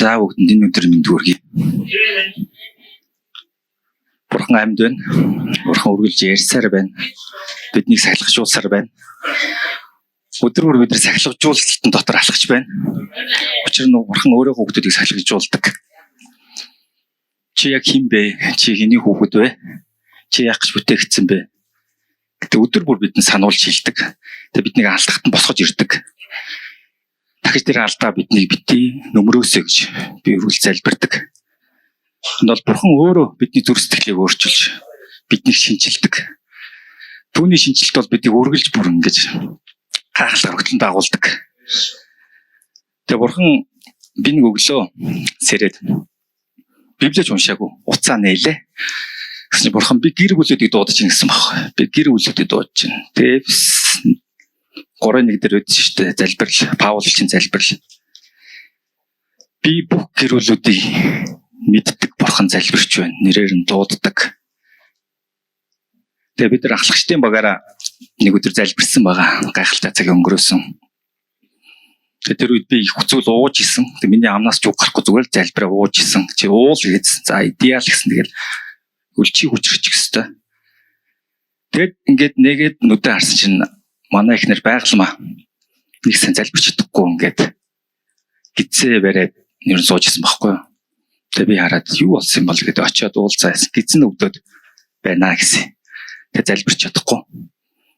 За бүгдэнд энэ өдөр мэнд хүргэе. Бурхан амьд байна. Бурхан үргэлж ярьсаар байна. Биднийг сахилгажуулсаар байна. Өдөр бүр бидний сахилгажуулалтын дотор алхаж байна. Учир нь Бурхан өөрөө хүүхдүүдийг сахилгажуулдаг. Чи яг хэн бэ? Чи хэний хүүхэд вэ? Чи яах гэж бүтээгдсэн бэ? Гэтэ өдөр бүр бидэнд сануулж хэлдэг. Тэгээ биднийг алдахад нь босгож ирдэг. Дахиж тэр алдаа биднийг битгий нөмрөөсэй гэж би үргэлж залбирдаг. Энэ бол Бурхан өөрөө бидний зүрх сэтгэлийг өөрчилж биднийг шинчилдэг. Түүний шинжилт бол биднийг үргэлж бүр ингэж гайхалтай өргөдлөнд дагуулдаг. Тэгээ Бурхан би нэг өглөө сэрээд Библийг уншаагүй уцаа нээлээ. Гэсэн Бурхан би гэр бүлүүдийг дуудаж ийн гэсэн баг. Би гэр бүлүүдийг дуудаж байна. Тэгээ 3:1 дээр үдсэн шүү дээ. Залбирал. Паул чинь залбирал. Би бүх гэр бүлүүдийг мэддэг Бурхан залбирч байна. Нэрээр нь дууддаг. Тэгээ бид нар ахлагчдын багаараа нэг өдөр залбирсан байгаа. Гайхалтай цаг өнгөрөөсөн. Тэгээ тэр үед би их хүзүүл ууж исэн. Тэгээ миний амнаас ч үг гарахгүй зүгээр л залбираа ууж исэн. Чи уул гэсэн. За идеал гэсэн. Тэгэл үлчи хүчрчих хэвээр. Тэгээд ингээд нэгээд нүдэ харсан чинь манай ихнэр байгалмаа нэг сан залбирч чадахгүй ингээд гизээ бариад нэр суужсэн байхгүй юу. Тэгээ би хараад юу болсон юм бол гэдэг очиод уулзаас гизэн өвдөд байна гэсэн. Тэгээ залбирч чадахгүй.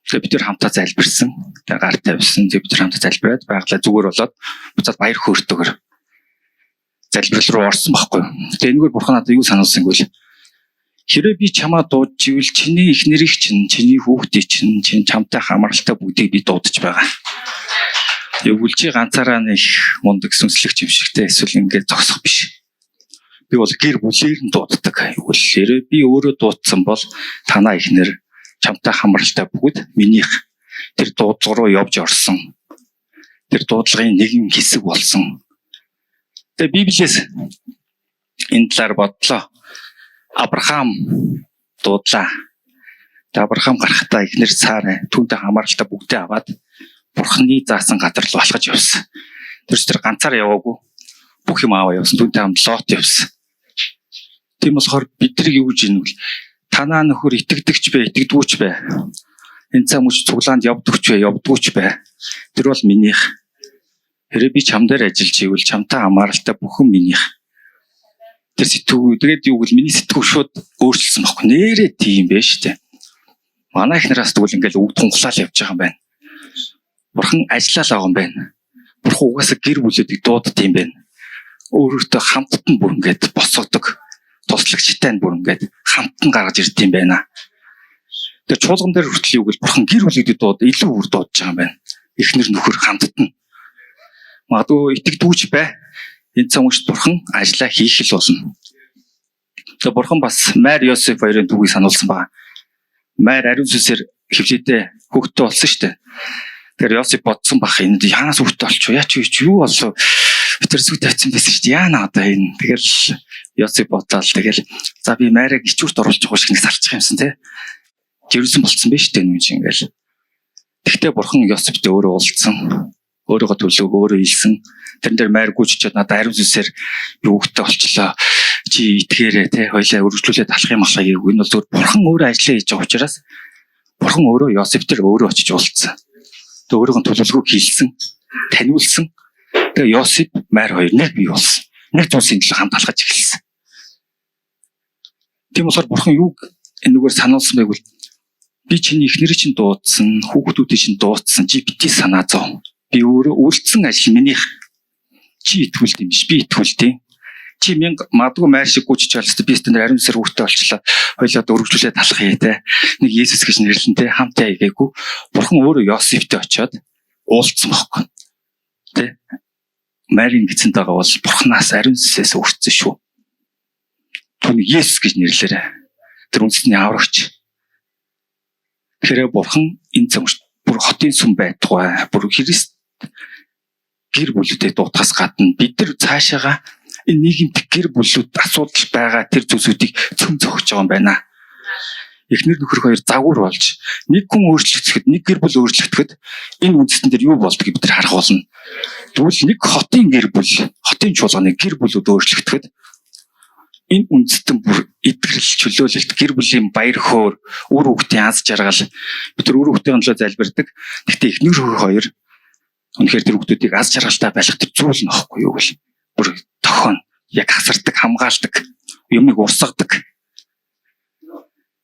Тэгээ бид нар хамтаа залбирсан. Тэгээ гар тавьсан. Тэгээ бид нар хамтаа залбираад байгалаа зүгээр болоод буцаад баяр хөөртэйгээр залбирал руу орсон байхгүй юу. Тэгээ энэгээр Бурхан надад юу сануулсан гэвэл хэрвээ би чамаа дуудж ивэл чиний их нэрийг чинь, чиний хүүхдийг чинь, чамтай хамааралтай бүгдийг би дуудаж байгаа. Тэгвэл чи ганцаараа нэг мундаг сүнслэгч юм шигтэй эсвэл ингээд зогсох биш. Би бол гэр бүлээр нь дууддаг. Тэгвэл хэрвээ би өөрөө дуудсан бол танаа их нэр, чамтай хамааралтай бүгд минийх тэр дуудлага руу явж орсон. Тэр дуудлагын нэгэн хэсэг болсон. Тэгээ Библиэс энэ талаар бодлоо. Авраам дуудлаа. Тэгээ Авраам гарахтаа эхнэр Сара түүнтэй хамааралтай бүгдээ аваад Бурханы заасан газар руу алхаж явсан. Тэр ганцаар яваагүй. Бүх юм аваа явсан. Түүнтэй хамт Лот явсан. Тийм болохоор бид нар юу гэж ийнвэл танаа нөхөр итгэдэгч бэ, итгэдэггүйч бэ. Энэ цаа мөч цуглаанд явдагч вэ, явдаггүйч бэ. Тэр бол минийх. Хэрэг би чам дээр ажиллаж ивэл чамтай хамааралтай бүхэн минийх. Тэр сэтгүү тэгээд юу гэвэл миний сэтгүү шууд өөрчлөсөн байхгүй нэрээ тийм бэ штэ. Манай ихнээс тэгвэл ингээл үг тунглаал явж байгаа юм байна. Бурхан ажиллаа л байгаа юм байна. Бурхан угаасаа гэр бүлүүдийг дууддаг юм байна. Өөрөөсөө хамтд нь бүр ингээд босгодог. Туслагчтай нь бүр ингээд хамт нь гаргаж ирд юм байна. Тэр чуулган дээр хүртэл юу гэвэл Бурхан гэр бүлүүдийг илүү бүр дуудаж байгаа юм байна. Эхнэр нөхөр хамтд нь. Магадгүй итгэдэггүйч бай. Энэ цамгт Бурхан ажиллаа хийх л болно. Тэгээ Бурхан бас Майр Йосеф хоёрын түүхийг сануулсан байна. Майр ариун сүнсээр хөвлөдөө хүүхдтэй болсон шүү дээ. Тэгэхээр Йосеф бодсон бах энэ яанаас хүүхдтэй болчих вэ? Яач юу болов? Бид тэр зүг тавьсан байсан шүү дээ. Яана одоо энэ. Тэгэл Йосеф бодлоо. Тэгэл за би Майрыг ичүүрт оруулж байгаа шиг нэг салчих юмсан те. Жирсэн болцсон байж тээ нүн чинь ингээл. Тэгтээ Бурхан Йосефтэй өөрөө уулзсан. Өөрөөгөө төлөөг өөрөө хийсэн. Тэрэн дээр Майр гүйчихэд надад ариун сүнсээр юу хөвгтэй болчлоо. Чи итгээрээ те хоёлаа өргөжлүүлээд алах юм алхаа гэв. Энэ бол зөвхөн Бурхан өөрөө ажиллаа хийж байгаа учраас Бурхан өөрөө Йосеф дээр өөрөө очиж уулзсан. Тэгээ өөрөөгөө төлөвлөгөө хийлсэн, таниулсан. Тэгээ Йосеф Майр хоёр нэг бий болсон. Нэг зүйлсийн төлөө хамт алхаж эхэлсэн. Тийм болохоор Бурхан юу энэгээр сануулсан байвал би чиний эхнэрийг чинь дуудсан, хүүхдүүдийг чинь дуудсан. Чи битгий санаа зов. Би өөрөө үлдсэн ажил минийх. Чи итгүүлт юм биш. Би итгүүлт юм. Чи магадгүй Майр шиг гүйчиж байлаа. Би стендер ариун сүнсээр хүүхдээ олчлоо. Хоёлоо өргөжлүүлээд талах хий те. Нэг Есүс гэж нэрлэнтэй хамтаа игээгүй. Бурхан өөрөө Йосефтэй очиод уулзсан байхгүй. Тэ. Майрын гизэнд байгаа бол Бурханаас ариун сүнсээс өртсөн шүү. Түүнийг Есүс гэж нэрлээрээ. Тэр үндэсний аврагч. Тэгэхээр Бурхан энэ цамгт бүр хотын сүм байтугай. Бүр Христ гэр бүлүүдэд дуудахаас гадна бид нар цаашаага энэ нийгэмд гэр бүлүүд асуудал байгаа тэр зүйлсүүдийг цөм зогсож байгаа юм байна. эхнэр нөхөр хоёр загвар болж нэг хүн өөрчлөгдөхөд нэг гэр бүл өөрчлөгдөхөд энэ үндэстэн дээр юу болдгийг бид нар харах болно. Тэгвэл нэг хотын гэр бүл, хотын чуулганы гэр бүлүүд өөрчлөгдөхөд энэ үндэстэн бүр итгэл чөлөөлөлт, гэр бүлийн баяр хөөр, үр хүүхдийн аз жаргал бид нар үр хүүхдийн төлөө залбирдаг. Гэхдээ эхнэр нөхөр хоёр үнэхээр тэр хүүхдүүдийг аз жаргалтай байлгах тэр зүйл нь аахгүй юу гэл. Бүр тохион яг хасардаг, хамгаалдаг, юмыг урсгадаг.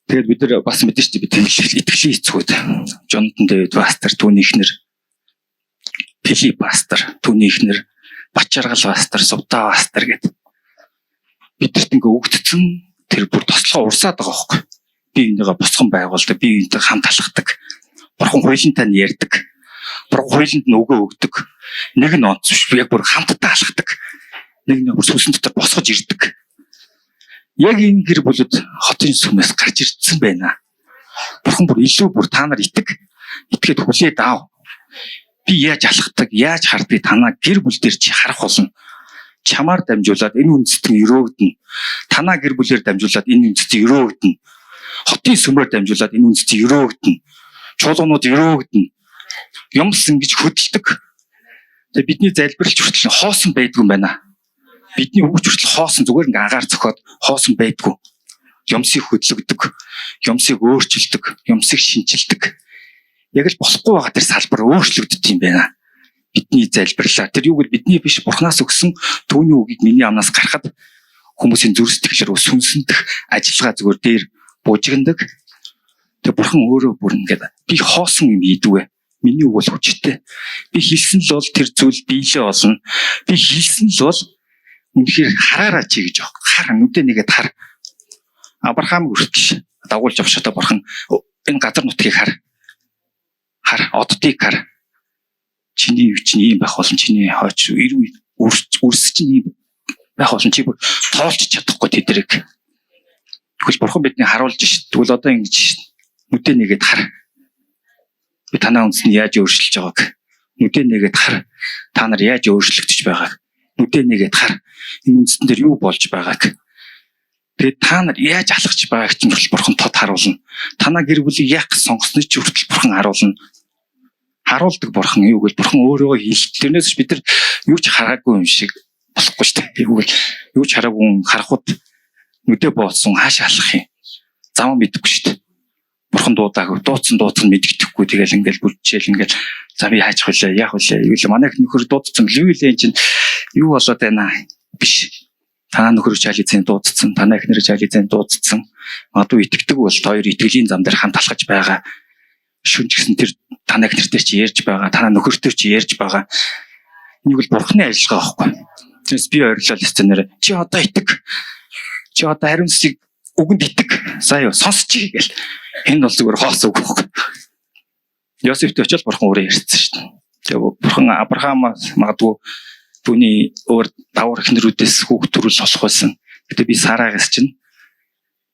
Тэгээд бид нар бас мэдэн чинь бид итгэлийн эцгүүд Жонатан Дэвид пастор, түүний эхнэр Филипп пастор, түүний эхнэр Бачаргал пастор, Сувтаа пастор гэдэг бидэрт ингээ өгдсөн тэр бүр тослогоо урсаад байгаа байхгүй. Би энийгээ босгон байгуулдаг, би энэтэй хамт алхдаг. Бурхан хуулинтай нь ярьдаг. Бурхан хуулинд нь өгөө өгдөг. Нэг нь онц биш, яг бүр хамтдаа алхдаг. Нэг нь бүр сүнсэн дотор босгож ирдэг. Яг энэ гэр бүлүүд хотын сүмээс гарч ирдсэн байна. Бурхан бүр илүү бүр та нар итгээд хүлээд аав. Би яаж алхдаг, яаж хардгийг танаа гэр бүл дээр чи харах болно. Чамаар дамжуулаад энэ үндэстэн өрөөгдөн. Танаа гэр бүлээр дамжуулаад энэ үндэстэн өрөөгдөн. Хотын сүмээр дамжуулаад энэ үндэстэн өрөөгдөн. Чуулганууд өрөөгдөн. Юмс ингэж хөдөлдөг. Тэгээ бидний залбиралч хүртэл хоосон байдгүй юм байна. Бидний өгч хүртэл хоосон зүгээр ингээ агаар зөхиод хоосон байдгүй. Юмсыг хөдлөгдөг, юмсыг өөрчилдөг, юмсыг шинжилдэг. Яг л болохгүй байгаа тэр салбар өөрчлөгддөг юм байна. Бидний залбирлаа. Тэр юуг бидний биш Бурханаас өгсөн түүний үгийг миний амнаас гаргахад хүмүүсийн зүрх сэтгэлээр сүнсэндэх ажиллагаа зүгээр дээр буужигнадаг. Тэгээ Бурхан өөрөө бүр ингээд би хоосон юм хийдвэ. Миний үг бол хүчтэй. Би хэлсэн л бол тэр зүйл биелээ болно. Би хэлсэн л бол үнэхээр хараараа чи гэж аах. Хар нүдэ нэгээд хар. Авраам хүртэл дагуулж авах шатаа Бурхан энэ газар нутгийг хар. Хар оддыг хар. Чиний юу чинь ийм байх болно, чиний хойч ирүү үрс чинь ийм байх болно, чи бүр тоолч чадахгүй тэдрэг. Тэгвэл Бурхан бидний харуулж шít. Тэгвэл одоо ингэж нүдэ нэгээд хар. Би танаа үндэс нь яаж өөрчлөж байгааг нүдэ нэгээд хар. Та нар яаж өөрчлөгдөж байгааг нүдэ нэгээд хар. Энэ үндэстэн дээр юу болж байгааг. Тэгээд та нар яаж алхаж байгааг чинь Бурхан тод харуулна. Танаа гэр бүлийг яг сонгосныг ч хүртэл Бурхан харуулна. Харуулдаг Бурхан юу гэвэл Бурхан өөрөө хэлж тэрнээс бид нар юу ч хараагүй юм шиг болохгүй шүү дээ. Юу ч хараагүй харахад нүдэ бооцсон хаашаа алах юм. Зам мэдэхгүй шүү дээ. Бурхан дуудаагүй, дуудсан мэддэхгүй тэгэл ингээл бүлчээл ингээл за би хайж хөлөө, яах вүлээ. Юу л манай нөхөр дуудсан л чинь юу болоод байна биш. Танаа нөхөр чализын дуудсан, танаа эхнэр чализын дуудсан. Мадуу итгэдэг бол хоёр итгэлийн зам дээр хамт алхаж байгаа. Шүнж гисэн тэр танаа эхнэртэй чи ярьж байгаа, танаа нөхөртэй чи ярьж байгаа. Энийг бол Бурханы ажиллагаа байхгүй. Тэрс би ойрлол сценаар чи одоо итэг. Чи одоо хариун сүсийг үгэнд итэг. Сая сонсчих гээл. Энэ бол зүгээр хоос үг байхгүй. Йосефтэй очил Бурхан өөрөө ярьсан шүү дээ. Тэгээ Бурхан Авраамаас магадгүй түүний өөр давар эхнэрүүдээс хүүхд төрүүл болох байсан. Гэтэ би Сарагаас чинь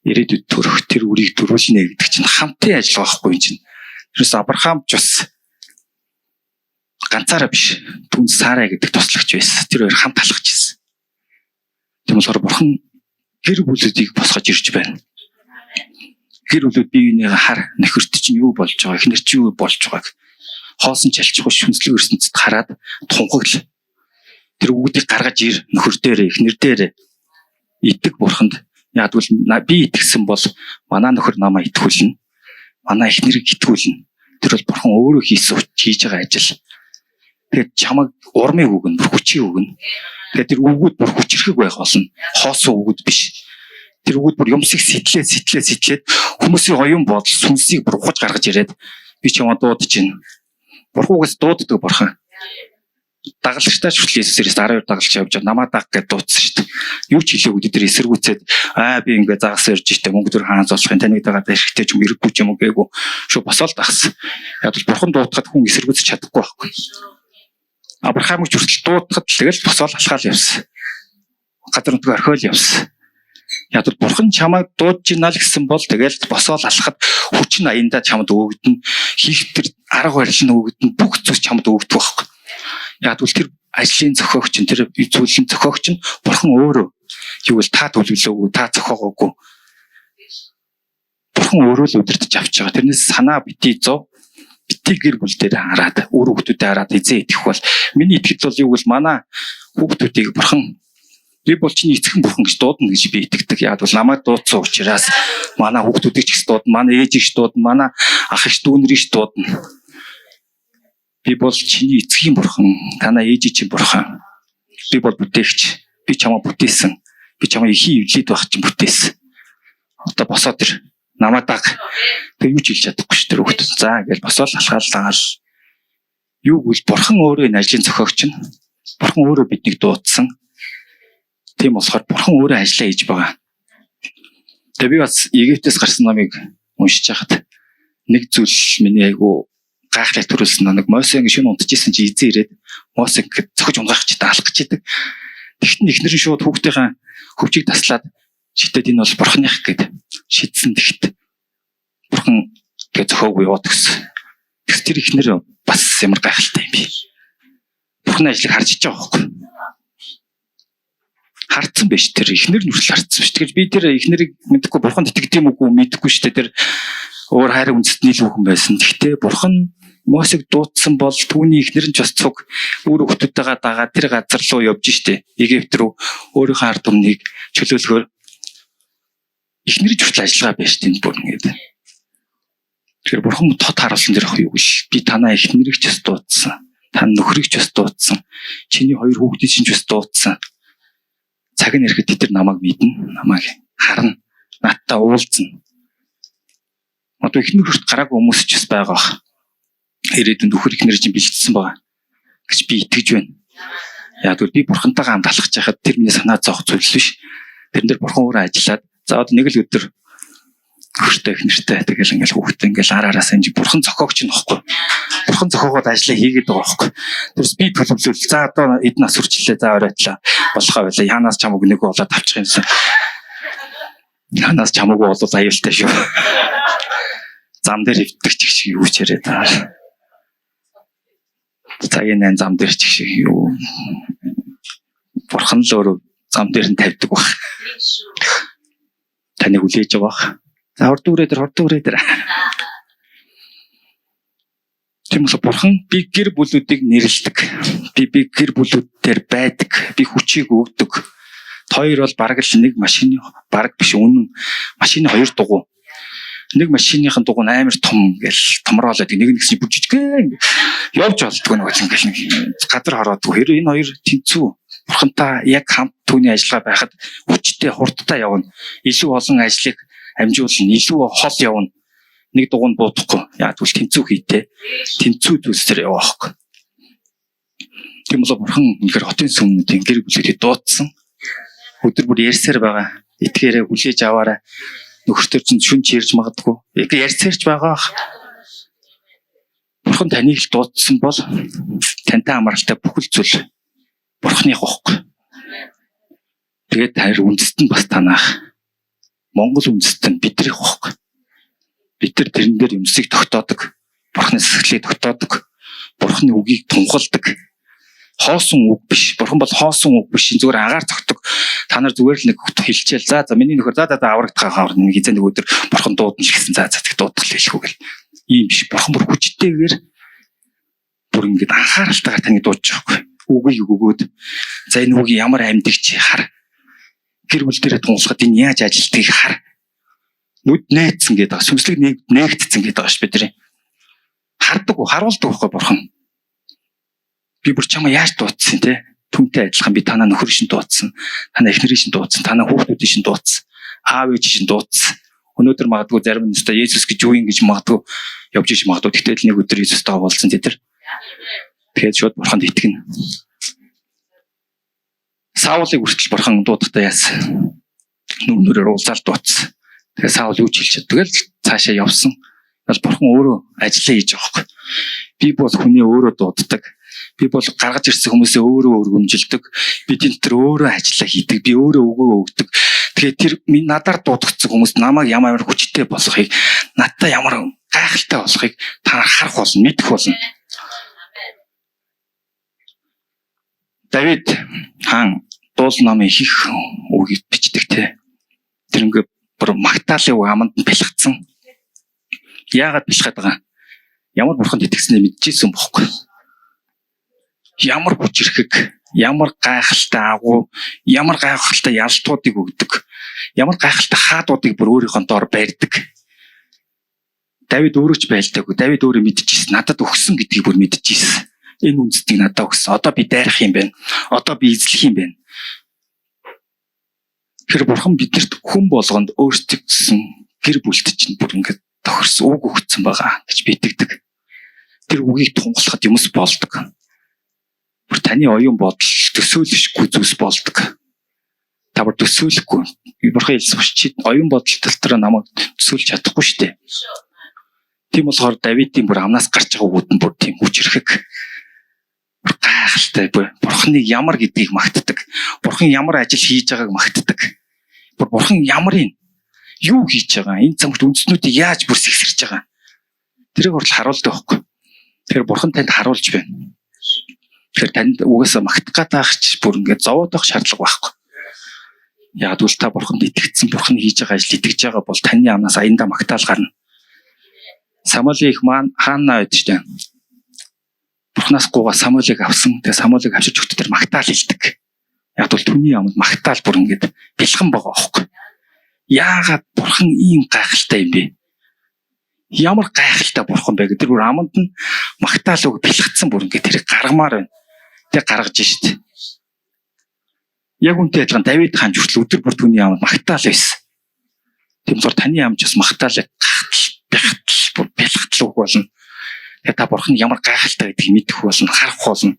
ирээдүйд төрөх тэр үрийг төрүүлнэ гэдэг чинь хамтын ажиллагаа байхгүй юм чинь. Тэрс Авраам ч бас ганцаараа биш. Түн Сара гэдэг туслагч байсан. Тэр хоёр хамт алхаж ирсэн. Тийм болохоор Бурхан гэр бүлүүдийг босгож ирж байна. Гэр бүлүүд биенийг хар, нөхөрт чинь юу болж байгаа, эхнэр чинь юу болж байгааг хоосон чалчихгүй шүнслэг ертөнцид хараад тунхагл. Тэр үгүүдийг гаргаж ир нөхөр дээр, эхнэр дээр итэг Бурханд яадвал би итгэсэн бол манай нөхөр намайг итгүүлнэ. Манай эхнэрийг итгүүлнэ. Тэр бол Бурхан өөрөө хийж байгаа ажил. Тэгээд чамайг урмыг өгнө, бүр хүчийг өгнө. Тэгээд тэр үгүүд бүр хүчрхэг байх болно. Хоосон үгүүд биш. Тэр үгүүд бүр юмсыг сэтлээд хүмүүсийн оюун бодол, сүнсийг бүр ухаж гаргаж ирээд би чамаа дуудаж байна. Бурхуугаас дууддаг Бурхан. Дагалчтай ч хүртэл Иесусээс 12 дагалч явж намаа даг гэж дуудсан шүү дээ. Юу ч хэлээгүй тэр эсэргүүцээд би ингээ загас ирж штэ мөнгө төр хаан золохын таныг дагаад эрэхтэй ч юм эрэггүй ч юм уу гээгүй. Шо босоод тагсан. Яг л Бурхан дуудахад хүн эсэргүүцэж чадахгүй байхгүй. Авраамыг ч хүртэл дуудахад тэгэл босоод алхаал явсан. Газар нутгаар орхиол явсан. Яг л Бурхан чамайг дуудаж гинэ л гэсэн бол тэгэл босоод алхахад хүчин аяндаа чамд өгдөн хийх тэр арга барил нь өгдөн бүх зүйл чамд өгдөг байхгүй. Яг л тэр ажлын зохиогч нь тэр зүйлийн зохиогч нь Бурхан өөрөө юу л та төлөвлөөгүй, та зохиогоогүй. Бурхан өөрөө л удирдах авч байгаа. Тэрнээс санаа битий зов битий гэр бүл дээр хараад өөр хүүхдүүдэд хараад эзээ итгэх бол миний итгэл бол юу гэвэл манай хүүхдүүдийг бурхан би бол чиний эцэгэн бурхан гэж дуудана гэж би итгэдэг. Яг бол намайг дуудсан учраас манай хүүхдүүдийг ч гэж дуудана, манай ээжийг ч дуудана, манай ах эх дүүнэрийг ч дуудана. Би бол чиний эцгийн бурхан, танаа ээжийн чинь бурхан. Би бол бүтээгч. Би чамаа бүтээсэн. Би чамаа ихийн эвлээд байх чинь бүтээсэн. Одоо босоод ир. Намайг даг. Тэг юу ч хэлж чадахгүй ш тэр хүүхдүүд. За ингээл босоод алхаалаа. Юу гэвэл бурхан өөрөө энэ ажлын зохиогч нь. Бурхан өөрөө биднийг дуудсан. Тийм болохоор бурхан өөрөө ажиллаа хийж байгаа. Тэгээ би бас Египтээс гарсан номыг уншиж хахад нэг зүйл миний айгу гайхалтай төрүүлсэн нэг Мосе ингэ шөнө унтчихсан чи эзэн ирээд Мосе ингэ зохиж унгаах гэж таалах гэж идэг. Тэгтэн ихнэр нь шууд хүүхдийнхээ хөвчийг таслаад шитэд энэ бол бурханых гэд шийдсэн тэгт. Бурхан тэгээ зохиог яваад гисэн. Тэгс тэр ихнэр бас ямар гайхалтай юм бэ. Бурханы ажлыг харж байгаа байхгүй. Хардсан байж тэр ихнэр нь хүртэл хардсан биш. Тэгэж би тэр ихнэрийг мэдхгүй бурханд итгэдэг юм уу мэдэхгүй шүү дээ. Тэр өөр хайр үндэстний л хүн байсан. Гэхдээ бурхан Мосег дуудсан бол түүний ихнэр нь ч бас цуг өөр хүмүүстэйгээ дагаад тэр газар руу явж штэ. Египт рүү өөрийнхөө ард түмнийг чөлөөлөхөөр ихнэрч хүртэл ажиллагаа байж тийм бүр ингэдэг. Тэгэхээр бурхан тод харуулсан дээрх юу гэж би танаа ихнэрийг ч бас дуудсан. Тань нөхрийг ч бас дуудсан. Чиний хоёр хүүхдийг ч бас дуудсан. Цаг нь ирэхэд тэд намайг мэднэ, намайг харна, надтай уулзна. Одоо ихнэр хүрт гараагүй хүмүүс ч бас байгаа бах. Ирээдүйн нөхөр ихнэр чинь бэлдсэн байгаа гэж би итгэж байна. Яг л би бурхантайгаа хамт алхаж байхад тэр миний санаа зовх зүйл биш. Тэрэн дээр бурхан өөрөө ажиллаад за одоо нэг л өдөр нөхөртэй ихнэртэй тэгэл ингээл хүүхдтэй ингээл араараас энэ бурхан зохиогч нь багхгүй. Бурхан зохиогоод ажлаа хийгээд байгаа байхгүй. Тэрс би төлөвлөл за одоо эдэн нас хүрчлээ за оройтлаа болохоо байлаа. Янаас чамаг нэг болоод авчих юмсан. Янаас чамаг болоод аюултай шүү. Зам дээр хөвтөгч шиг юу ч яриад байгаа. Цагийн нэн зам дээр ч шиг юу. Бурхан л өөрөө зам дээр нь тавьдаг баг. Таны хүлээж байгаа баг. За хордуурээ дээр. Тийм учраас бурхан би гэр бүлүүдийг нэрлэдэг. Би гэр бүлүүдээр байдаг. Би хүчийг өгдөг. Хоёр бол бараг л нэг машины бараг биш үнэн машины хоёр дугуй. Нэг машиныхын дугуй амар том гэл томроолоод нэг нэгсний бүжижгэн явж болдгоо нэг ингээл газар хараадгүй. Хэрэв энэ хоёр тэнцүү бурхантай яг хамт түүний ажиллагаа байхад хүчтэй хурдтай явна. Илүү олон ажлыг амжуулна, илүү хол явна. Нэг дугуйд буудахгүй. Яг л тэнцүү хийтэй. Тэнцүү зүйлсээр яваахгүй. Тийм бол бурхан үнэхээр хотын сүмнүүдийн гэр бүлүүдийг дуудсан. Өдөр бүр ярьсаар байгаа. Итгээрээ хүлээж аваарай. Нөхөртөө чинь шүнч ярьж магадгүй. Яг ярьсаарч байгаа. Бурхан таныг л дуудсан бол тантай амралтай бүхэл зүйл бурханых байхгүй. Тэгээд таар үндэст нь бас танах. Монгол үндэст нь бидрэх байхгүй. Бид нар тэрэн дээр юмсыг тогтоодог. Бурханы сэтгэлийг тогтоодог. Бурханы үгийг тунхалдаг. Хоосон үг биш. Бурхан бол хоосон үг биш. Зүгээр агаар тогтдог. Та нар зүгээр л нэг хэлчихэл. За миний нөхөр за аврагдахаа нэг хизээ нэг өдөр бурхан дуудана гэсэн. За тэг дуудах л хэлэхгүй гэл. Ийм биш. Бурхан бүр хүчтэйгээр бүр ингэж анхааралтайгаар таны дуудаж байгаа байхгүй. Үгийг өгөөд. За энэ үгийг ямар амьдаг чи хар. Гэр бүл дээрээ тунгалахад энэ яаж ажилтгийг хар. Нүд нээцэн гэдэг. Сүнслэг нээгдсэн гэдэг байгаа ш бидний. Хардаг уу? Харуулдаг байхгүй бурхан. Би бүр чамаа яаж дуудсан те? Түнтэй адилхан би танаа нөхөр шин дуудсан. Танаа эхнэрийн шин дуудсан. Танаа хүүхдүүдийн шин дуудсан. Аав ээж шин дуудсан. Өнөөдөр магадгүй зарим нь өстой Есүс гэж юу юм гэж магадгүй явж иж магадгүй. Тэгтэл нэг өдөр Есүстэйгээ уулзсан тэд нар. Тэгээд шууд бурханд итгэнэ. Саулыг хүртэл бурхан дуудахтаа яасан. Нүрээр уулзаал дуудсан. Тэгээд Саул юу ч хэлчихэ. Тэгэл цаашаа явсан. Бол бурхан өөрөө ажиллаа хийж байгаа юм. Би бол хүний өөрөө дууддаг. Би бол гаргаж ирсэн хүмүүсээ өөрөө өргөмжилдэг. Би тентэр өөрөө ажиллаа хийдэг. Би өөрөө өгөө өгдөг. Тэгэхээр тэр надаар дуудагдсан хүмүүс намайг ямар хүчтэй болохыг, надтай ямар гайхалтай болохыг та харах болно, мэдэх болно. Давид хаан дуул намын их үгийг бичдэг те. Тэр ингээ бүр магтаалын үг аманд нь бэлгцэн. Яагаад бэлхээд байгаа? Ямар бурханд итгэснээ мэдчихсэн бохоггүй. Ямар хүчрхэг, ямар гайхалтай агуу, ямар гайхалтай ялтуудыг өгдөг. Ямар гайхалтай хаадуудыг бүр өөрийнхөө доор барьдаг. Давид өөрөө ч байлдаагүй. Давид өөрөө мэдчихсэн. Надад өгсөн гэдгийг бүр мэдчихсэн. Энэ үндэстнийг надад өгсөн. Одоо би дайрах юм байна. Одоо би эзлэх юм байна. Тэр бурхан биднэрт хүн болгонд өөрсдөгсөн гэр бүлт чинь бүр ингээд тохирсон үг өгсөн байгаа гэж би итгэдэг. Тэр үгийг тунгалахад юмс болдог. Бүр таны оюун бодол төсөөлөшгүй зүйлс болдог. Та бүр төсөөлөхгүй. Бурхан хэлсэн чи оюун бодол дотор намайг төсөөлж чадахгүй шүү дээ. Тийм болохоор Давидын бүр амнаас гарч байгаа үгүүд нь бүр тийм хүчрхэг. Бүр гайхалтай бурханыг ямар гэдгийг магтдаг. Бурхан ямар ажил хийж байгааг магтдаг. Бурхан ямарын юу хийж байгаа, энэ замд үндэснүүдийг яаж бүр сэгсэрж байгаа. Тэрийг хүртэл харуулдаг байхгүй. Тэр бурхан танд харуулж байна. Тэгэхээр танд угаасаа магтах гадаахч бүр ингээд зовоод байх шаардлага байхгүй. Яг үл та бурханд итгэсэн, бурхан хийж байгаа ажил итгэж байгаа бол таны амнаас аяндаа магтаал гарна. Самуэль их маань хаана байдж байна? Бурханаас гуугаа Самуэлийг авсан. Тэгээ Самуэлийг авчирч өгт тэр магтаал хэлдэг. Яг бол түүний амд магтаал бүр ингээд бэлхэн байгаа байхгүй. Яагаад бурхан ийм гайхалтай юм бэ? Ямар гайхалтай бурхан бэ гэдэг. Тэр бүр амд нь магтаал үг бэлгцсэн бүр ингээд тэрийг гаргамаар байна. Тэг гаргаж шít. Яг үнтэй адилхан Давид хаан хүртэл өдөр бүр түүний амд магтаал байсан. Тийм болохоор таны амд бас магтаал бүр бэлгтл үг болно. Тэгээ та бурхан ямар гайхалтай гэдгийг мэдэх болно, харах болно.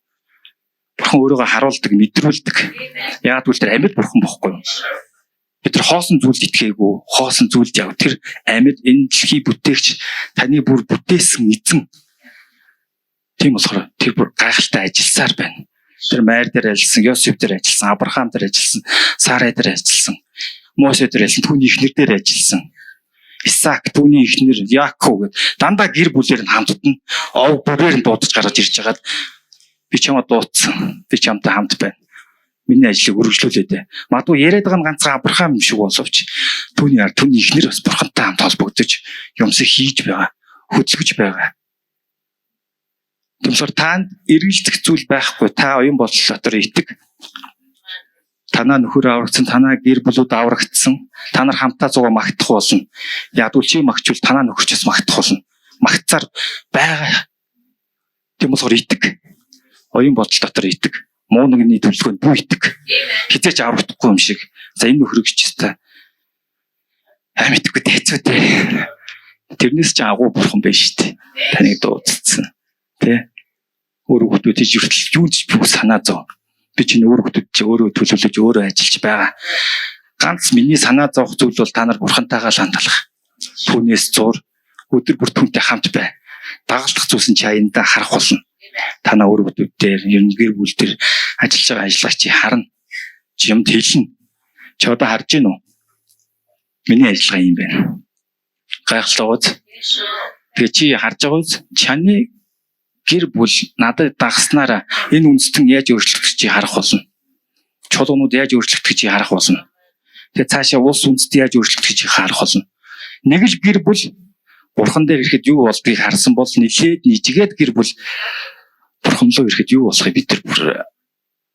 Бурхан өөрийгөө харуулдаг, мэдрүүлдэг. Яг үл тэр амьд бурхан бохгүй юу? Бид тэр хоосон зүйлд итгээгүй, хоосон зүйлд яв. Тэр амьд энэ дэлхий бүтээгч таны бүр бүтээсэн эзэн. Тийм болохоор тэр бүр гайхалтай ажилласаар байна. Тэр Майр дээр ажилласан, Йосеф дээр ажилласан, Авраам дээр ажилласан, Сара дээр ажилласан, Мосе дээр ажилласан, түүний эхнэр дээр ажилласан. Исаак, түүний эхнэр Яаков гэд дандаа гэр бүлээр нь хамтдана. Ов бүрээр нь дуудаж гаргаж ирж хагаад би чамд дуудсан. Би чамтай хамт байна. Миний ажлыг үргэлжлүүлээд ээ. Магадгүй яриад байгаа нь ганцхан Авраам юм шиг боловч түүний эхнэр бас бурхантай хамт холбогдож юмсыг хийж байгаа, хөдөлгөж байгаа. Тэгмээр танд эргэлзэх зүйл байхгүй. Та оюун бодол дотор итэг. Танаа нөхөр аврагдсан, танаа гэр бүлүүд аврагдсан. Та нар хамтаа зугаа магтах болно. Ядгүй чи магчвал танаа нөхөрчөөс магтах болно. Магтцаар байгаа. Тийм болохоор итэг. Оюун бодол дотор итэг. Муу нэгний төлөвлөгөөнд бүү итэг. Хизээч аврагдахгүй юм шиг. За энэ нөхрөгч та амьдгүй хэцүү дээ. Тэрнээс ч агуу бурхан байж штэ. Таныг дуудсан. Тэ? Өөрөө хөтөж хүртэл юу ч бүх санаа зов. Би чинь өөрөө хөтөж өөрөө төлөвлөж өөрөө ажиллаж байгаа. Ганц миний санаа зовх зүйл бол та нар бурхантайгаа л хандах. Түүнээс зур өдөр бүр түүнтэй хамт бай. Дагалдах зүйлс нь чи аяндаа харах болно. Та нар өөрөө хөтөж дээр ер нь гэр бүл дээр ажиллаж байгаа ажлаач чи харна. Чи юмд хэлнэ. Чи одоо харж гин үү? Миний ажиллагаа юм байна. Гайхалтай гоц. Тэгээ чи харж байгаа үз? Чаны гэр бүл надад дагснараа энэ үндэстэн яаж өөрчлөгдөх чи харах болно. Чулуунууд яаж өөрчлөгдөх чи харах болно. Тэгээ цаашаа улс үндэст яаж өөрчлөгдөх чи харах болно. Нэг л гэр бүл бурхан дээр ирэхэд юу болдгийг харсан бол нэлээд нийжгээд гэр бүл бурхан руу ирэхэд юу болохыг бид нар бүр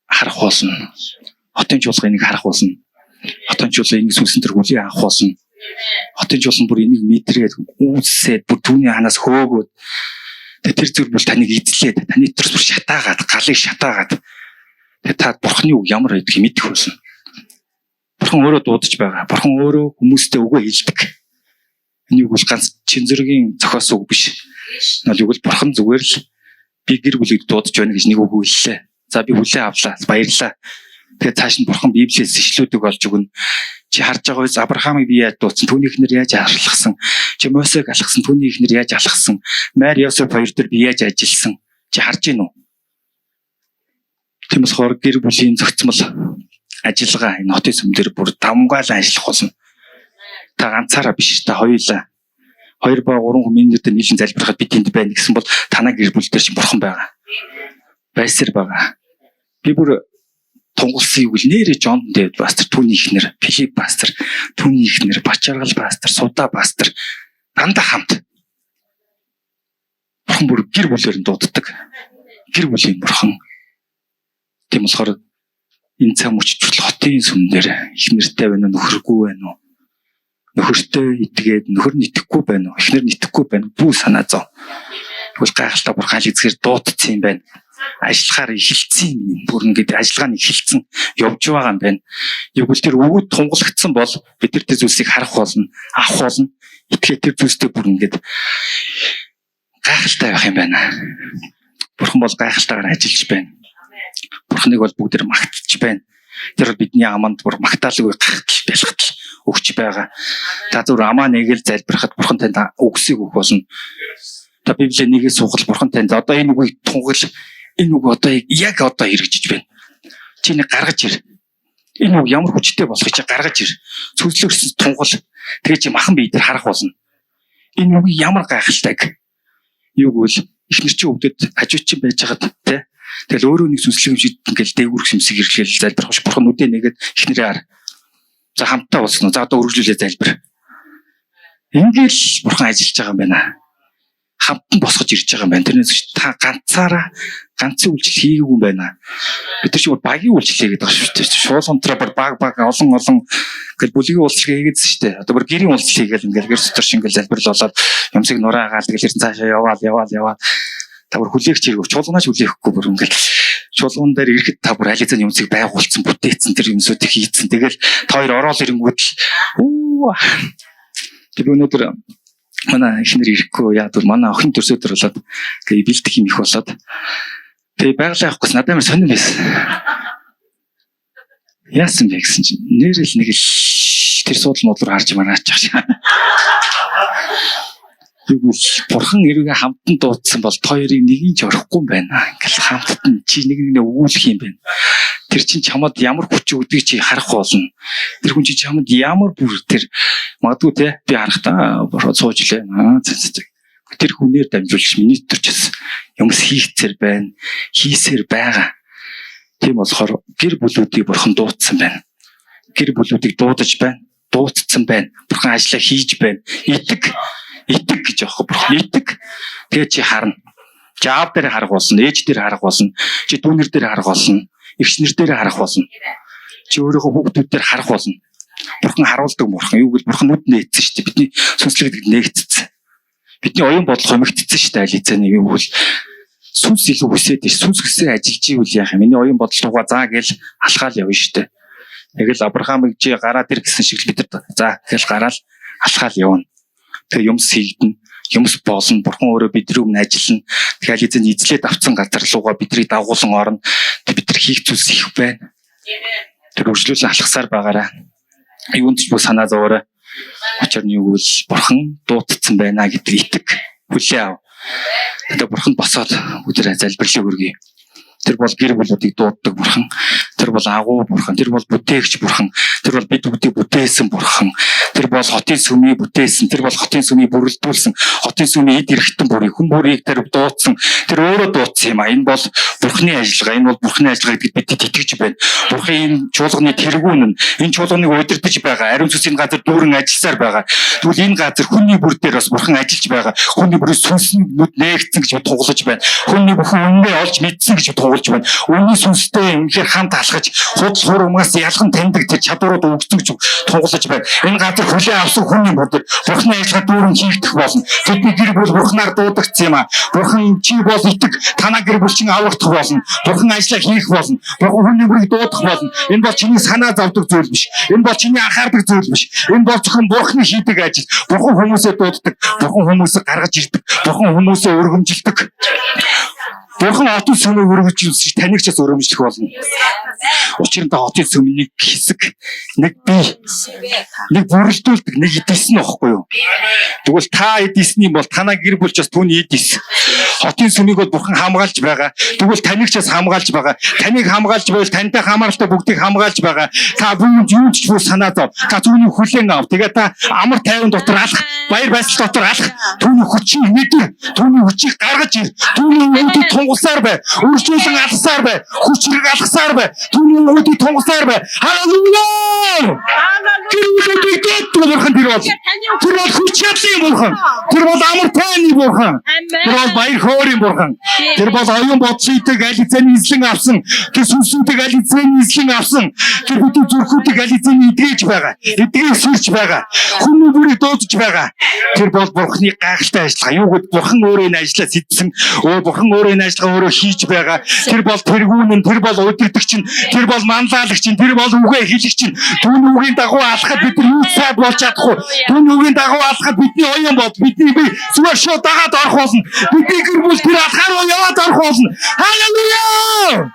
харах болно. Хотын чуулган энийг харах болно. Хотын чуулган энийг сүлсэн төр хүлээн авах болно. Хотын чуулган бүр энийг мэдрээд үүсээд бүр түүний ханаас хөөгөөд тэр зүйл бол таныг эзлээд, таны төрс бүр шатаагаад, галыг шатаагаад. Тэгээ та бурханы үг ямар байдгийг мэдэх болно. Бурхан өөрөө дуудаж байгаа. Бурхан өөрөө хүмүүстэй үгөө хэлдэг. Энэ үг бол ганц чин зэргийн зохиосон үг биш. Энэ үг бол бурхан зүгээр л би гэр бүлийг дуудаж байна гэж нэг үг хэллээ. За би хүлээн авлаа. Баярлалаа. Тэгээ цааш нь бурхан Библиэс ишлүүдийг олж өгнө. Чи харж байгаа үз Авраамыг би яаж дуудсан, түүний эхнэр яаж алхсан, чи Мосег алхсан, түүний эхнэр яаж алхсан, Майр Йосеф хоёр дээр би яаж ажилласан. Чи харж гин үү? Тийм болохоор гэр бүлийн зохицмол ажиллагаа энэ хотын сүмдэр бүр давмгаалan ажиллах болно. Та ганцаараа биш, та хоёулаа 2 ба 3 хүмүүн дээр нийлэн залбирахад би тэнд байна гэсэн бол танаа гэр бүл дээр чинь бурхан байгаа. Байсаар байгаа. Би бүр тунгалсан юу гэл нэрэ Джон Дэвид пастор, түүний ихнэр Филипп пастор, түүний ихнэр Бачаргал пастор, Суда пастор дандаа хамт. Бурхан бүр гэр бүлээр нь дууддаг. Гэр бүлийн бурхан. Тийм болохоор энэ цаг мөчтөл хотын сүм дээр ихнэртэй байна уу, нөхөргүй байна уу? Нөхөртэй итгээд нөхөр нь итгэхгүй байна уу? Ихнэр нь итгэхгүй байна уу? Бүү санаа зов. Тэгвэл гайхалтай бурхан эзгээр дуудсан юм байна. Ажиллахаар эхэлсэн юм. Бүр ингээд ажиллагаа нь эхэлсэн явж байгаа юм байна. Тэгвэл тэр өгөөд тунгалтсан бол бид тэр зүйлсийг харах болно, авах болно. Итгэхэд тэр зүйлстэй бүр ингээд гайхалтай байх юм байна. Бурхан бол гайхалтайгаар ажиллаж байна. Бурханыг бол бүгдээр магтж байна. Тэр бол бидний аманд бүр магтаалгүй гахтал бэлгтал өгч байгаа. Та зөв амаа нэгэл залбирахад бурхан танд үгсийг өгөх болно. Та Библийн нэгээ суухал бурхан танд одоо энэ үгийг тунгал энэ үг одоо яг одоо хэрэгжиж байна. Чи нэг гаргаж ир. Энэ үг ямар хүчтэй болохыг чи гаргаж ир. Цөслөгсөн тунгал. Тэгээ чи махан бие дээр харах болно. Энэ үг ямар гайхалтайг. Юу гэвэл ихнэр чи өвдөд хажуучин байж хагаад те. Тэгэл өөрөө нэг сүнслэг юм шиг ингээл дээгүүрх юмсыг хэрэглээл залбирах ш. Бурхан үдээ нэгээд ихнэрээ хар. За хамтаа болсон уу? За одоо үргэлжлүүлээ залбир. Ингээл бурхан ажиллаж байгаа юм байна. Хамтан босгож ирж байгаа юм байна. Тэрнээс та ганцаараа ганцын үйлчлэл хийгээгүй юм байна. Бид нар ч багийн үйлчлэл хийгээд байгаа шүү дээ. Шуулгамтраа баг олон гэл бүлгийн үйлчлэл хийгээдсэн шүү дээ. Одоо бүр гэрийн үйлчлэл хийгээл ингээл гэр дотор шингээл залбирлуулаад юмсыг нураагаал тэгэл эрдэн цаашаа яваал. Та бүр хүлээгч хэрэг чуулганаач хүлээхгүй бүр ингээл чуулган дээр ирэхэд та бүр ализан юмсыг байгуулсан бүтээсэн тэр юмсуудыг хийцэн. Тэгэл та хоёр ороод ирэнгүүт л тэр өнөөдөр манай ихнэр ирэхгүй яа бүр манай охин төрсөдөр болоод гээ бэлдэх юм их болоод тэгээ байгалаа явахгүйс надад амар сонирн байсан. Яасан бэ гэсэн чинь нэрэл нэг л тэр суудлын модлоор харж мараач чаа. Тэгвэл бурхан эргээ хамтан дуудсан бол хоёрыг нэг нь ч орохгүй юм байна. Ингээл хамтдан чи нэг өгүүлэх юм байна. Тэр чинь чамд ямар хүч өгдгийг чи харах болно. Тэр хүн чи чамд ямар бүр тэр магадгүй те би харахтаа бороо сууж лээ. Тэр хүнээр дамжуулж миний төрчс юмс хийхцэр байна. Хийсээр байгаа. Тийм болохоор гэр бүлүүдийг бурхан дуудсан байна. Гэр бүлүүдийг дуудаж байна. Дуудсан байна. Бурхан ажиллаа хийж байна. Итэг гэж аахгүй бурхан итэг. Тэгээ чи харна. Чи аав дээр харах болно, ээж дээр харах болно, чи дүүнэр дээр харах болно, эгчнэр дээр харах болно. Чи өөрийнхөө хүүхдүүд дээр харах болно. Бурхан харуулдаг бурхан. Юу гэвэл бурхан нүд нээсэн шүү дээ. Бидний сүнслэг нэгтцсэн. Бидний оюун бодол хомигдсон шүү дээ. Ализаны юу гэвэл сүнс илүү хүсээд ш. Сүнс хүсээ ажиллаж ивэл яах юм. Миний оюун бодол тугаа заа гээл алхаал явна шүү дээ. Тэгэл Авраамыг чи гараад ир гэсэн шиг бид нар за гээл гараал алхаал явна. Тэгээ юмс хийгдэн, юмс болно. Бурхан өөрөө бидрийг нь ажиллана. Тэгэхээр эзэн эзлээд авсан газар руугаа бидрийг дагуулсан орно. Бид нар хийх зүйлс их байна. Тэр үргэлжлүүлэн алхасаар байгаарай. Юунд ч бүх санаа зовоорой. Учир нь юу гэвэл бурхан дуудсан байна гэдэг итэг хүлээ ав. Тэгээ бурхан босоод өдөр залбирлыг өргөе. Тэр бол гэр бүлүүдийг дууддаг бурхан. Тэр бол агуу бурхан. Тэр бол бүтээгч бурхан. Тэр бол бид бүдийг бүтээсэн бурхан. Тэр бол хотын сүмийг бүтээсэн. Тэр бол хотын сүмийг бүрэлдүүлсэн. Хотын сүмийн эд эрэхтэн бүрийг хүн бүрийг тэр дуудсан. Тэр өөрөө дуудсан юм а. Энэ бол бурханы ажиллагаа. Энэ бол бурханы ажиллагаа гэдэгт бид итгэж байна. Бурхан энэ чуулганы тэргүүн нь. Энэ чуулганыг удирдах байгаа. Ариун сүнсийн газар дүүрэн ажилласаар байгаа. Тэгвэл энэ газар хүний бүр дээр бас бурхан ажиллаж байгаа. Хүний бүрийн сүнсний нүд нээгдсэн гэж тунгалж байна. Хүний бүхэн үннээ олж мэдсэн гэж тунгалж байна. Үнний сүнстэй үнэхээр хамт алхаж худал хуурмаас ялган таньдаг тэр чадварууд өгсөн гэж тунгалж байна. Энэ газар хүлээн авсан хүний бүр дээр бурханы ажиллагаа дүүрэн хийгдэх болно. Тэдний гэр бүл бурханаар дуудагдсан юм а. Бурхан чи бол итэг танаа гэр бүл чинь аврагдах болно. Бурхан ажиллаа хийх болно. Бурхан хүний бүрийг дуудах болно. Энэ бол чиний санаа зовдөг зүйл биш. Энэ бол чиний анхаардаг зүйл биш. Энэ бол зөвхөн бурханы хийдэг ажил. Бурхан хүмүүсээ дууддаг. Бурхан хүмүүсээ гаргаж ирдэг. Бурхан хүмүүсээ өргөмжилдэг. Бурхан хотын сүмийг өргөжүүлж танигчаас өргөмжлөх болно. Учир нь та хотын сүмний хэсэг нэг бие нэг бүрэлдүүлдэг нэг эдисэн байхгүй юу? Тэгвэл та эдисний бол танаа гэр бүл ч бас түүний эдис. Хотын сүмийг бол бурхан хамгаалж байгаа. Тэгвэл танигчаас хамгаалж байгаа. Таныг хамгаалж байвал тантай хамааралтай бүгдийг хамгаалж байгаа. Та бүгд юу ч бүр санаа зов. Та түүний хүлээн ав. Тэгээ та амар тайван дотор алах, баяр баясгал дотор алах. Түүний хүчийг мэдэр, түүний хүчийг гаргаж ир. Түүний үдэд тунгалсаар бай. Үржүүлэн алгасаар бай. Хүч хэрэг алгасаар бай. Түүний үгүүдийг тунгалсаар бай. Халелуя! Тэр үгүүдийг дэвтгэл бурхан тэр бол. Тэр бол хүч чадлын бурхан. Тэр бол амар тайны бурхан. Тэр бол баяр хөөрийн бурхан. Тэр бол оюун бодлыг аль хэзээний эзлэн авсан. Тэр сүнсүүдийг аль хэзээний эзлэн авсан. Тэр бүхэн зүрхүүдийг аль хэзээний эдгэж байгаа. Эдгэж сүрч байгаа. Хүмүү бүрийг дуудаж байгаа. Тэр бол бурхны гайхалтай ажиллагаа. Юу гэвэл бурхан өөрөө энэ ажлаа сэтсэн. Бурхан өөрөө энэ ажлаа өөрөө хийж байгаа. Тэр бол тэргүүн, тэр бол удирдагч нь, тэр бол манлайлагч нь, тэр бол үгээ хэлэгч нь. Түүний үгийн дагуу алхахад бид нар юу цай болж чадахгүй. Түүний үгийн дагуу алхахад бидний оюун бод, бидний бие зүгээр шууд дагаад орох болно. Бидний гэр бүл тэр алхаар руу яваад орох болно. Халелуя!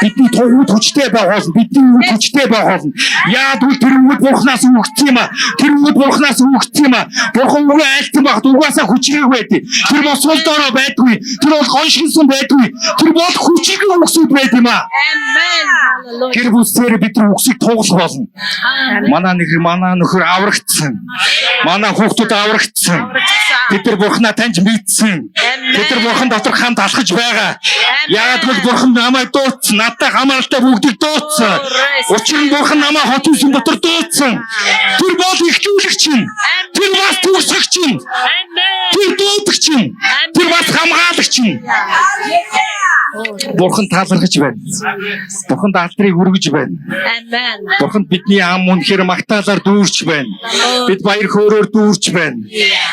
Бидний төвд хүчтэй байх болно. Бидний үд хүчтэй байх болно. Яад үл тэр үд бурхнаас өгсөн юм а. Тэр үд бурхнаас өгсөн юм а. Бурхан үгээ айлтсан багт угаасаа хүчрэг байдیں۔ Тэр бол сул дорой байдгүй. Тэр бол гоншинсан байдгүй. Тэр бол хүчрэг өгсөд байд юм а. Амен. Тэр бүсээр бид нар үгсийг туугах болно. Манай нөхөр аврагдсан. Манай хүүхдүүд аврагдсан. Бид нар бурхнаа таньж мэдсэн. Бид нар бурхан дотор хамт алхаж байгаа. Яагаад гэвэл бурхан намайг дуудсан. Надтай хамааралтай бүгдийг дуудсан. Учир нь бурхан намайг хот үсэн дотор дуудсан. Тэр бол ихлүүлэгч нь. Тэр бас төгсгөгч нь. Тэр дуудагч нь. Тэр бас хамгаалагч нь. Бурхан талархаж байна. Бурхан алдрыг өргөж байна. Амен. Бурхан бидний ам үнэхээр магтаалаар дүүрч байна. Бид баяр хөөрөөр дүүрч байна.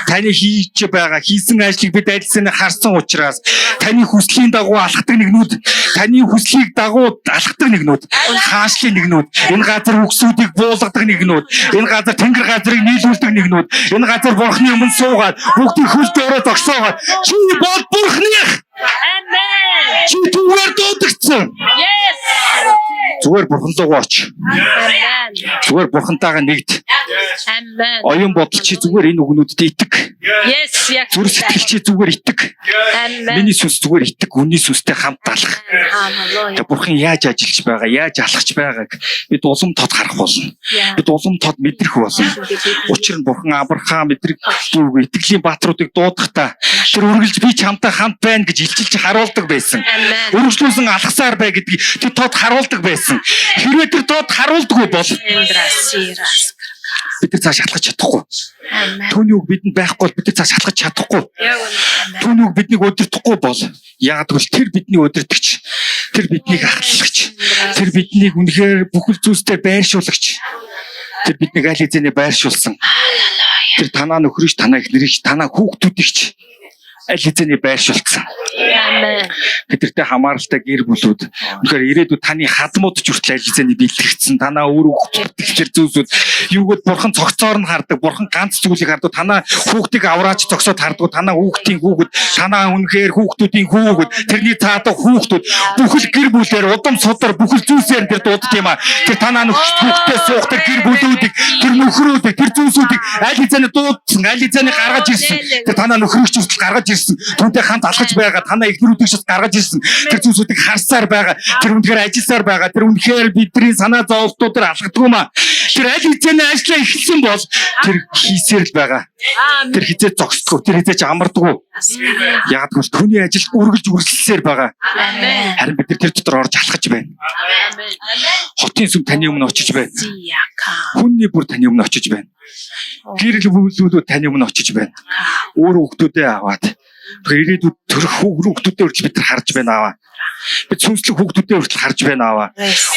Таны хийж байгаа хийсэн ажлыг бид альсаны харсан учраас таны хүслийн дагуу алхдаг нэгнүүд, таны хүслийг дагуу алхдаг нэгнүүд, хаашлын нэгнүүд, энэ газар үгсүүдийг буулгадаг нэгнүүд, энэ газар тэнгэр газрыг нийлүүлдэг нэгнүүд, энэ газар бурхны өмнө суугаад бүгдийг хөл доороо зогсоогоод чи бол бурхных. Амен. Чи түгээр дуудагдсан. Yes. Зүгээр бурхан руу оч. Амен. Зүгээр бурхантайгаа нэгд. Amen. Оюун бодол чи зүгээр энэ үгнүүдэд итэг. Yes, яг. Зүрх сэтгэл чи зүгээр итэг. Amen. Миний сүнс зүгээр итэг, үнний сүнстэй хамт алах. Hallelujah. Тэгээ бурхан яаж ажиллаж байгаа, яаж алхаж байгааг бид улам тод харах болно. Бид улам тод мэдрэх болно. Учир нь бурхан Авраам эдрэг итгэлийн баатруудыг дуудахдаа тэр үргэлж би чамтай хамт байна гэж илчилж харуулдаг байсан. Үргэлжлүүлсэн алхасаар бай гэдгийг тэр тод харуулдаг байсан. Хэрвээ тэр тод харуулдаггүй бол бид нар цааш алхаж чадахгүй. Түүний үг бидэнд байхгүй бол бид нар цааш алхаж чадахгүй. Түүний үг биднийг удирдахгүй бол яагаад гэвэл тэр бидний удирдагч, тэр биднийг ахлагч, тэр биднийг үнэхээр бүхэл зүйлсээр байршуулагч. Тэр биднийг аль хэзээний байршуулсан. Тэр танаа нөхрөж, танаа эхнэрэж, танаа хүүхдүүдийгч аль хэзээний байршуулсан. Амен. Бидэртэй хамааралтай гэр бүлүүд үнэхээр ирээдүйд таны хадмууд ч хүртэл аль хэзээний бэлтгэгдсэн. Танаа өөр хүүхдүүдээр зүйлсүүд юугод бурхан цогцоор нь хардаг, бурхан ганц зүйлийг хардаг. Танаа хүүхдийг авраач цогцоод хардаг. Танаа хүүхдийн хүүхэд, танаа үнэхээр хүүхдүүдийн хүүхэд, тэрний цаадаг хүүхдүүд бүхэл гэр бүлээр удам судар бүхэл зүйлсээр тэр дууддаг юм а. Тэр танаа хүүхдээ суухдаг гэр бүлүүдийг, тэр нөхрүүдийг, тэр зүйлсүүдийг аль хэзээний дуудсан, аль хэзээний гаргаж ирсэн. Тэр танаа нөхрөөч хүртэл гаргаж ирсэн. Түүнтэй хамт алхаж байгаа, танаа эхнэрүүдийг шат гаргаж ирсэн. Тэр зүйлсүүдийг харсаар байгаа. Тэр үнэхээр ажилласаар байгаа. Тэр үнэхээр бидний санаа зовлтуудаар алхадгүй маа. Тэр аль хэзээний ажлаа эхэлсэн бол тэр хийсээр л байгаа. Тэр хизээ зогсдгүй, тэр хизээ ч амардгүй. Яг гэвэл түүний ажилд үргэлж үргэлжлэлсээр байгаа. Харин бид тэр дотор орж алхаж байна. Хотын сүм таны өмнө очиж байна. Хүнний бүр таны өмнө очиж байна. Гэрэл бүлүүд таны өмнө очиж байна. Өөр хүүхдүүдээ аваад ирээдүйд төрөх хүүхдүүдээ хүртэл бид нар харж байна аваа. Бид сүнслэг хүүхдүүдээ хүртэл харж байна аваа.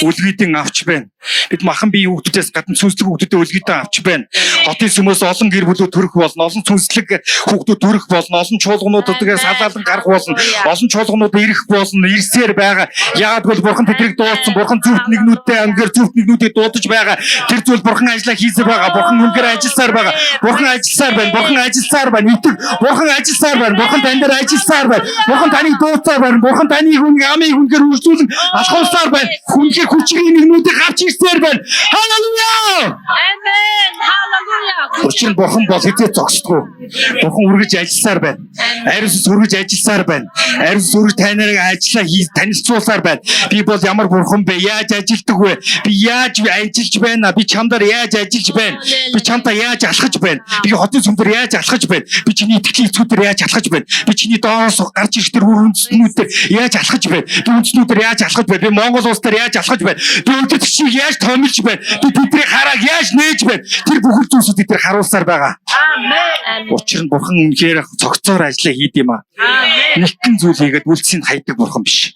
Үлгийдэн авч байна. Бид махан бие хүүхдүүдээс гадна сүнслэг хүүхдүүдээ үлгийдэн авч байна. Хотын сүмөөс олон гэр бүлүүд төрөх болно. Олон сүнслэг хүүхдүүд төрөх болно. Олон чуулгануудаас салаалан гарах болно. Олон чуулганууд ирэх болно. Ирсээр байгаа. Яагаад гэвэл бурхан тэднийг дуудсан. Бурхан зөвхт нэгнүүдтэй ангэр зөвхт нэгнүүдийг дуудаж байгаа. Тэр зүйл бурхан ажиллаа хийсээр байгаа. Бурхан үнээр ажилласаар байгаа. Бурхан ажилласаар байна. Бурхан ажилласаар байна. Итэг бурхан ажилласаар байна. Бурхан тань дээр ажилласаар байна. Бурхан таныг дуудсаар байна. Бурхан таныг амийг үнээр үржүүлэн алхуулсаар байна. Хүнхээр хүчрийн нэгнүүдийг авч ирсээр байна. Халелуя! Amen. Hallelujah. Учир нь бурхан бол хэзээ зогсдгүй. Бурхан үргэж ажилласаар байна. Ариун сүнс үргэж ажилласаар байна. Ариун сүнс үргэж таныг ажиллаа танилцуулсаар байна. Би бол ямар бурхан бэ? Яаж ажилдаг вэ? Би яаж ажиллаж байна? Би чамдаар яаж ажиллаж байна? Би чамтай яаж алхаж байна? Би хотын сүмдэр яаж алхаж байна? Би чиний итгэлийн эцгүүдээр яаж алхаж байна? Би чиний доороос гарч ирэх тэр үндэстнүүдээр яаж алхаж байна? Би үндэстнүүдээр яаж алхаж байна? Би Монгол улс дээр яаж алхаж байна? Би өдөртчийг яаж томилж байна? Би тэдний харааг яаж нээж байна? Тэр бүх зүйлсүүд эдгээр харуулсаар байгаа. Amen. Учир нь бурхан үнэхээр цогцоор ажиллаа хийд юм аа. Amen. Нэгэн зүйл хийгээд үлцийг хайдаг бурхан биш.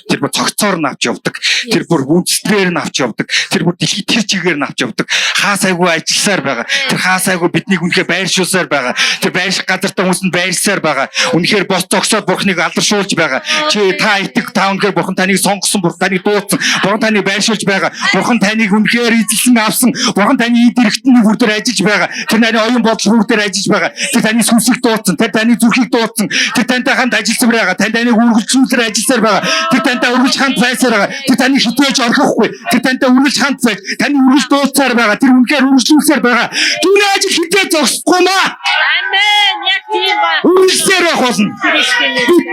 Тэр бүр цогцоор нь авч явдаг. Тэр бүр үндэстнээр нь авч явдаг. Тэр бүр дэлхийд тэр чигээр нь авч явдаг. Хаа сайгүй ажилласаар байгаа. Тэр хаа сайгүй биднийг үнэхээр байршуулсаар байгаа. Тэр байрших газартаа хүмүүс нь байрсаар байгаа. Үнэхээр бос зогсоод бурхныг алдаршуулж байгаа. Чи та итг та үнэхээр бурхан таныг сонгосон, бурхан таныг дуудсан, бурхан таныг байршуулж байгаа. Бурхан таныг үнэхээр эзэлсэн авсан. Бурхан таны эд эрхтний бүр дээр ажиллаж байгаа. Тэр таны оюун бодол бүр дээр ажиллаж байгаа. Тэр таны сүнсийг дуудсан, тэр таны зүрхийг дуудсан. Тэр тантай хамт ажилласан байгаа. Таныг үргэлжлүүлсээр ажилласаар байгаа. Тэр тантай үргэлж хамт байсаар байгаа. Тэр таны хитвэж орхихгүй. Тэр тантай үргэлж хамт байж, таны үргэлж дуудсаар байгаа. Тэр үнэхээр үргэлжлүүлсээр байгаа. Түүний ажил хитвэж зогсохгүй маа. Amen. Яг тийм ба. Үргэлжлээр байх болно.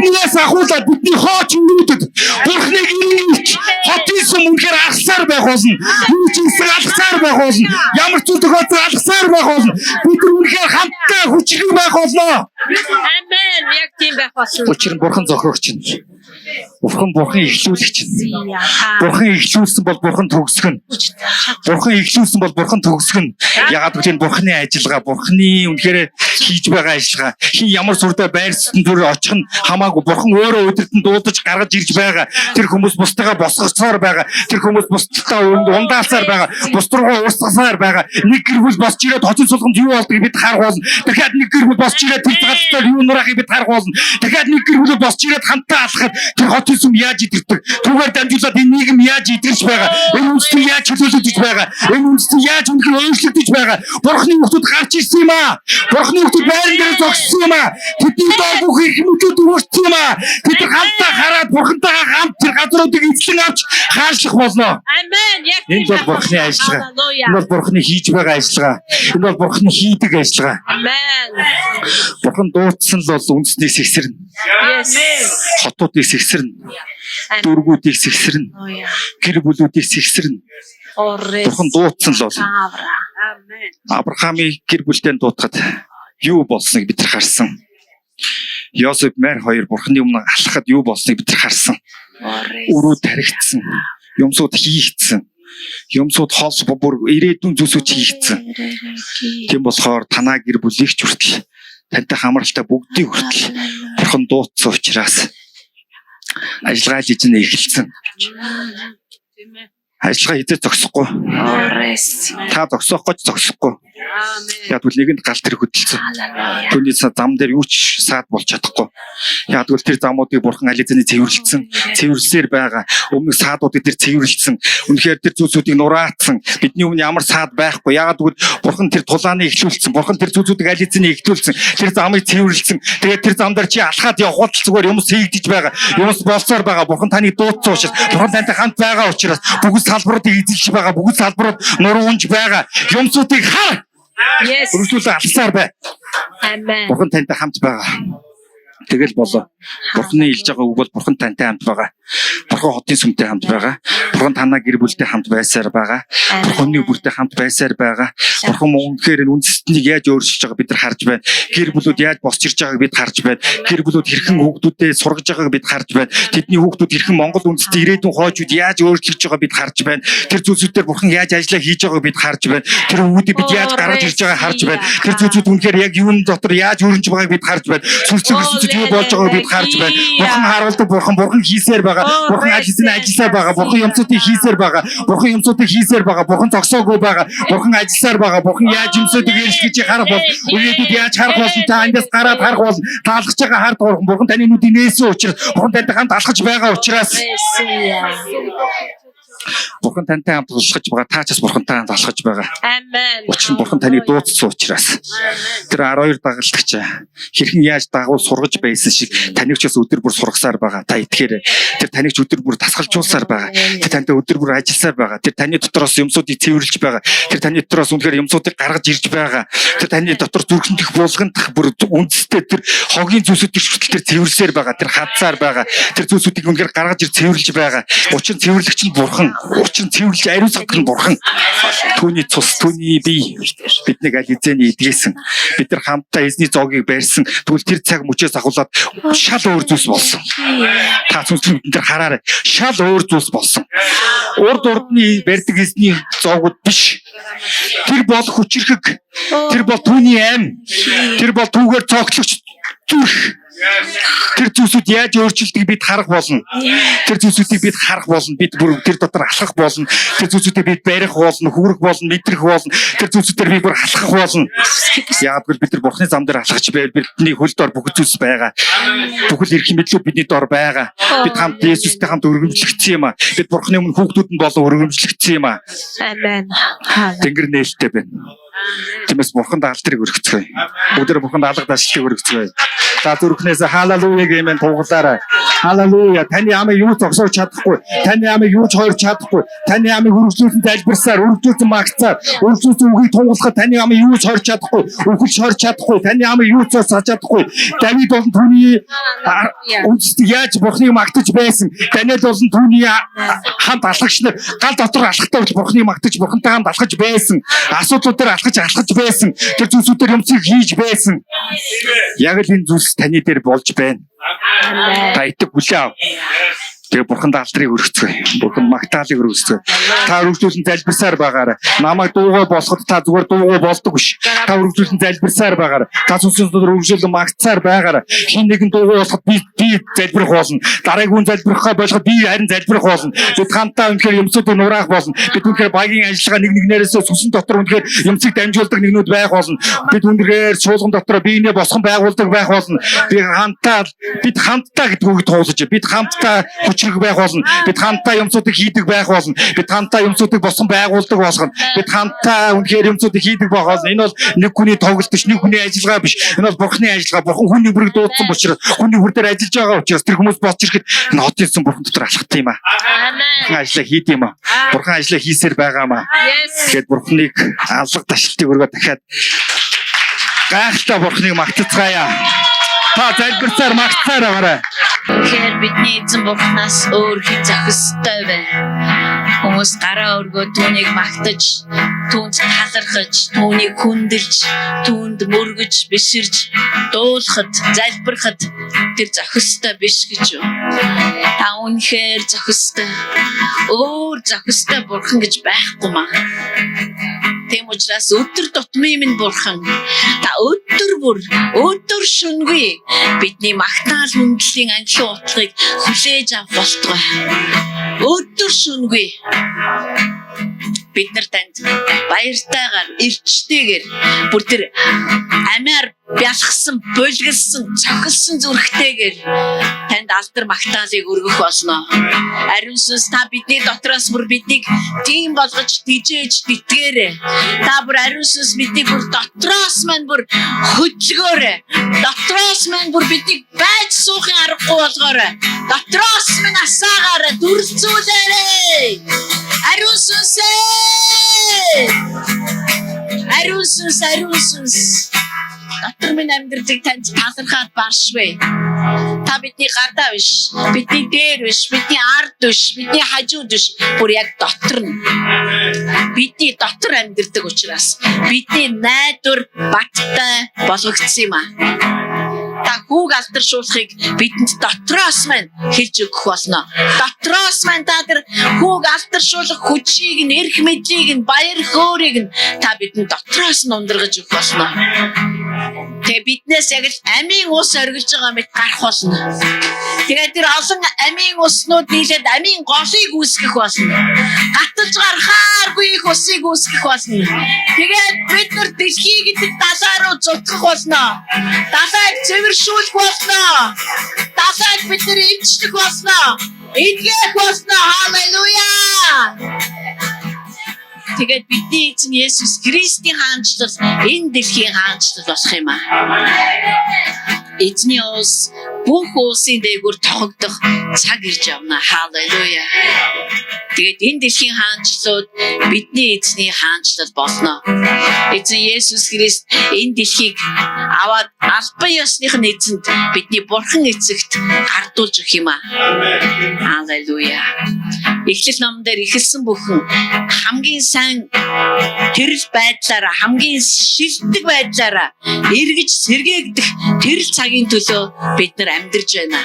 Биднээс ахуулаад бидний хооч өрөөдөд бурхныг ирүүлж хотын сүм үнэхээр алхсаар байх болно. Үүчнээс алхсаар байх болно. Ямар ч зүйл тохиолдол алхсаар байх болно. Бид үнэхээр хамтдаа хүчрэх байх болно. Amen. Яг тийм байх болно. Учир нь бурхан зохиогч нь. Бурхан ихлүүлэгч нь. Бурхан ихлүүлсэн бол бурхан төгсгөн. Бурхан ихлүүлсэн бол бурхан төгсгөн. Яагаад гэвэл энэ бурханы ажиллагаа, бурханы үнэхээр хийж байгаа ажиллагаа. Хин ямар сүрдэ байрсан зүр очих нь хамаагүй. Бурхан өөрөө өдөртөнд дуудаж гаргаж ирж байгаа. Тэр хүмүүс бусдаагаа босгосоор байгаа. Тэр хүмүүс бусдаа ундаалсаар байгаа. Бусд руу устгасаар байгаа. Нэг гэр бүл босч ирээд хотын сулгамд юу болдгийг бид харах болно. Дахиад нэг гэр бүл босч ирээд тэр цаалтаар юу нураахыг бид харах болно. Дахиад нэг гэр бүл босч ирээд хамтаа алхахад тэр хотын сүм яаж идэрдэг? Түүгээр дамжуулаад энэ нийгэм яаж идэрч байгаа? Энэ үндэстэн яаж чөлөөлөгдөж байгаа? Энэ үндэстэн яаж үнэхээр өөрчлөгдөж байгаа? Бурхны хүмүүс гарч ирсэн юм аа. Бурхны хүмүүс байран дээр зогссон юм аа. Тэдний доор бүх хүмүүсүүд өөрчлөсөн юм аа. Тэд хамтаа хараад бурхантайгаа хамт тэр газруудыг эзлэн авч хаалших болно. Amen. Яг Энэ бол бурхны ажиллагаа. Энэ бол бурхны хийж байгаа ажиллагаа. Энэ бол бурхны хийдэг ажиллагаа. Amen. Бурхан дуудсан л бол үндэснээс ихсэрнэ. Yes. Хотуудыг ихсэрнэ. Дүүргүүдийг ихсэрнэ. Гэр бүлүүдийг ихсэрнэ. Бурхан дуудсан л бол. Amen. Авраамыг гэр бүлтэй дуудахад юу болсныг бид нар харсан. Йосеф мэр хоёр бурханы өмнө алхахад юу болсныг бид нар харсан. Өрөө таригдсан. Юмсууд хийгдсэн. Юмсууд холс бүр ирээдүйн зүйлсүүд хийгдсэн. Тийм болохоор танаа гэр бүлийг ч хүртэл тантай хамралтай бүгдийг хүртэл бурхан дуудсан учраас ажиллагаа хийж эхэлсэн. Ажиллагаа хийдэ зогсохгүй. Та зогсоох гэж зогсохгүй. Яг үл нэгэнд галт тэр хөдөлсөн. Түүний зам дээр юу ч саад болж чадахгүй. Яг үл тэр замуудыг бурхан ализны цэвэрлсэн. Цэвэрлсээр байгаа. Өмнөх саадуудыг тэр цэвэрлсэн. Үнэхээр тэр зүйлсүүдийг нураацсан. Бидний өмнө ямар саад байхгүй. Яг үл бурхан тэр тулааны эхлүүлсэн. Бурхан тэр зүйлсүүдийг ализны эхлүүлсэн. Тэр замыг цэвэрлсэн. Тэгээд тэр зам дээр чи алхаад явхад л зүгээр юмс хийгдэж байгаа. Юмс болсоор байгаа. Бурхан таныг дуудсан учраас, бурхан тантай хамт байгаа учраас бүгд салбаруудыг эзэлж байгаа. Бүгд салбарууд нуруунж байгаа. Юмсуудыг хар. Yes. Үргэлжлүүлэн алсаар бай. Amen. Бурхан тантай хамт байгаа. Тэгэл болоо. Бурханы хэлж байгаа үг бол бурхан тантай хамт байгаа. Бурхан хотын сүмтэй хамт байгаа. Бурхан танаа гэр бүлтэй хамт байсаар байгаа. Бурханы бүртэй хамт байсаар байгаа. Бурхан үнэхээр энэ үндэстнийг яаж өөрчилж байгааг бид нар харж байна. Гэр бүлүүд яаж босч ирж байгааг бид харж байна. Гэр бүлүүд хэрхэн хүүхдүүдэд сургаж байгааг бид харж байна. Тэдний хүүхдүүд хэрхэн Монгол үндэстний ирээдүйн хоочууд яаж өөрчилж байгааг бид харж байна. Тэр зүйлсүүдээр бурхан яаж ажиллаа хийж байгааг бид харж байна. Тэр үүдийг бид яаж гаргаж ирж байгааг харж байна. Тэр зүйлсүүд үнэхээр яг юуны дотор яаж өрнөж байгааг бид харж байна. Сүнслэг юу болж байгааг бид харж байна. Бурхан харуулдаг, бурхан хийсээр байгаа. Бурхан ажилласаар байгаа. Бурхан юмцуудыг хийсээр байгаа. Бурхан юмцуудыг хийсээр байгаа. Бурхан зогсоогүй байгаа. Бурхан ажилласаар байгаа. Бурхан яаж юмцуудыг эргэлж харах бол үрээдүүд яаж харах бол та андаас гараад харах бол таалгаж байгаа хард бурхан таны нүдийг нээсэн учраас бурхан тантай хамт алхаж байгаа учраас Бурхан тантай хамт алхаж байгаа. Та ч бас бурхантай хамт алхаж байгаа. Amen. Учир нь бурхан таныг дуудсан учраас. Тэр 12 дагалдагч хэрхэн яаж дагуул сургаж байсан шиг таныг ч бас өдөр бүр сургасаар байгаа. Та итгэхээр тэр таныг ч өдөр бүр дасгалжуулсаар байгаа. Тэр тантай өдөр бүр ажилласаар байгаа. Тэр таны дотроос юмсуудыг цэвэрлж байгаа. Тэр таны дотроос үнэхээр юмсуудыг гаргаж ирж байгаа. Тэр таны дотор зүрхнэх булгандах бүр үндэстэй тэр хогийн зүйлсүүдийг хүртэл тэр цэвэрлсээр байгаа. Тэр хадсаар байгаа. Тэр зүйлсүүдийг үнэхээр гаргаж ир цэвэрлж байгаа. Учир нь цэвэрлэгч нь бурхан. Учир нь цэвэрлж ариусгах нь бурхан. Түүний цус, түүний бие биднийг аль хэзээний эдгээсэн. Бид нар хамтдаа эзний зоогийг барьсан. Тэгвэл тэр цаг мөчөөс ахуулаад шал өөр зүйлс болсон. Та сүнслэг бид нар хараарай. Шал өөр зүйлс болсон. Урд урдны барьдаг эзний зоогууд биш. Тэр бол хүчирхэг. Тэр бол түүний ам. Тэр бол түүгээр цогцлогч зүрх. Тэр зүйлсүүд яаж өөрчлөлтийг бид харах болно. Тэр зүйлсүүдийг бид харах болно. Бид бүр тэр дотор алхах болно. Тэр зүйлсүүдийг бид барих болно, хүрэх болно, мэдрэх болно. Тэр зүйлсүүдээр би бүр алхах болно. Яг л бид нар бурхны зам дээр алхаж байвал бидний хөл дор бүх зүйлс байгаа. Бүхэл эрх мэдлүүд бидний дор байгаа. Бид хамт Есүстэй хамт өргөмжлөгдсөн юм аа. Бид бурхны өмнө хүүхдүүд нь болон өргөмжлөгдсөн юм аа. Amen. Тэнгэр нээлттэй байна. Тиймээс бурханд алдрыг өргөцгөөе. Бүгдээр бурханд алга дашлыг өргөцгөөе. За зүрхнээс халелуя гэмээр туугалаарай. Халелуя. Таны амийг юу ч зогсоож чадахгүй. Таны амийг юу ч хойрч чадахгүй. Таны амийг үргэлжлүүлэн залбирсаар, үргэлжлүүлэн магтсаар, үргэлжлүүлэн үгийг тунгалахад таны амийг юу ч хойрч чадахгүй. Үхэлж хойрч чадахгүй. Таны амийг юу ч зогсоож чадахгүй. Давид болон түүний үндэстэг яаж бурхныг магтаж байсан. Даниэл болон түүний хамт алхагч нар гал дотор алхахтаа бурхныг магтаж бурхантай хамт алхаж байсан. Асуудлуудаар алхаж байсан. Тэр зүйлсүүдээр юмцыг хийж байсан. Яг л энэ зүйлс таны дээр болж байна. Та итэг хүлээ ав. Тэгээ бурханд алдрыг өргөцгөөе. Бурхан магтаалыг өргөцгөөе. Та өргөжлүүлэн залбирсаар байгаарай. Намайг дуугаа болоход та зүгээр дуугаа болдог биш. Та өргөжлүүлэн залбирсаар байгаарай. Та сүнсэнд өргөжлүүлэн магтсаар байгаарай. Хин нэгэн дуугаа болоход би залбирах болно. Дараагийн хүн залбирахаа болоход би харин залбирах болно. Бид хамтдаа үнэхээр юмцуудыг нураах болно. Бид үнэхээр багийн ажиллагаа нэг нэгнээрээс сүнсэн дотор үнэхээр юмцыг дамжуулдаг нэгнүүд байх болно. Бид үнэхээр чуулган дотор биенээ босгон байгуулдаг байх болно. Бид хамтдаа гэдэг үгийг туулж, бид хамтдаа хүчрэг байх болно. Бид хамтдаа юмцуудыг хийдэг байх болно. Бид хамтдаа юмцуудыг босгон байгуулдаг болгоно. Бид хамтдаа үнэхээр юмцуудыг хийдэг байх болно. Энэ бол нэг хүний тоглолт биш, нэг хүний ажиллагаа биш. Энэ бол бурхны ажиллагаа. Бурхан хүний бүрийг дуудсан учраас, хүний бүр дээр ажиллаж байгаа учраас тэр хүмүүс босч ирэхэд энэ хот ирсэн бурхан дотор алхах юм аа. Амен. Ажиллаа хийд юм аа. Бурхан ажиллаа хийсээр байгаа юм аа. Тэгэхээр бурхныг алга ташлтыг өргөө дахиад гайхалтай бурхныг магтацгаая. Та залбирсаар магтсаар аваарай. Тэгэхээр бидний эзэн бурхнаас өөр хий зохистой бай. Хүмүүс гараа өргөө түүнийг магтаж, түүнд талархаж, түүнийг хүндэлж, түүнд мөргөж, биширж, дуулахад, залбирахад тэр зохистой биш гэж юу? Та үнэхээр зохистой. Өөр зохистой бурхан гэж байхгүй маа. Тэм учраас өдөр тутмын минь бурхан та өдөр шөнөгүй бидний магтаал хүндлийн анхлын утгыг хүлээж авах болтугай. Өдөр шөнөгүй бид нар танд баяртайгаар эрчтэйгээр бүр тэр амиар бялхсан, булгалсан, цохилсан зүрхтэйгээр танд алдар магтаалыг өргөх болно. Ариун сүнс та бидний дотроос бүр биднийг тийм болгож дижээж дитгээрэй. Та бүр ариун сүнс биднийг бүр дотроос маань бүр хөдөлгөөрэй. Дотроос маань бүр биднийг байж суухын аргагүй болгоорой. Дотроос маань асаагаарай, дүрцүүлээрэй. Ариун сүнс Ариун сүнс дотор минь амьдралыг танд талархаад баршвэ. Та бидний гадаа биш, бидний дээр биш, бидний ард биш, бидний хажууд биш, бүр яг дотор нь. Бидний дотор амьдрдаг учраас бидний найдвар баттай болгогдсон юм аа. Та хүүг алдаршуулахыг бидэнд дотроос маань хэлж өгөх болно. Дотроос маань та тэр хүүг алдаршуулах хүчийг нь, эрх мэдлийг нь, баяр хөөргийг нь та бидэнд дотроос нь ундрагаж өгөх болно. Тэгээ биднээс яг л амийн ус оргилж байгаа мэт гарах болно. Тэгээд тэр олон амийн уснууд нийлээд амийн голыг үүсгэх болно. Гаталж гарахааргүй их усыг үүсгэх болно. Тэгээд бид нар дэлхий гэдэг далаа руу зутгах болно. Далайг цэвэршүүлэх болно. Далайг бид нар эмчлэх болно. Итгэх болно. Халелуя. Тэгээд бидний эзэн Есүс Христийн хаанчлал энэ дэлхийн хаанчлал болох юм аа. Эзний ус бүх улсын дээгүүр тохогдох цаг ирж явна. Халелуя. Тэгээд энэ дэлхийн хаанчлалууд бидний эзний хаанчлал болно. Эзэн Есүс Христ энэ дэлхийг аваад албан ёсных нь эзэнд бидний бурхан эцэгт гардуулж өгөх юм аа. Халелуя. Эхлэл номон дээр ихэлсэн бүхэн хамгийн сайн тэрл байдлаараа, хамгийн шилдэг байдлаараа эргэж сэргээгдэх тэрл цагийн төлөө бид нар амьдарч байна.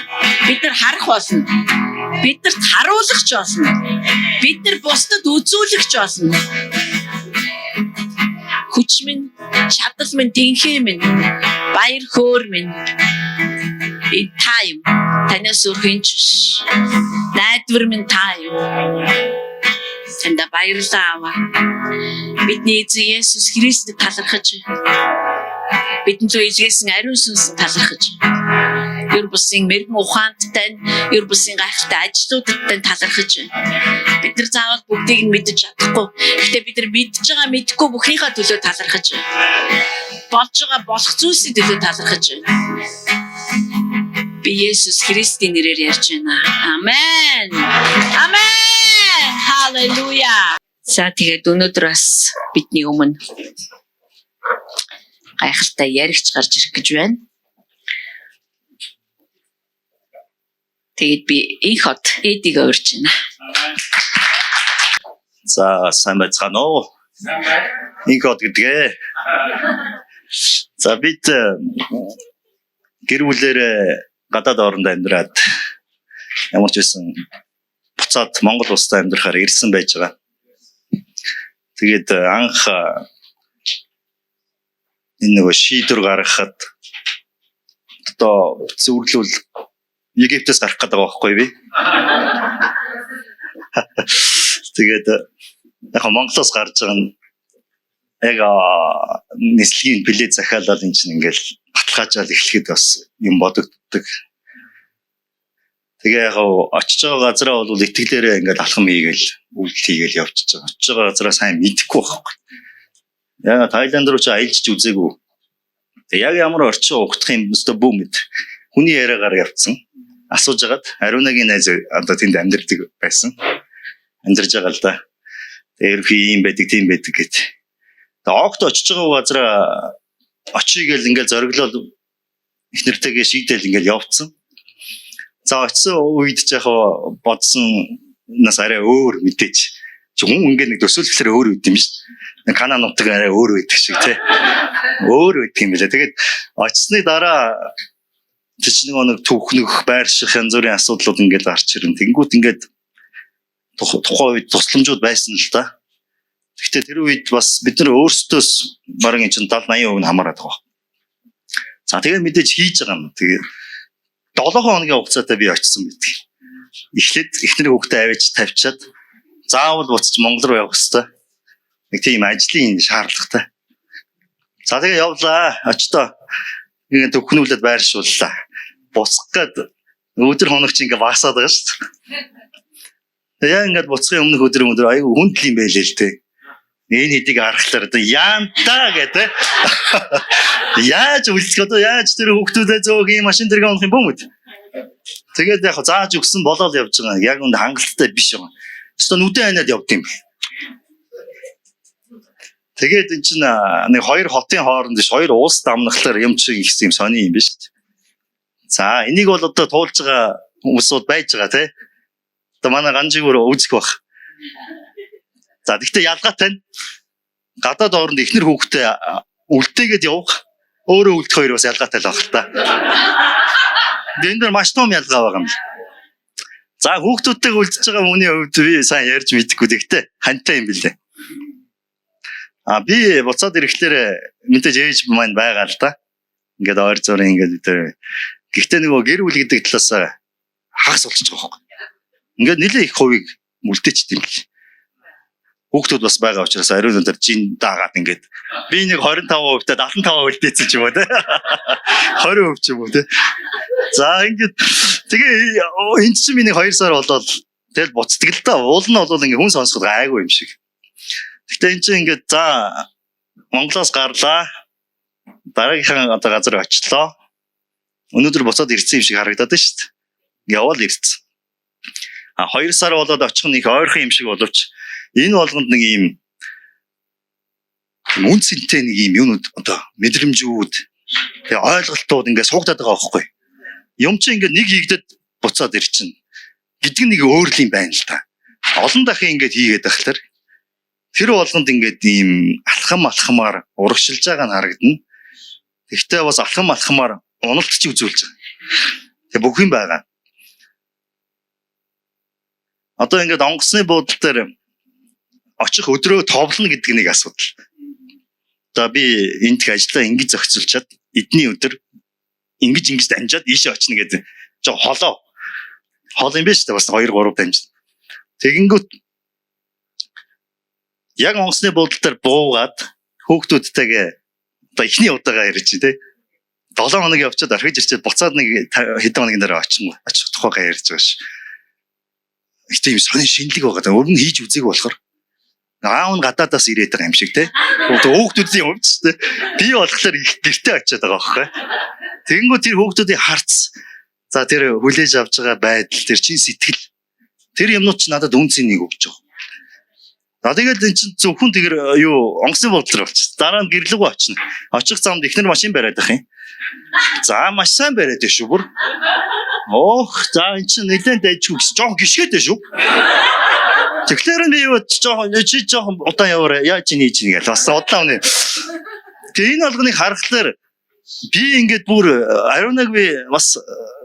Бид нар харах болно. Биднэрт харуулахч болно. Бид нар бусдад үзүүлэгч болно. Хүч минь, чадал минь, тэнхээ минь, баяр хөөр минь энэ та юм. Танаас өрхөнч биш. Найдвар минь та юм. Танда баярлалаа аваа. Бидний эзэн Есүс Христэд талархаж, бидэнд л илгээсэн ариун сүнсэд талархаж, ер бусын мэрэгэн ухаантай, ер бусын гайхалтай ажлуудтай талархаж, бид нар заавал бүгдийг нь мэдэж чадахгүй. Гэхдээ бид нар мэдж байгаа мэдхгүй бүхнийхээ төлөө талархаж, болж байгаа болох зүйлсийн төлөө талархаж байна. Би Есүс Христийн нэрээр ярьж байна. Амен. Амен. Халелуя. За тэгээд өнөөдөр бас бидний өмнө гайхалтай яригч гарч ирэх гэж байна. Тэгээд би энэ хот эдийг урьж байна. За сайн байцгаана уу? Энэ хот гэдгээ. За бид гэр бүлээрээ гадаад оронд амьдраад ямар ч байсан буцаад Монгол улсад амьдрахаар ирсэн байж байгаа. Тэгээд анх энэ нэг шийдвэр гаргахад одоо зөвлөл Египтээс гарах гэдэг байгаа байхгүй би. Тэгээд яг Монголоос гарч байгаа нь яг нислэгийн билет захиалал энэ чинь ингээл баталгаажаал эхлэхэд бас юм бодогддог. Тэгээ яг очиж байгаа газараа бол итгэлээрээ ингээд алхам хийгээл үйлдэл хийгээл явчихж байгаа. Очиж байгаа газараа сайн мэдэхгүй байхгүй. Яа Тайланд руу ч аялж үзээгүй. Тэгээ яг ямар орчин угтах юм өстө бүү мэд. Хүний яриагаар явцсан. Асууж агаад Ариунагийн найз одоо тэнд амьдардаг байсан. Амьдарж байгаа л да. Тэгээ ерхий юм байдаг, тийм байдаг гэт. Тэгээ огт очиж байгаа газараа очие гэл ингээд зориглол их нэртэйгээ шийдэл ингээд явцсан. За очисон үед ч яг бодсон нас арай өөр мэдээж. Чи хүн ингээд нэг төсөөлөхлөөр өөр үт юм шүү. Нэг Канаа нутаг арай өөр байдаг шиг тий. Өөр байдаг юм билээ. Тэгээд очсны дараа тийч нэг түүхнөх байр шиг янз бүрийн асуудлууд ингээд гарч ирэн. Тэнгүүт ингээд тухайн үед тусламжууд байсан л да. Гэхдээ тэр үед бас бид нар өөрсдөөс бараг энэ 70-80% нь хамаарат байгаа. За тэгээд мэдээж хийж байгаа юм. Тэгээд 7 хоногийн хугацаатай би очсон байдаг. Эхлээд эхнэр хүүхдээ аваач тавьчаад заавал буцаж Монгол руу явах хэрэгтэй. Нэг тийм ажлын шаардлагатай. За тэгээ явлаа. Очтоо ингээд төвхнүүлээд байршууллаа. Буцах гээд өдөр хоног чи ингээд багасаад байгаа шүү дээ. Тэгээ ингээд буцахын өмнөх өдөр аягүй хүндэл юм байлээ л дээ. Энэ хэдийг харахлаар одоо яантаа гэдэг. Яаж үлдэх одоо яаж тэр хүүхдүүдээ зөөх юм машин дэрэг унах юм бөмөд. Тэгээд яг зааж өгсөн болоод явж байгаа. Яг үнд хангалттай биш юм. Өстө нүдэн ханаад явд юм. Тэгээд эн чинь нэг хоёр хотын хооронд биш хоёр уус дамнахлаар юм шиг ихсэн юм сони юм биш. За энийг бол одоо туулж байгаа хүмүүсүүд байж байгаа тий. Одоо манай ганжигөр үзэх бах. За тэгтээ ялгаатай нь гадаад оронд ихнэр хүүхдээ үлдээгээд явах өөрөө үлдэх хоёр бас ялгаатай л баг л та. Энд дээр маш том ялгаа байгаа юм. За хүүхдүүдтэйг үлдэж байгаа хүний хувьд би сайн ярьж мэдэхгүй гэхдээ хантай юм билээ. Би буцаад ирэхлээр мэдээж ээж маань байгаа л да. Ингээд ойр зургийн ингээд бид гэхдээ нөгөө гэр бүл гэдэг талаас хагас болчихж байгаа юм. Ингээд нэлээ их хувийг үлдээчихдээ юм бил. Хүүхдүүд бас байгаа учраас ариун өндөр жин даагаад ингээд би нэг 25% та 75% үлдээсэн ч юм уу те 20% ч юм уу те За ингээд тэгээ энэ чинь миний 2 сар болоод тэгэл буцдаг л да. Уул нь бол ингээ хүн сонсоход гайгүй юм шиг. Гэхдээ энэ чинь ингээд за Монголоос гарлаа. Дараагийнхаа одоо газар очлоо. Өнөөдөр буцаад ирсэн юм шиг харагдаад байна шүү дээ. Явал ирсэн. 2 сар болоод очих нь их ойрхон юм шиг боловч энэ болгонд нэг юм үнцэнтэй нэг юм юунууд одоо мэдрэмжүүд тэгээ ойлголтууд ингээ суугдаад байгаа байхгүй. Юм чи ингээ нэг хийгдэд буцаад ирчин гэдэг нэг өөр л юм байна л та. Олон дахин ингээ хийгээд байхлаар тэр болгонд ингээ ийм алхамаар урагшилж байгаа нь харагдана. Тэгвэл бас алхамаар уналтч үзүүлж байгаа. Тэгээ бүх юм байгаа. Одоо ингээд онгоцны буудлын дээр очих өдрөө товлно гэдэг нэг асуудал. За би энд их ажиллаа ингэж зохицуулчаад эдний өдөр ингэж дамжаад ийшээ очно гэдэг. Жоо холоо. Хол юм биш үү? Бас 2 3 дамжина. Тэгэнгүүт яг онгоцны буудлын дээр буугаад хүүхдүүдтэйгээ одоо ихний удаага ярьж тий. 7 хоног явчаад орхиж ирчээд буцаад нэг хэдэн хоногийн дараа очих тухайгаа ярьж байгаа ш. Гэтэ юм сонин шинэлэг байгаа. Өөр нь хийж үзээгүй болохоор аав нь гадаадаас ирээд байгаа юм шиг те. Хүүхдүүдийн хувьд ч те. Би болохоор их гэртээ очиад байгаа байхгүй. Тэгэнгүүт тэр хүүхдүүдийг харц. За тэр хүлээж авч байгаа байдал, тэр чин сэтгэл. Тэр юмнууд ч надад үнцнийг нэг өгч байгаа. Тэгээд энэ чинь зөвхөн тэгэр юу онгоцны буудлаар болчих. Дараа нь гэрлэгөө очино. Очих замд ихнэр машин бариад байх юм. За маш сайн бариад байна шүү бүр. Ох, за энэ чинь нэлээд дайжгүй гэсэн. Жохон гიშгээд байна шүү. Тэгэхээр би юу жоохон удаан яваарай. Яаж хийж нэг л бас удаан үнэ. Тэгээ энэ болгоныг харахаар би ингээд бүр ариунаг би бас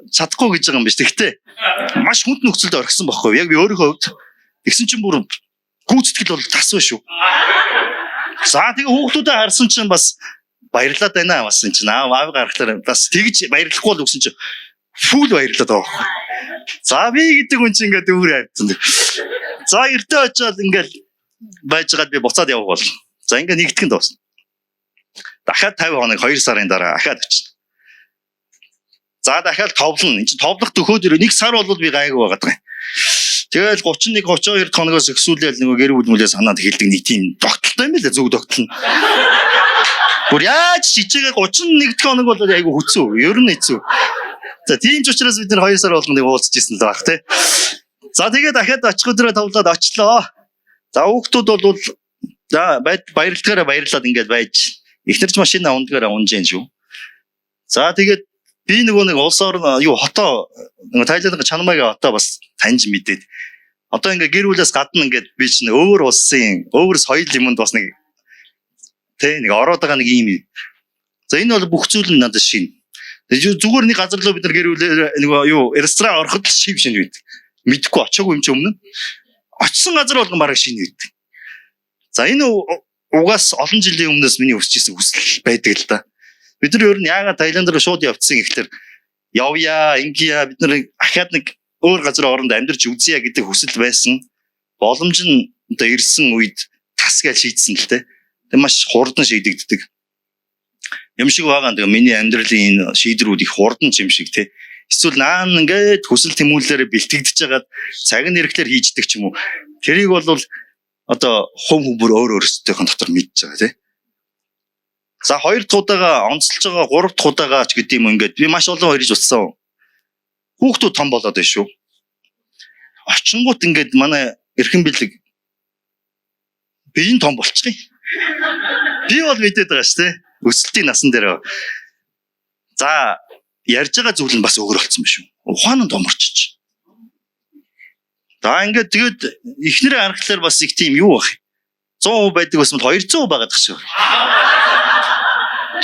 чадахгүй гэж байгаа юм биш. Тэгтээ маш хүнд нөхцөлд орхисон байхгүй. Яг би өөрийнхөө хувьд тэгсэн чинь бүр гүйцэтгэл бол тас байна шүү. За тэгээ хүүхдүүдэд харсан чинь бас баярлаад байна бас энэ чинь аав гаргахлаар бас тэгж баярлахгүй л өгсөн чинь фул баярлаад байгаа. За би гэдэг хүн чинь ингээд өөр хайрцсан. За эртээ очиод ингээд байжгаад би буцаад явах бол. За ингээд нэгтгэн дуусна. Дахиад 50 хоног 2 сарын дараа дахиад очино. За дахиад товлно. Энд чинь товлох төхөөдөр 1 сар бол би гайгүй байгаад байгаа юм. Тэгэл 31 32 хоногоос ихсүүлээл нэг гэр бүл мүлээ санаад хэлдэг нэг тийм тогтолтой юм байлаа зөв тогтол нь. Бүр яаж жижигээ 31 хоног бол айгу хүцүү. Ер нь хэцүү. За тийм ч учраас бид нэр 2 сар болгоныг уулзж ирсэн л байх тий. За тэгээ дахиад очих өдрөө товлоод очлоо. За хүүхдүүд бол за баярлалаараа баярлаад ингээд байж ихнэрч машина ундгаараа унж जैन шүү. За тэгээд би нэг улс орн юу хотоо Тайландын Чанмайгийн хотоо бас таньж мэдээд одоо ингээ гэр бүлээс гадна ингээд би чинь өөр улсын өөр соёл юмд бас нэг нэг ороод байгаа нэг юм. За энэ бол бүх зүйл нь надад шин. Зүгээр нэг газар руу бид нар гэр бүлээр нэг юу ресторан ороход шив шин үйд. Мэдхгүй очоогүй юм чи өмнө. Очсон газар болгон бараг шин үйд. За энэ угаас олон жилийн өмнөөс миний өсчихсэн хүсэл байдаг л да. Бид нар ер нь яагаад Таиланд руу шууд явцсан гэхэлэр явъя, ингэя бид нар ахаад нэг өөр газар оронд амьдарч үзье гэдэг хүсэл байсан. Боломж нь одоо ирсэн үед тас гэж шийдсэн л те. Тэг маш хурдан шийдэгддэг. Юм шиг байгаа. Тэгээ миний амьдралын энэ шийдрүүд их хурдан юм шиг те. Эсвэл наан ингээд хүсэл тэмүүлэлээр бэлтгэж жагаад цаг нь ирэхлээр хийждэг ч юм уу. Тэрийг бол одоо хувь бүр өөр өөрсдийнх нь дотор мэдж байгаа те. За 2 дахь удаага онцлж байгаа 3 дахь удаага ч гэдэг юм ингээд би маш олон хоёрж утсан. Хүүхдүүд том болоод байна шүү. Очингууд ингээд манай эрхэм бэлэг биеийн том болчихъя. Би бол мэдээд байгаа шүү те. Өсөлтийн насан дээр. За ярьж байгаа зүйл нь бас өөр болсон байна шүү. Ухаан нь томорчиж. За ингээд тэгээд ихнэрээ харахаар бас их тийм юу байх. 100% байдаг бас 200% байгаад тах шүү.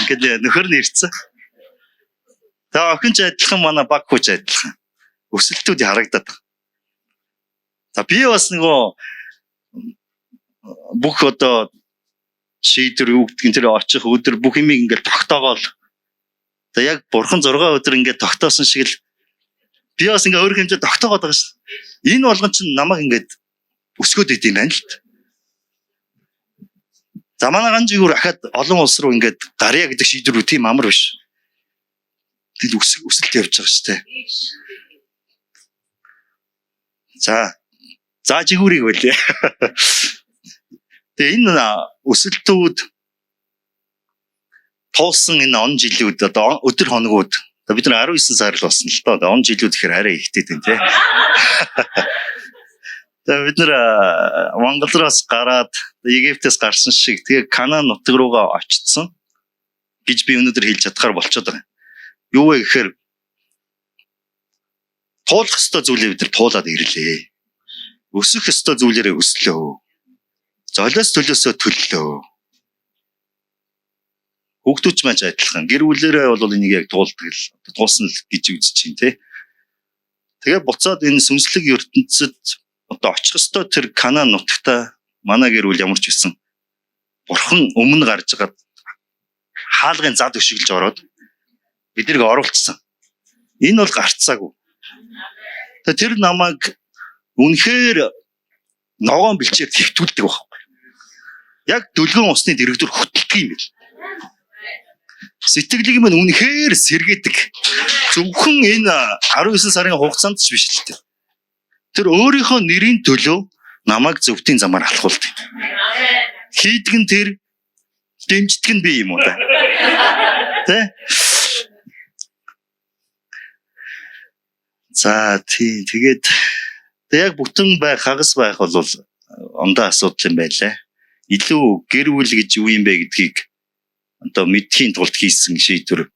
Ингээд нөхөр нь ирцэн. Тэгээ охин ч адилхан манай баг хүч адилхан. Өсөлтүүд харагдаад байна. За би бас нөгөө бүх одоо шийдвэр юу гэдгийг тэр очих өдөр бүх юмыг ингээд тогтоогоол. За яг бурхан 6 өдөр ингээд тогтоосон шиг л би бас ингээд өөр хэмжээ тогтоогоод байгаа шүү. Энэ болгон чинь намайг ингээд өсгөөд идэм байна л. За манай ганжигүр ахаад олон улс руу ингээд гарья гэдэг шийдвэр үт юм амар биш. Тэгэл өсөлт явж байгаа шүү дээ. За жигүүрийг байлээ. Тэгээ энэ өсөлтүүд туулсан энэ он жилүүд одоо өдөр хоногуд бид нар 19 сар л болсон л доо. Он жилүүд гэхээр арай ихтэй дээ тий. Тэгээ бид нар Монголоос гараад Египтээс гарсан шиг тэгээ Канаан нутаг руугаа очсон гэж би өнөөдөр хэлж чадхаар болчиход байгаа. Юу вэ гэхээр туулах ёстой зүйлээ бид нар туулаад ирлээ. Өсөх ёстой зүйлээрээ өслөө. Золиос төлөөсөө төллөө. Хүүхдүүч маань адилхан. Гэр бүлэрээ бол энийг яг туулсан л гэж үзэж чинь тий. Тэгээ буцаад энэ сүнслэг ертөнцид одоо очих ёстой тэр Канаан нутагта манай гэр бүл ямар ч байсан. Бурхан өмнө гарч байгаа хаалгын зад өшиглж ороод биднийг оруулсан. Энэ бол гарцаагүй. Тэр намайг үнэхээр ногоон бэлчээр твтүүлдэг байхгүй. Яг дөлгөн усны дэрэгдүр хөтөлдөг юм бил. Сэтгэлийг минь үнэхээр сэргээдэг. Зөвхөн энэ 19 сарын хугацаанд ч биш л дээ. Тэр өөрийнхөө нэрийн төлөө намайг зөвхтийн замаар алхуулдаг. Хийдэг нь тэр, дэмждэг нь би юм уу та. Тэ? За тэгээд яг бүтэн байх, хагас байх бол ондоо асуудал юм байлаа. Илүү гэр бүл гэж юу юм бэ гэдгийг одоо мэдхийн тулд хийсэн шийдвэр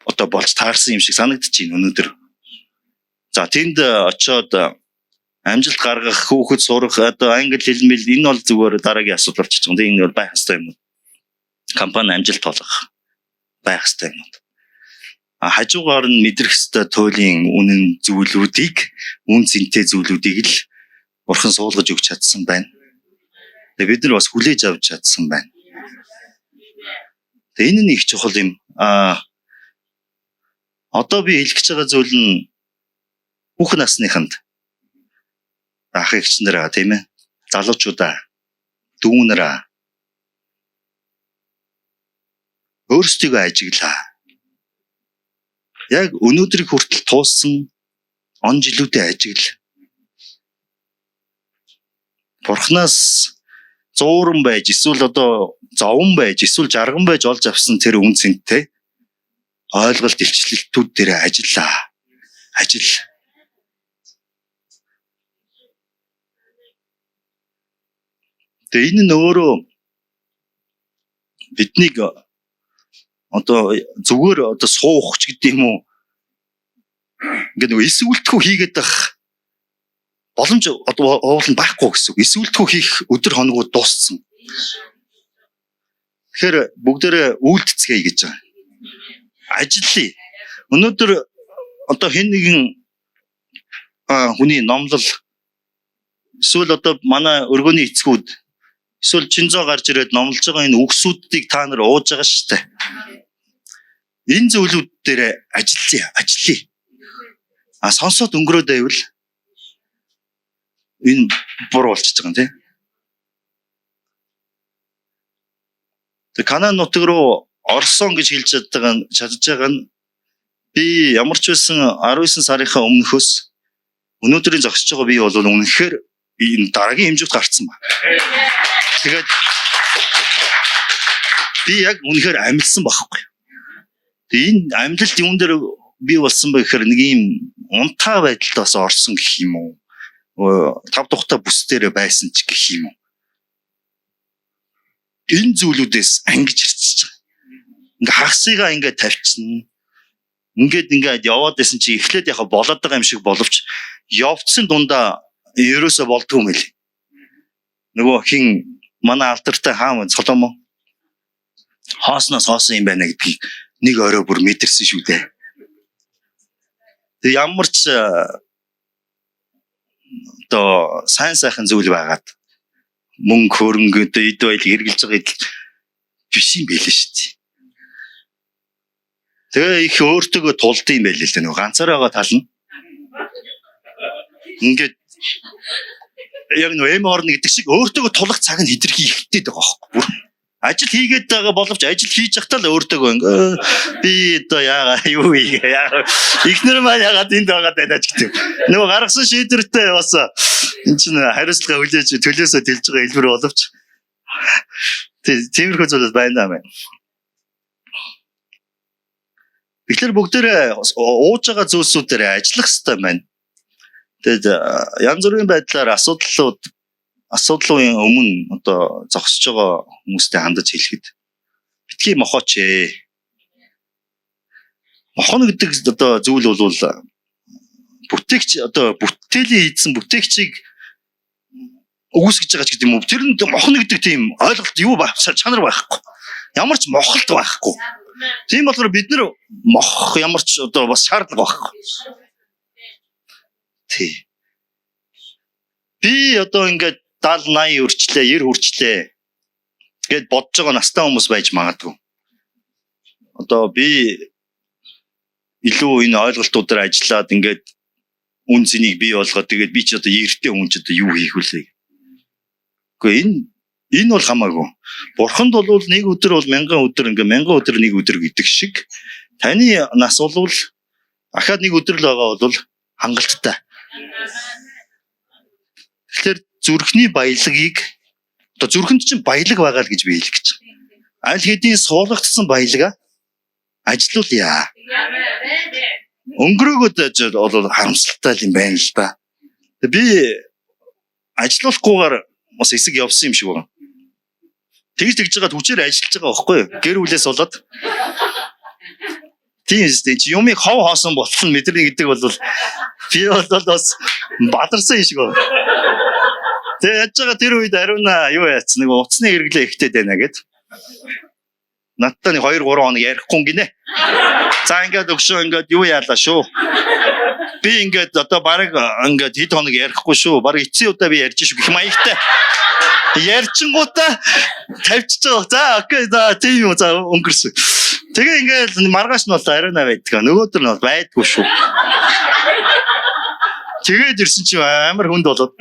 одоо болж таарсан юм шиг санагдчихээн өнөөдөр. За тэнд очиод амжилт гаргах, хүүхэд сурах, одоо англи хэл мэл энэ бол зүгээр дараагийн асуудал болчихж байгаа. Энэ бол байх ёстой юм. Компани амжилт олгох байх ёстой юм. Хажуугаар нь мэдрэх ёстой туйлын үнэн зүйлүүдийг, үн цэнтэй зүйлүүдийг л Бурхан суулгаж өгч чадсан байна. Тэгээ бид нар бас хүлээж авч чадсан байна. Тэгээ энэ нь их чухал юм. Одоо би хэлэх гэж байгаа зүйл нь бүх насныханд ах эгч нараа тийм ээ, залуучуудаа, дүүнэраа өөрсдийгөө ажиглаа. Яг өнөөдрийг хүртэл туулсан он жилүүдэд ажигл. Бурханаас зууран байж, эсвэл одоо зовон байж, эсвэл жарган байж олж авсан тэр үн цэнтэй ойлголт илчлэлтүүд дээр ажиллаа. Ажил. Тэгээ энэ нь өөрөө биднийг одоо зүгээр одоо суух ч гэдэг юм уу, ингээд нөгөө эсвэлтгүү хийгээд байх боломж одоо уулын байхгүй гэсэн. Эсвэлтгүү хийх өдөр хоногуд дууссан. Тэгэхээр бүгдээрээ үйлдэцгээе гэж байгаа. Ажиллая. Өнөөдөр одоо хэн нэгэн хүний номлол эсвэл одоо манай өргөний эцгүүд эсвэл чинзоо гарч ирээд номлож байгаа энэ үгсүүдийг та нар ууж байгаа шүү дээ. Энэ зүйлүүд дээр ажиллая. Сонсоод өнгөрөөд байвал энэ буруу болчихж байгаа юм тийм. Тэг Канаан нутаг руу орсон гэж хэлж чадж байгаа нь би ямар ч байсан 19 сарынхаа өмнөхөөс өнөөдрийн зогсож байгаа би бол үнэхээр энэ дараагийн хэмжээнд гарцсан ба. Тэгээд би яг үнэхээр амьдсан байхгүй. Тэгээд энэ амьдлт юун дээр би болсон бэ гэхээр нэг юм унтаа байдалд бас орсон гэх юм уу? Тав тухтай бүс дээр байсан ч гэх юм уу? Энэ зүйлүүдээс ангиж ирчихэж байгаа. Ингээ хагасыгаа ингээ тавьчихна. Ингээд яваад байсан чи эхлээд яхаа болоод байгаа юм шиг боловч явцсан дундаа ерөөсө болдгоо юм л. Нөгөө хин манай алдартай хаан Соломон хоосноос хоосон юм байна гэдгийг нэг орой бүр мэдэрсэн шүү дээ. Тэг ямар ч одоо сайн сайхан зүйл байгаад мөнгө хөрөнгөд эд байл хэрглэж байгаа биш юм байл шүү дээ. Тэгээ их өөртөө тулд юм байл л дээ. Нөгөө ганцаараа байгаа тал нь ингээд яг нөгөө эм орно гэдэг шиг өөртөө тулах цаг нь хэтэрхий ихтэй байгаа байхгүй. Ажил хийгээд байгаа боловч ажил хийж явахдаа л өөртөө ингээ би одоо яагаад юу хийгээ яагаад ихнэр маань яагаад энд байгаа даа ч гэдэг. Нөгөө гаргасан шийдвэртэй бас энэ чинь хариуцлага хүлээж төлөөсөө тэлж байгаа хэлбэр боловч тиймэрхүү зүйл байна мэн. Тэгэхээр бүгдээрээ ууж байгаа зүйлсүүдээр ажиллах хэрэгтэй байна. Тэгээд янз бүрийн байдлаар асуудлын өмнө одоо зогсож байгаа хүмүүстэй хандаж хэлэхэд битгий мохооч ээ. Мохоно гэдэг одоо зүйл бол бүтээгч одоо бүтээлийн хийсэн бүтээгчийг өгөөсгөж байгаа ч гэдэг юм уу. Тэр нь мохоно гэдэг тийм ойлголт юу байх чанар байхгүй. Ямар ч мохолт байхгүй. Тийм болохоор бид нэр мох ямар ч одоо бас шаардлага байхгүй. Тий. Би одоо ингээд 70 80 хүрчлээ 90 хүрчлээ гэд бодож байгаа настай хүмүүс байж магадгүй. Одоо би илүү энэ ойлголтуудаар ажиллаад ингээд үн цэнийг бий болгоод тэгээд би ч одоо эртний хүн ч одоо юу хийх вүлээ. Гэхдээ энэ бол хамаагүй. Бурханд бол нэг өдөр бол мянган өдөр ингээ мянган өдөр нэг өдөр гэдэг шиг таны нас бол ахаад нэг өдөр л байгаа бол хангалттай. Тэгэхээр зүрхний баялагийг одоо зүрхэнд чинь баялаг байгаа л гэж би хэлэх гэж байна. Аль хэдийн суулгагдсан баялага ажиллуулъя. Өнгөрөөгөөд бол харамсалтай юм байна л да. Би ажиллуулахгүйгээр бас эсэг явсан юм шиг байна. Тэгж байгаа хүчээр ажиллаж байгаа байхгүй юу? Гэр бүлээс болоод. Тийм үстэй чи юмыг хов хоосон болох нь мэдэрнэ гэдэг бол би бол бас бадарсан юм шиг байна. Тэгээ яаж байгаа тэр үед ариуна юу яац нэг уцны хэрэглээ ихтэй байна гэд. Надтай 2 3 хоног ярихгүй гинэ. За ингээд өгшөө ингээд юу яалаа шүү. Би ингээд одоо бараг ингээд хэд хоног ярихгүй шүү. Бараг эцсийн удаа би ярьж шүү гэх маягтай. Ярьчингуудаа тавьчих жоо. За окей за тийм үү за өнгөрсөн. Тэгээ ингээд маргааш нь бол ариуна байдаг. Нөгөөдөр нь бол байдгүй шүү. Тэгээд ирсэн чи амар хүнд болоод.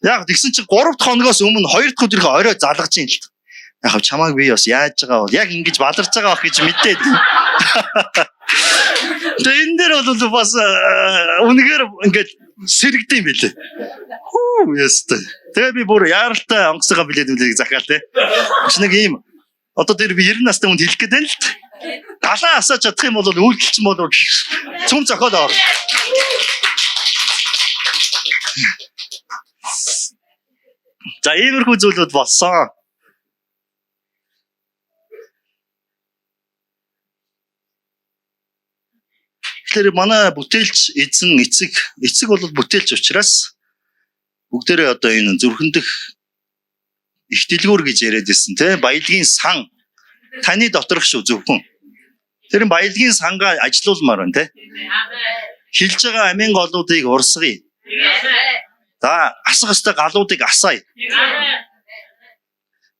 Яг тэгсэн чи 3 дахь хоногоос өмнө 2 дахь өдрийнхөө орой залгаж ийн л. Яг чамааг би бас яаж байгаа бол яг ингэж бадарч байгаа бах гэж мэдээд. Тэгээ энэ дээр бол бас үнэхээр ингэж сэрэгдэм билээ. Хүү ястай. Тэгээ би бүр яаралтай онгоцгоо билээд үлээг захаал те. Чи нэг юм одоо тэр би 90 настай хүнд хэлэх гээд байна л та. Галаа асааж чадах юм бол үйлдэлчин бол цөм зохиол ор. За иймэрхүү зүйлүүд болсон. Тэгэхээр манай бүтээлч эцэг бол бүтээлч учраас бүгдээрээ одоо энэ зүрхэндх их дэлгүүр гэж яриад байсан те баялагын сан таны доторх шүү зөвхөн. Тэр баялагын сангаа ажилуулмаар байна те. Хилж байгаа амийн голуудыг урсгая. За асах ёстой галуудыг асаая.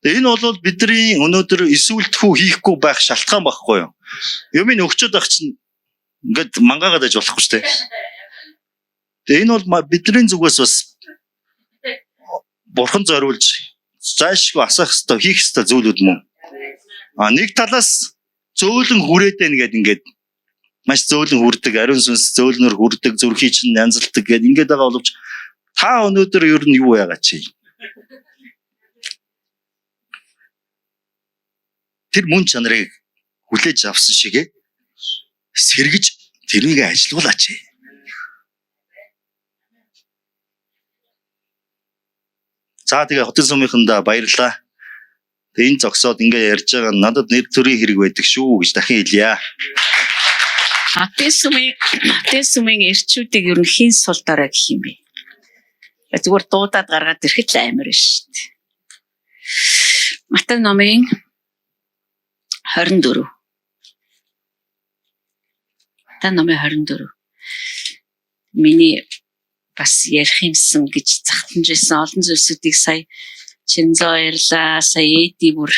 Энэ бол бидний өнөөдөр эсвэлтхүү хийхгүй байх шалтгаан байхгүй юу? Юмыг өгчөөд байх чинь ингээд мангаагаад аж болохгүй шүү дээ. Тэгээ энэ бол бидний зүгээс бас бурхан зориулж заашгүй асах ёстой хийх ёстой зүйлүүд мөн. Нэг талаас зөөлөн хүрээд байна гэдэг ингээд маш зөөлөн хүрдэг, ариун сүнс зөөлнөр хүрдэг, зүрхий чинь янзалдаг гэдэг ингээд байгаа боловч та өнөөдөр ер нь юу яагаад чи? Тэр мөн чанарыг хүлээж авсан шигэ сэргэж тэрийг ажилуулаач. За тэгээ хотын сумынхандаа баярлалаа. Энэ зогсоод ингээ ярьж байгаа надад нэр төрийн хэрэг байдаг шүү гэж дахин хэлье. Хотын сумын эрчүүдийг ер нь хийн сул дараа гэх юм бэ? Зүгээр дуудаад гаргаад ирэхэд л амар шүү дээ. Матай номын 24. Матай номын 24. Миний бас ярих юмсан гэж загтанжсэн олон зүйлсүүдийг сая Чинзоо ярьлаа, сая Эди бүр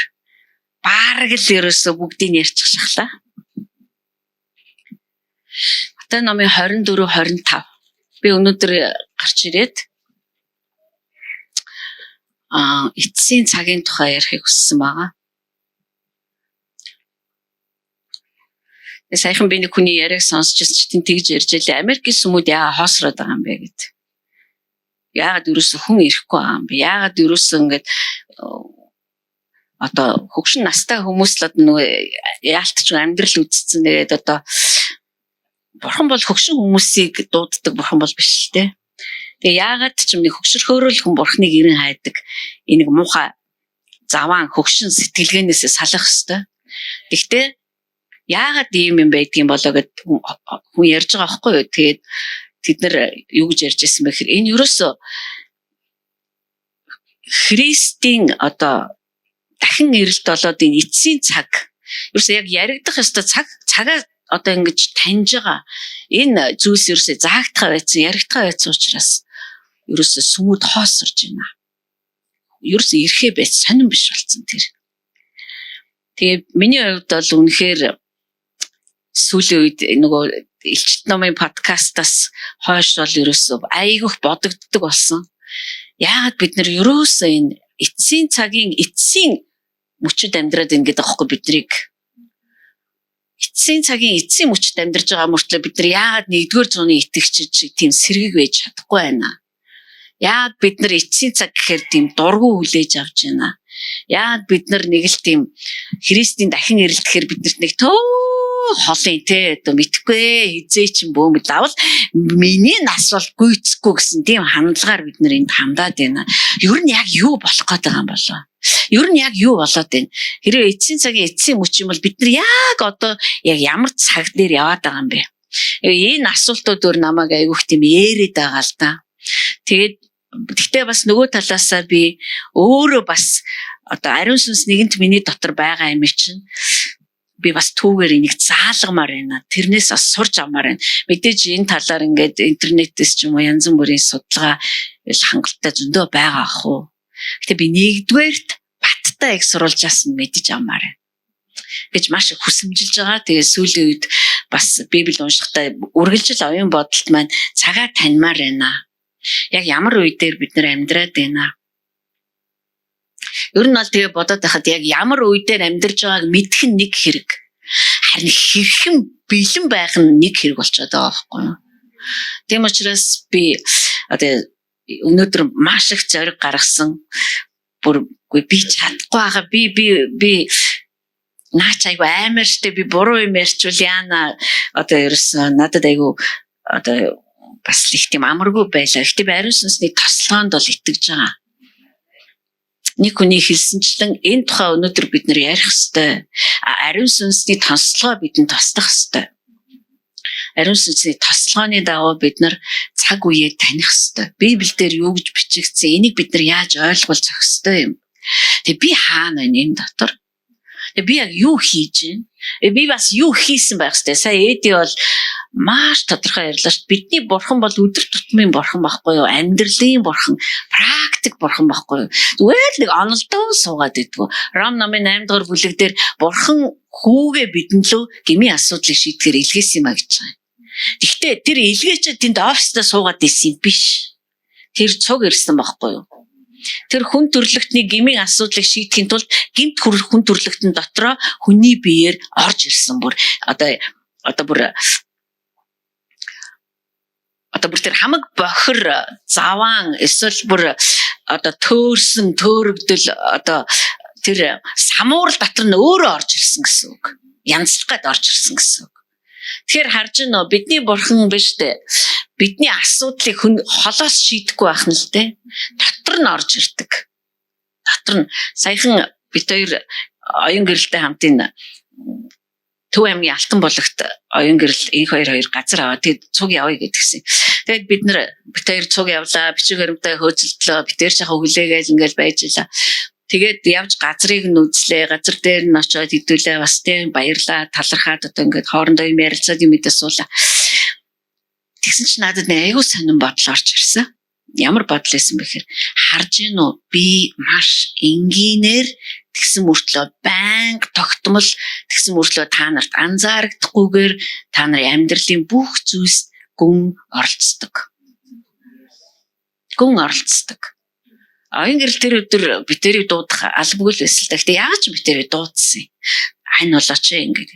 бараг л ерөөсө бүгдийг ярьчих шахлаа. Матай номын 24 25. Би өнөөдөр гарч ирээд эцсийн цагийн тухай ярихыг хүссэн байгаа. Саяхан би нэг хүний яриаг сонсч тэгж ярьж байлаа. Америкийн сүмүүд яагаад хоосроод байгаа юм бэ гэдэг. Яагаад ерөөсөө хүн ирэхгүй байгаа юм бэ? Яагаад ерөөсөө ингээд одоо хөгшин настай хүмүүс л нөгөө яалтч амьдрал үзсэн нэгэд одоо бурхан бол хөгшин хүмүүсийг дууддаг бурхан бол биш л те. Тэгээ яагаад ч юм нэг хөгшөрхөөрөл хүн бурхныг ирэн хайдаг энийг муухай заваан хөгшин сэтгэлгээнээс салах хэвээр. Гэхдээ яагаад ийм юм байдг юм болоо гэд хүн ярьж байгаа байхгүй юу? Тэгээд тэд нар юу гэж ярьж ирсэн бэ гэхээр энэ ерөөсөө Христийн одоо дахин ирэлт болоод энэ эцсийн цаг ерөөсөө яг яригдах ёстой цагаа одоо ингэж таньж байгаа энэ зүйлс ерөөсөө заагдхаа байсан яригдхаа байсан учраас ерөөсөө сүмүүд хоосорж байна. Ерөөсөө ирэхээ байж сонирн биш болсон тэр. Тэгээ миний хувьд бол үнэхээр сүүлийн үед нөгөө Илчилт номын подкастаас хойш бол ерөөсөө айгүйх бодогддог болсон. Яагаад бид нар ерөөсөө энэ эцсийн цагийн эцсийн мөчөд амьдраад байна гэдэг аахгүй биднийг. Эцсийн цагийн эцсийн мөчөд амьдарч байгаа мөртлөө бид нар яагаад 1-р зууны итгэгчид шиг тийм сэргийг байж чадахгүй байна. Яагаад бид нар эцсийн цаг гэхээр тийм дургу хүлээж авч байна. Яагаад бид нар нэг л тийм Христийн дахин ирэлт гэхээр бид нарт нэг холын те одоо мэдхгүй хизээ чин бөөмөл авал миний нас бол гүйцэхгүй гэсэн тийм хандлагаар бид нар энд хандаад байна. Ер нь яг юу болох гээд байгаа юм болоо? Ер нь яг юу болоод байна? Хэрвээ эцсийн цагийн эцсийн мөч юм бол бид нар яг одоо яг ямар цаг дээр яваад байгаа юм бэ? Энэ асуултууд өөр намайг айгүйх тийм ээрэд байгаа л да. Тэгтээ бас нөгөө талаасаа би өөрөө бас одоо ариун сүнс нэгэнт миний дотор байгаа юм чинь би бас түүгээр энийг заалгамаар байна. Тэрнээс бас сурч авмаар байна. Мэдээж энэ талаар ингээд интернетээс ч юм уу янз бүрийн судалгаа хангалттай зөндөө байгаа ах уу. Гэтэ би 1-р баттай их сурвалжаас нь мэдэж авмаар байна. Гэж маш их хүсэмжилж байгаа. Тэгээ сүүлийн үед бас Библи уншихтаа үргэлжил оюун бодолд маань цагаа таньмаар байна. Яг ямар үе дээр бид нар амьдраад байна. Ер нь бол тэгээ бодоод байхад яг ямар үе дээр амьдарч байгааг мэдэх нь нэг хэрэг. Харин хэрхэн бэлэн байх нь нэг хэрэг болчиход байгаа байхгүй юу? Тийм учраас би одоо өнөөдөр маш их зориг гаргасан. Бүргүй би чадахгүй байгаа. Би наач айгу амар штэ би буруу юм ярьчвал яана одоо ерөөсөн надад айгу одоо бас л их тийм амаргүй байлаа. Гэтэ би ариун сүнсний тослоонд бол итгэж байгаа. Нэг хүний хэлсэнчлэн энэ тухай өнөөдөр бид нар ярих ёстой. Ариун сүнсний тослогоо бидэнд тослох ёстой. Ариун сүнсний тослогооны дагуу бид нар цаг үеэ таних ёстой. Библиэлд юу гэж бичигдсэн энийг бид нар яаж ойлгуулж авах ёстой юм. Тэгээ би хаана байна энэ дотор? Тэгээ би яг юу хийж байна? Би бас юу хийсэн байх ёстой. Сая Эди бол маш тодорхой ярьлаа шүү. Бидний бурхан бол өдөр тутмын бурхан байхгүй юу? Амьдралын бурхан, практик бурхан байхгүй юу? Зүгээр л нэг онолдоо суугаад идэггүй. Ром номын 8 дугаар бүлэг дээр бурхан хүүгээ бидэнд лөө гмийн асуудлыг шийдэхээр илгээсэн юм а гэж байгаа. Гэхдээ тэр илгээчээ тэнд оффистаа суугаад исэн биш. Тэр цуг ирсэн байхгүй юу? Тэр хүн төрлөختний гмийн асуудлыг шийдэхин тулд гэмт хүн төрлөختөн дотроо хүний биеэр орж ирсэн бүр одоо бүр тэр хамаг бохир заваан эсвэл бүр одоо төөрсөн төөрөгдөл одоо тэр самуурал дотор нь өөрөө орж ирсэн гэсэн үг. Янзлах гээд орж ирсэн гэсэн үг. Тэгэхээр харж байна бидний бурхан биш дээ. Бидний асуудлыг холоос шийдэхгүй байх нь л дээ. Дотор нь орж ирдэг. Дотор нь саяхан бид хоёр оюун гэрэлтэй хамтын Төв аймгийн Алтан булагт оюун гэрэл инх хоёр газар аваад тэгээд цуг явъя гэдгсэн. Тэгээд бид хоёр цуг явлаа, бичиг баримтаа хөөцөлдлөө, бид тэр шахаа хүлээгээл ингээл байжлаа. Тэгээд явж газрыг нь үзлээ, газар дээр нь очиод хэдүүлээ бас тийм баярлаа, талархаад одоо ингээд хоорондоо юм ярилцаад юм идэ суулаа. Тэгсэн чинь надад нэг аягүй сонирн бодол орж ирсэн. Ямар бодол байсан бэ гэхээр харж гин үү би маш энгийнээр тэгсэн мөртлөө банк тогтмол тэгсэн мөртлөө та нарт анзаарагдахгүйгээр та нарын амьдралын бүх зүйлс гүн оролцдог. Ингээл тэр өдөр бид тэрийг дуудах албагүй л байсан л да. Гэтэ яаж бид тэрийг дуудсан юм? Ань болооч ингээд.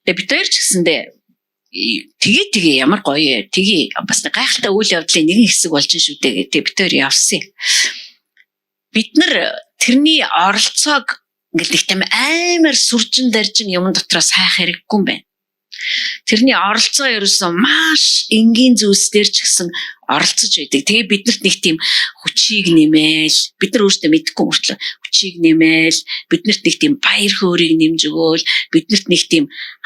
Тэгээ бид хоёр ч гэсэндээ тэгээ ямар гоё тэгээ бас гайхалтай үйл явдлын нэгэн хэсэг болж шүү дээ. Тэгээ бид хоёр явсан. Бид нар тэрний оролцоог ингээд нэг тийм амар сүржин даржин юм дотроос хайх хэрэггүй юм байна. Тэрний оролцоо ерөөсөн маш энгийн зүйлсээр ч гэсэн оролцож байдаг. Тэгээ биднэрт нэг тийм хүчийг нэмээл, бид нар өөрсдөө мэдэхгүй мөртлөө хүчийг нэмээл, биднэрт нэг тийм баяр хөөргийг нэмж өгөөл, биднэрт нэг тийм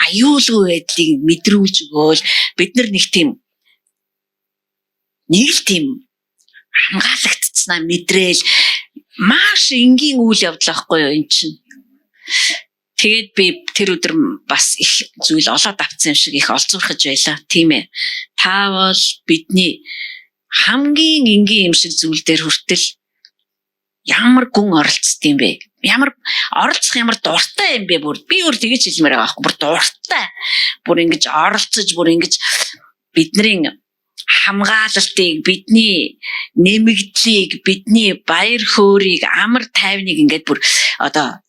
аюулгүй байдлыг мэдрүүлж өгөөл, бид нар нэг л тийм хамгаалагдцснаа мэдрээл маш энгийн үйл явдал байхгүй юу эн чинь. Тэгээд би тэр өдөр бас их зүйл олоод авсан юм шиг их олзуурхаж байлаа. Тийм ээ. Та бол бидний хамгийн энгийн юм шиг зүйл дээр хүртэл ямар гүн оролцсон юм бэ? Ямар оролцох ямар дуртай юм бэ бүр. Би өөр тэгэж хэлмээр байгаа байхгүй. Бүр дуртай. Бүр ингэж оролцож, бүр ингэж бидний хамгаалалтыг, бидний нэмэгдлийг, бидний баяр хөөргийг, амар тайвныг ингээд бүр одоо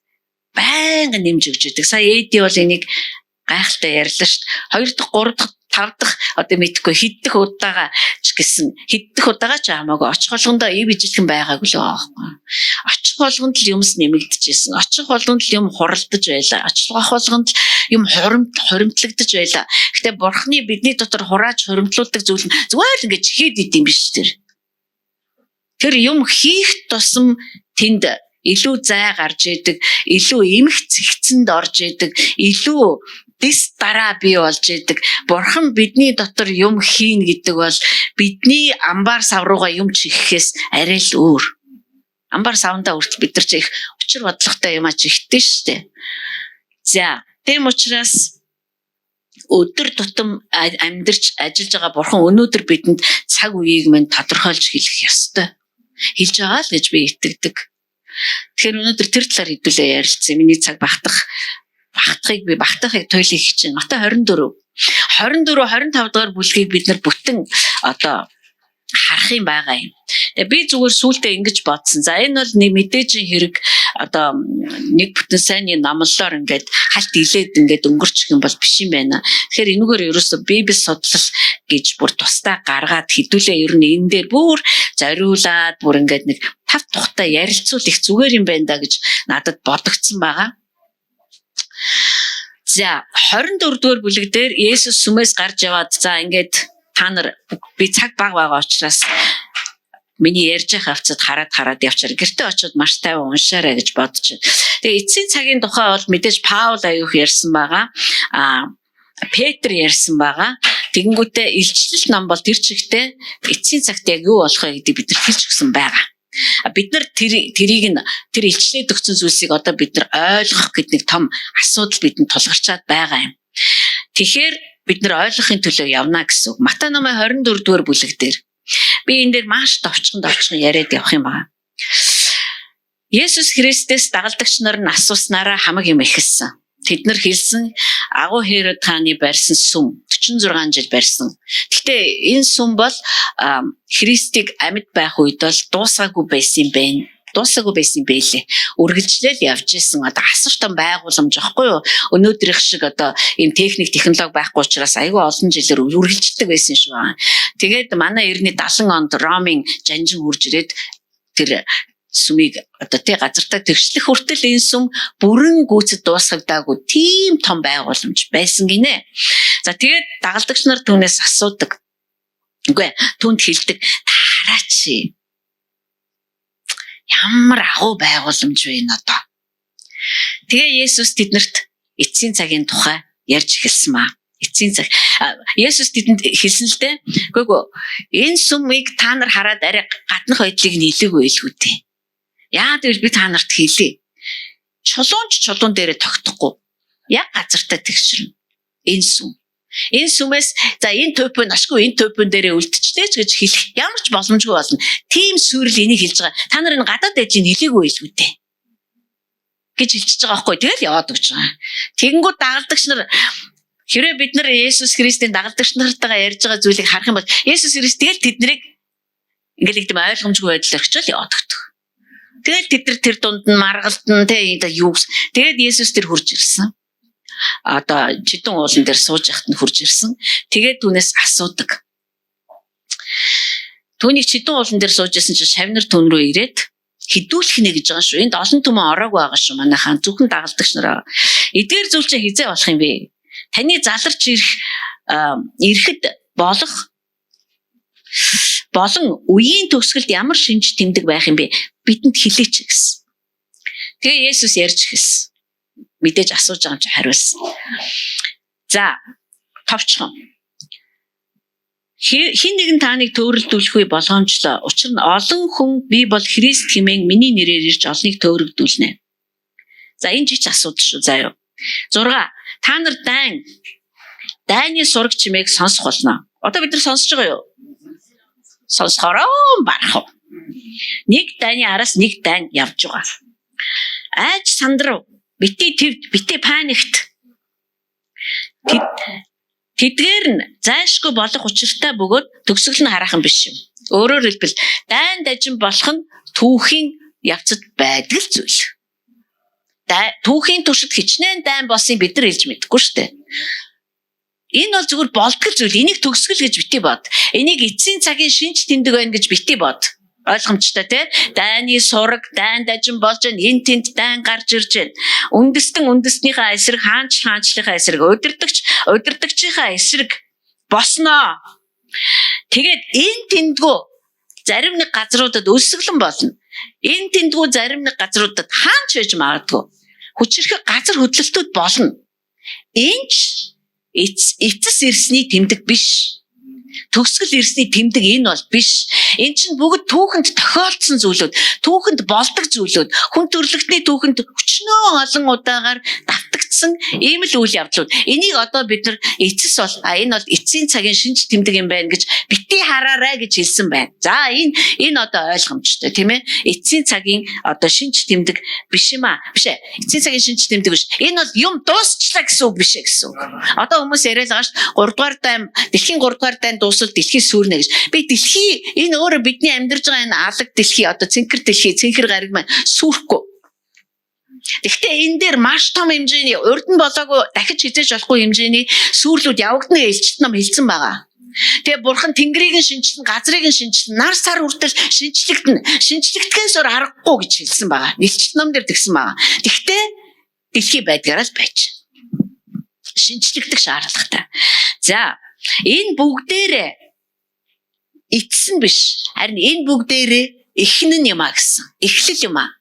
байнга нэмж өгч байдаг. Сая Эди бол энийг гайхалтай ярьлаа шүү дээ. 2 дахь, 3 дахь, 5 дахь одоо мэдхгүй хэддэх удаага ч гэсэн хэддэх удаага ч хамаагүй очих болгондоо ив ижилхэн байгаагүй л байгаа байхгүй. Очих болгонд л юмс нэмэгдэжсэн. Очих болгонд л юм хуралдаж байлаа. Очих болгонд л юм хуримтлагдаж байлаа. Гэтэ бурхны бидний дотор хурааж хуримтлуулдаг зүйл нь зүгээр л ингэж хэд идэм биш тэр. Тэр юм хийх тусам тэнд илүү зай гарч идэг, илүү эмх цэгцэнд орж идэг, илүү дэс дараа бий болж идэг. Бурхан бидний дотор юм хийн гэдэг бол бидний амбар сав руугаа юм чихээс арай л өөр. Амбар савндаа үртэл бид нар ч их учир бодлоготой юм ач ихтэй штэ. За, тийм учраас өдөр тутам амьдарч ажиллаж байгаа бурхан өнөөдөр бидэнд цаг үеийг мань тодорхойлж хэлэх ёстой. Хэлж байгаа л гэж би итгэдэг. Тэгэхээр өнөөдөр тэр талаар хэдүүлээ ярилцсан. Миний цаг багтахыг туйлыг хийж байна. Матай 24 25 дугаар бүлгийг бид нар бүтэн одоо харах юм байгаа юм. Тэгээ би зүгээр сүултээ ингэж бодсон. За энэ бол нэг мэдээжийн хэрэг одоо нэг бүтэн сайнны намлалаар ингээд халт илээд ингээд өнгөрчих юм бол биш юм байна. Тэгэхээр энэгээр ерөөсө библи судлал гэж бүр тусдаа гаргаад хэдүүлээ ер нь энэ дээр бүр зориулаад бүр ингээд нэг тав тухтай ярилцуул их зүгээр юм байна да гэж надад бодогдсон байгаа. За 24 дугаар бүлэг дээр Есүс сүмээс гарч яваад за ингээд та нар би цаг баг байгаа учраас миний ярьж байгаа хавцад хараад явчаар гэртээ очиод маш тайван уншаарай гэж бодож байна. Тэгээ эцсийн цагийн тухай бол мэдээж Паул аяух ярьсан байгаа. Петр ярьсан байгаа. Тэгэнгүүтээ илчлэл ном бол тэр чигтээ эцсийн цагт яг юу болох вэ гэдэг бидэрт хэлж өгсөн байгаа. Бид нар тэрийг тэр илчлээд өгсөн зүйлсийг одоо бид нар ойлгох гэдэг нэг том асуудал бидэнд тулгарчаад байгаа юм. Тэгэхээр бид нар ойлгохын төлөө явна гэсэн үг. Матай номын 24 дугаар бүлэг дээр би энэ дээр маш товчхон яриад явах юм байна. Есүс Христос дагалдагч нар нь асууснараа хамаг юм ихэлсэн. Тэд нар хэлсэн агуу Херод хааны барьсан сүм 46 жил барьсан. Гэхдээ энэ сүм бол Христийг амьд байх үед бол дуусаагүй байсан юм байна. Дуусаагүй байсан байлээ. Үргэлжлэл явж исэн одоо асар том байгууламж аахгүй юу? Өнөөдрийнх шиг одоо ийм техник технологи байхгүй учраас айгүй олон жилээр үргэлжлэдэг байсан шүү байна. Тэгээд манай эртний 70 онд Ромын жанжин хурж ирээд тэр сүмийг одоо тий газартаа тэгшлэх хүртэл энэ сүм бүрэн гүйцэд дуусгагдаагүй тийм том байгууламж байсан гинэ. За тэгээд дагалдагч нар түүнээс асуудаг. Үгүй түнд хэлдэг тараач. Ямар агуу байгууламж вэ энэ одоо. Тэгээ Есүс тэднэрт эцсийн цагийн тухай ярьж эхэлсэн маа. Эцсийн цаг. Есүс тэдэнд хэлсэн л дээ. Үгүй энэ сүмийг та нар хараад арай гаднах байдлыг нийлээгүй илгүү дээ. Яа тэгвэл би та нарт хэлье. Чулуун дээрээ тогтохгүй. Яг газартаа тэгшэрнэ. Энэ сүм. Энэ сүмээс за энэ төвпөн ашгүй энэ төвпөн дээрээ үлдчихлээ ч гэж хэлэх ямар ч боломжгүй болно. Тим сүрэл энийг хэлж байгаа. Та нар энэ гадаад байдлыг нийлээгүй илгүү дээ. гэж хэлчихэж байгаа байхгүй. Тэгэл яваад өгч байгаа. Тэгэнгүүт дагалдагч нар хэрвээ бид нар Есүс Христийн дагалдагч нартайгаа ярьж байгаа зүйлийг харах юм бол Есүс Христ тэгэл тэднийг Ингээл гэдэг ойлгомжгүй байдлаар очил явагддаг. Тэгээд тэд нар тэр дунд нь маргалдан тэ юу. Тэгээд Есүс тэр хурж ирсэн. Одоо чидэн уулан дээр сууж яхад нь хурж ирсэн. Тэгээд түүнээс асуудаг. Түүнийг чидэн уулан дээр сууж исэн чинь шавнар түн рүү ирээд хідүүлэх нэ гэж байгаа шүү. Энд олон түмэн ороагүй байгаа шүү. Манайхаа зөвхөн дагалдагч нараа. Эдгээр зүйл чинь хизээ болох юм бэ? Таны заларч ирэхэд болон үеийн төгсгөлд ямар шинж тэмдэг байх юм бэ? Бидэнд хэлээч гэсэн. Тэгээ Есүс ярьж хэлсэн. Мэдээж асууж байгаа юм чи хариулсан. За, товчхон. Хин нэгэн тааныг төөрөлдүүлэхгүй болгоомжлоо. Учир нь олон хүн би бол Христ хэмээн миний нэрээр ирж олныг төөрөгдүүлнэ. За энэ жич асуудал шүү заа юу. 6. Та нар дайны сураг чимээг сонсох болно. Одоо бид нар сонсож байгаа юу? Сонсохороо барах. Нэг дайны араас нэг дайн явж байгаа. Айж сандрав. Бити твд, бити паникт. Тэдгээр нь зайшгүй болох учиртай бөгөөд төгсгөл нь хараахан биш юм. Өөрөөр хэлбэл дайн дажин болох нь түүхийн явцад байдаг л зүйл. Түүхийн туршид хичнээн дайн болсон бид нар хэлж мэдэхгүй шүү дээ. Энэ бол зүгээр болтгол зүйл. Энийг төгсгөл гэж бити бод. Энийг эцсийн цагийн шинж тэмдэг байна гэж бити бод. Ойлгомжтой тий? Дайны сураг, дайн дажин болж байна. Энд тэнд дайн гарч ирж байна. Үндэснийхээ эсрэг, хаанчлалынхаа эсрэг, удирдагчийнхаа эсрэг босноо. Тэгээд энэ тэндгүү зарим нэг газруудад өсөглөн болно. Энэ тэндгүү зарим нэг газруудад хаанч байж магадгүй. Хүчирхэг газар хөдлөлтүүд болно. Энэч эцэс ирсний тэмдэг биш. Төгсгөл ирсний тэмдэг энэ бол биш. Энэ чинь бүгд түүхэнд тохиолдсон зүйлүүд, түүхэнд болдог зүйлүүд, хүн төрлөختний түүхэнд өчнөө олон удаагаар давтагдсан ийм л үйл явдлууд. Энийг одоо бид нар эцэс бол энэ бол эцсийн цагийн шинж тэмдэг юм байна гэж бити хараарай гэж хэлсэн байна. За энэ одоо ойлгомжтой тийм ээ. Эцсийн цагийн одоо шинж тэмдэг биш юм аа. Биш ээ. Эцсийн цагийн шинж тэмдэг биш. Энэ бол юм дуусчлаа гэсэн үг биш ээ гэсэн үг. Одоо хүмүүс яриад байгаа шүү. 3 дугаар дайм, дэлхийн 3 дугаар дайм дуусвал дэлхий сүрнэ гэж. Би дэлхий энэ өөрөө бидний амьдарч байгаа энэ алаг дэлхий одоо цэнхэр дэлхий, цэнхэр гариг маань сүрхгүй. Гэхдээ энэ дээр маш том хэмжээний урд нь болоогүй дахиж хизээж болохгүй хэмжээний сүрлүүд явагдана элчт ном хэлсэн байгаа. Тэгээ бурхан тэнгэрийг нь шинжилнэ, газрыг нь шинжилнэ, нар сар хүртэл шинжлэгдэнэ. Шинжлэгдэхээс өөр аргагүй гэж хэлсэн байгаа. Элчт ном дээр тэгсэн байгаа. Гэхдээ дэлхий байдгаараа л байж. Шинжлэгдэх шаардлагатай. За, энэ бүгдээрээ эцсэн биш. Харин энэ бүгдээрээ эхнэн юм а гэсэн. Эхлэл юм а.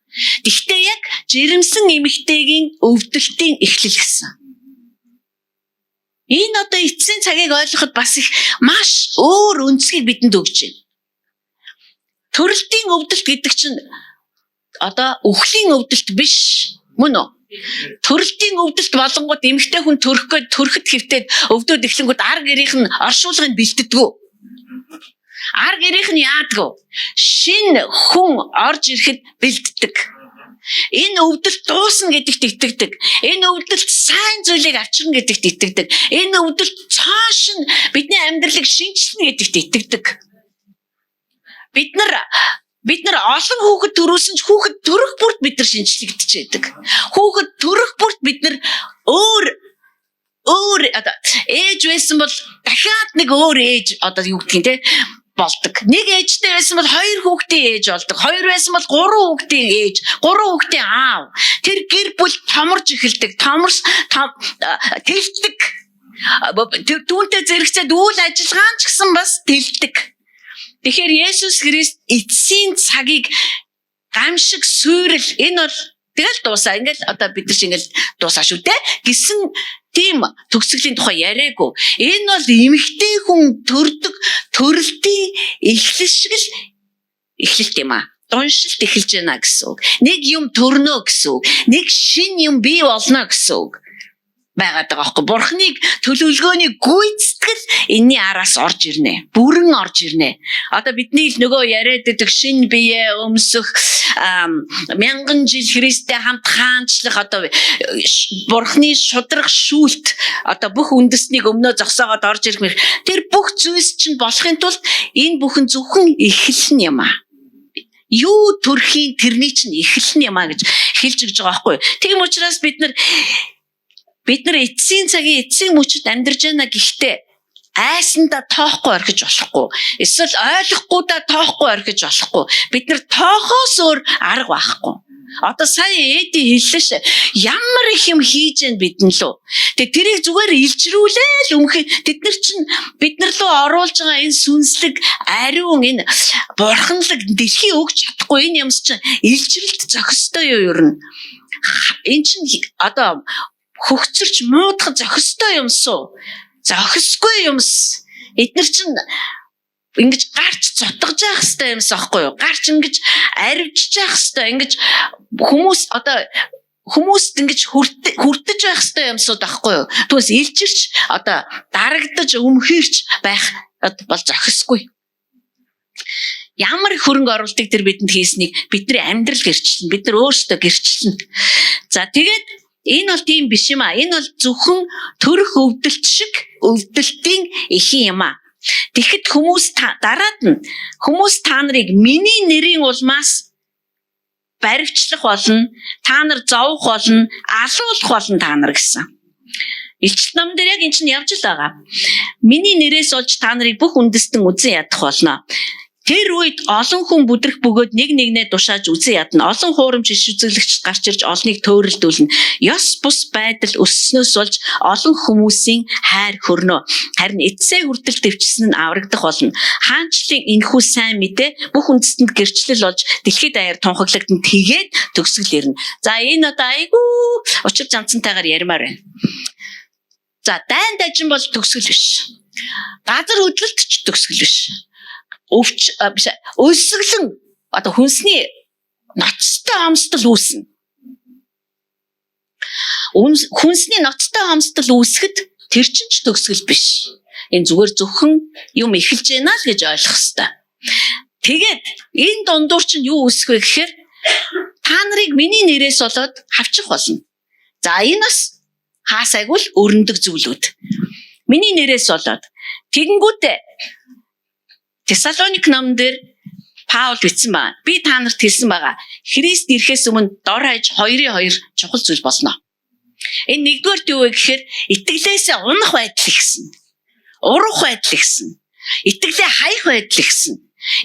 Гэхдээ яг жирэмсэн эмэгтэйгийн өвдөлтийн эхлэл гэсэн. Энэ одоо эцсийн цагийг ойлгоход бас их маш өөр үнцгийг бидэнд өгч байна. Төрөлтийн өвдөлт гэдэг чинь одоо үхлийн өвдөлт биш мөн үү? Төрөлтийн өвдөлт болонгууд эмэгтэй хүн төрөхөд хэвтээд өвдөд эхлэнгүүд ар гэрийнх нь оршуулгыг бэлддэггүй. Ар гэрийнх нь яадгүй. Шин хүн орж ирэхэд бэлддэг. Энэ өвдөлт дуусна гэдэгт итгэдэг. Энэ өвдөлт сайн зүйлийг авчирна гэдэгт итгэдэг. Энэ өвдөлт цааш нь бидний амьдралыг шинжилнэ гэдэгт итгэдэг. Бид нар олон хүүхэд төрүүлсэн ч хүүхэд төрөх бүрт бид нар шинжлэгдэж байдаг. Хүүхэд төрөх бүрт бид нар өөр ээж байсан бол дахиад нэг өөр ээж одоо юу гэдгийг те болдог. Нэг ээжтэй байсан бол 2 хүүхдийн ээж болдог. 2 байсан бол 3 хүүхдийн ээж, 3 хүүхдийн аав. Тэр гэр бүл томорж эхэлдэг. Тэлдэг. Түүнтэй зэрэгцээд үйл ажиллагаа ч гэсэн бас тэлдэг. Тэгэхээр Есүс Христ эцсийн цагийг гамшиг суурил энэ бол тэгэл дуусаа. Ингээл одоо бид нар ингээл дуусаа шүү дээ гэсэн тийм төгсгөлийн тухай яриаггүй. Энэ бол эмэгтэй хүн төрдөг төрөлтийн эхлэл шиг л эхлэлт юм аа. Дуншилт эхэлж байна гэсэн үг. Нэг юм төрнө гэсэн үг. Нэг шин юм бий болно гэсэн үг. байгаад байгаа байхгүй. Бурхныг төлөвлөгөөний гүйцэтгэл энэний араас орж ирнэ. Бүрэн орж ирнэ. Одоо бидний л нөгөө яриад байдаг шинэ бие өмсөх 1000 жил Христтэй хамт хаанчлах одоо Бурхны шудраг шүүлт одоо бүх үндэснийг өмнөө зогсоогоод орж ирэх мэр тэр бүх зүйлс чинь болохын тулд энэ бүхэн зөвхөн эхлэл нь юм аа. Юу төрхийн тэрний чинь эхлэл нь юм аа гэж хэлж өгч байгаа байхгүй. Тийм учраас бид нар эцсийн цагийн эцсийн мөчөд амьдарч байна гэхдээ айсандаа тоохгүй орхиж болохгүй. Эсвэл ойлгохгүйдаа тоохгүй орхиж болохгүй. Бид нар тоохоос өөр арга байхгүй. Одоо сая Эди хэллээ ш. Ямар их юм хийж гэн бидэн лөө. Тэгээ тэрийг зүгээр илжрүүлээл бид нар лөө оруулж байгаа энэ сүнслэг ариун энэ бурханлаг дэлхий өгч чадахгүй энэ юмс чинь илжрэлт зохистой юу ер нь. Энэ чинь одоо хөгцөрч муудах зохистой юмсуу. Зохисгүй юмс. Эдгээр чинь ингэж гарч зутгаж явах хэрэгтэй юмс аахгүй юу? Гарч ингэж аривжж явах хэрэгтэй. Ингэж хүмүүст ингэж хүртэж байх хэрэгтэй юмсууд аахгүй юу? Түүнээс илжирч одоо дарагдаж өмхөрч байх бол зохисгүй. Ямар их хөрөнгө оруулалтыг тэр бидэнд хийснийг бидний амьдрал гэрчлэн, бид нар өөрсдөө гэрчлэн. За тэгээд энэ бол тийм биш юм аа. Энэ бол зөвхөн төрөх өвдөлт шиг өвдөлтийн эхийн юм аа. Тэгэхэд дараад нь хүмүүс та нарыг миний нэрийн улмаас баривчлах болно, та нар зовох болно, алуулах болно та нар гэсэн. Илчилт номон дээр яг энэ чинь явж л байгаа. Миний нэрээс олж та нарыг бүх үндэстэн үзэн ядах болно. Тэр үед олон хүн бүдрэх бөгөөд нэг нэгнээ тушааж үзэн ядна. Олон хуурамч иш үзэглэгч гарч ирж олныг төөрөлдүүлнэ. Ёс бус байдал өссөнөөс болж олон хүмүүсийн хайр хөрнө. Харин эцсээ хүртэл төвчсөн нь аврагдах болно. Хаанчлын энэхүү сайн мэдээ бүх үндэстэнд гэрчлэл болж дэлхийд даяар тунхаглагдана. Тэгээд төгсгөл ирнэ. За энэ одоо айгүй учир жанцантайгаар ярмаар байна. За дайн дажин бол төгсгөл биш. Газар хөдлөлт ч төгсгөл биш. Өсөглөн одоо хүнсний ноцтой амстал үүснэ. Хүнсний ноцтой амстал үүсгэд тэр чинь ч төгсгөл биш. Энэ зүгээр зөвхөн юм эхэлж байна л гэж ойлгох хэрэгтэй. Тэгээд энэ дундуур чинь юу үүсэх вэ гэхээр та нарыг миний нэрээс болоод хавчих болно. За энэ бас хаасайг л өрнөдөг зүйлүүд. Миний нэрээс болоод тэгэнгүүтээ Тесалоник номон дээр Паул бичсэн байна. Би та нарт хэлсэн байгаа. Христ ирэхээс өмнө дор хаяж 2-2 чухал зүйл болно. Энэ нэгдүгээр юу вэ гэхээр итгэлээсээ унах байдал ихсэн. Урах байдал ихсэн. Итгэлээ хаях байдал ихсэн.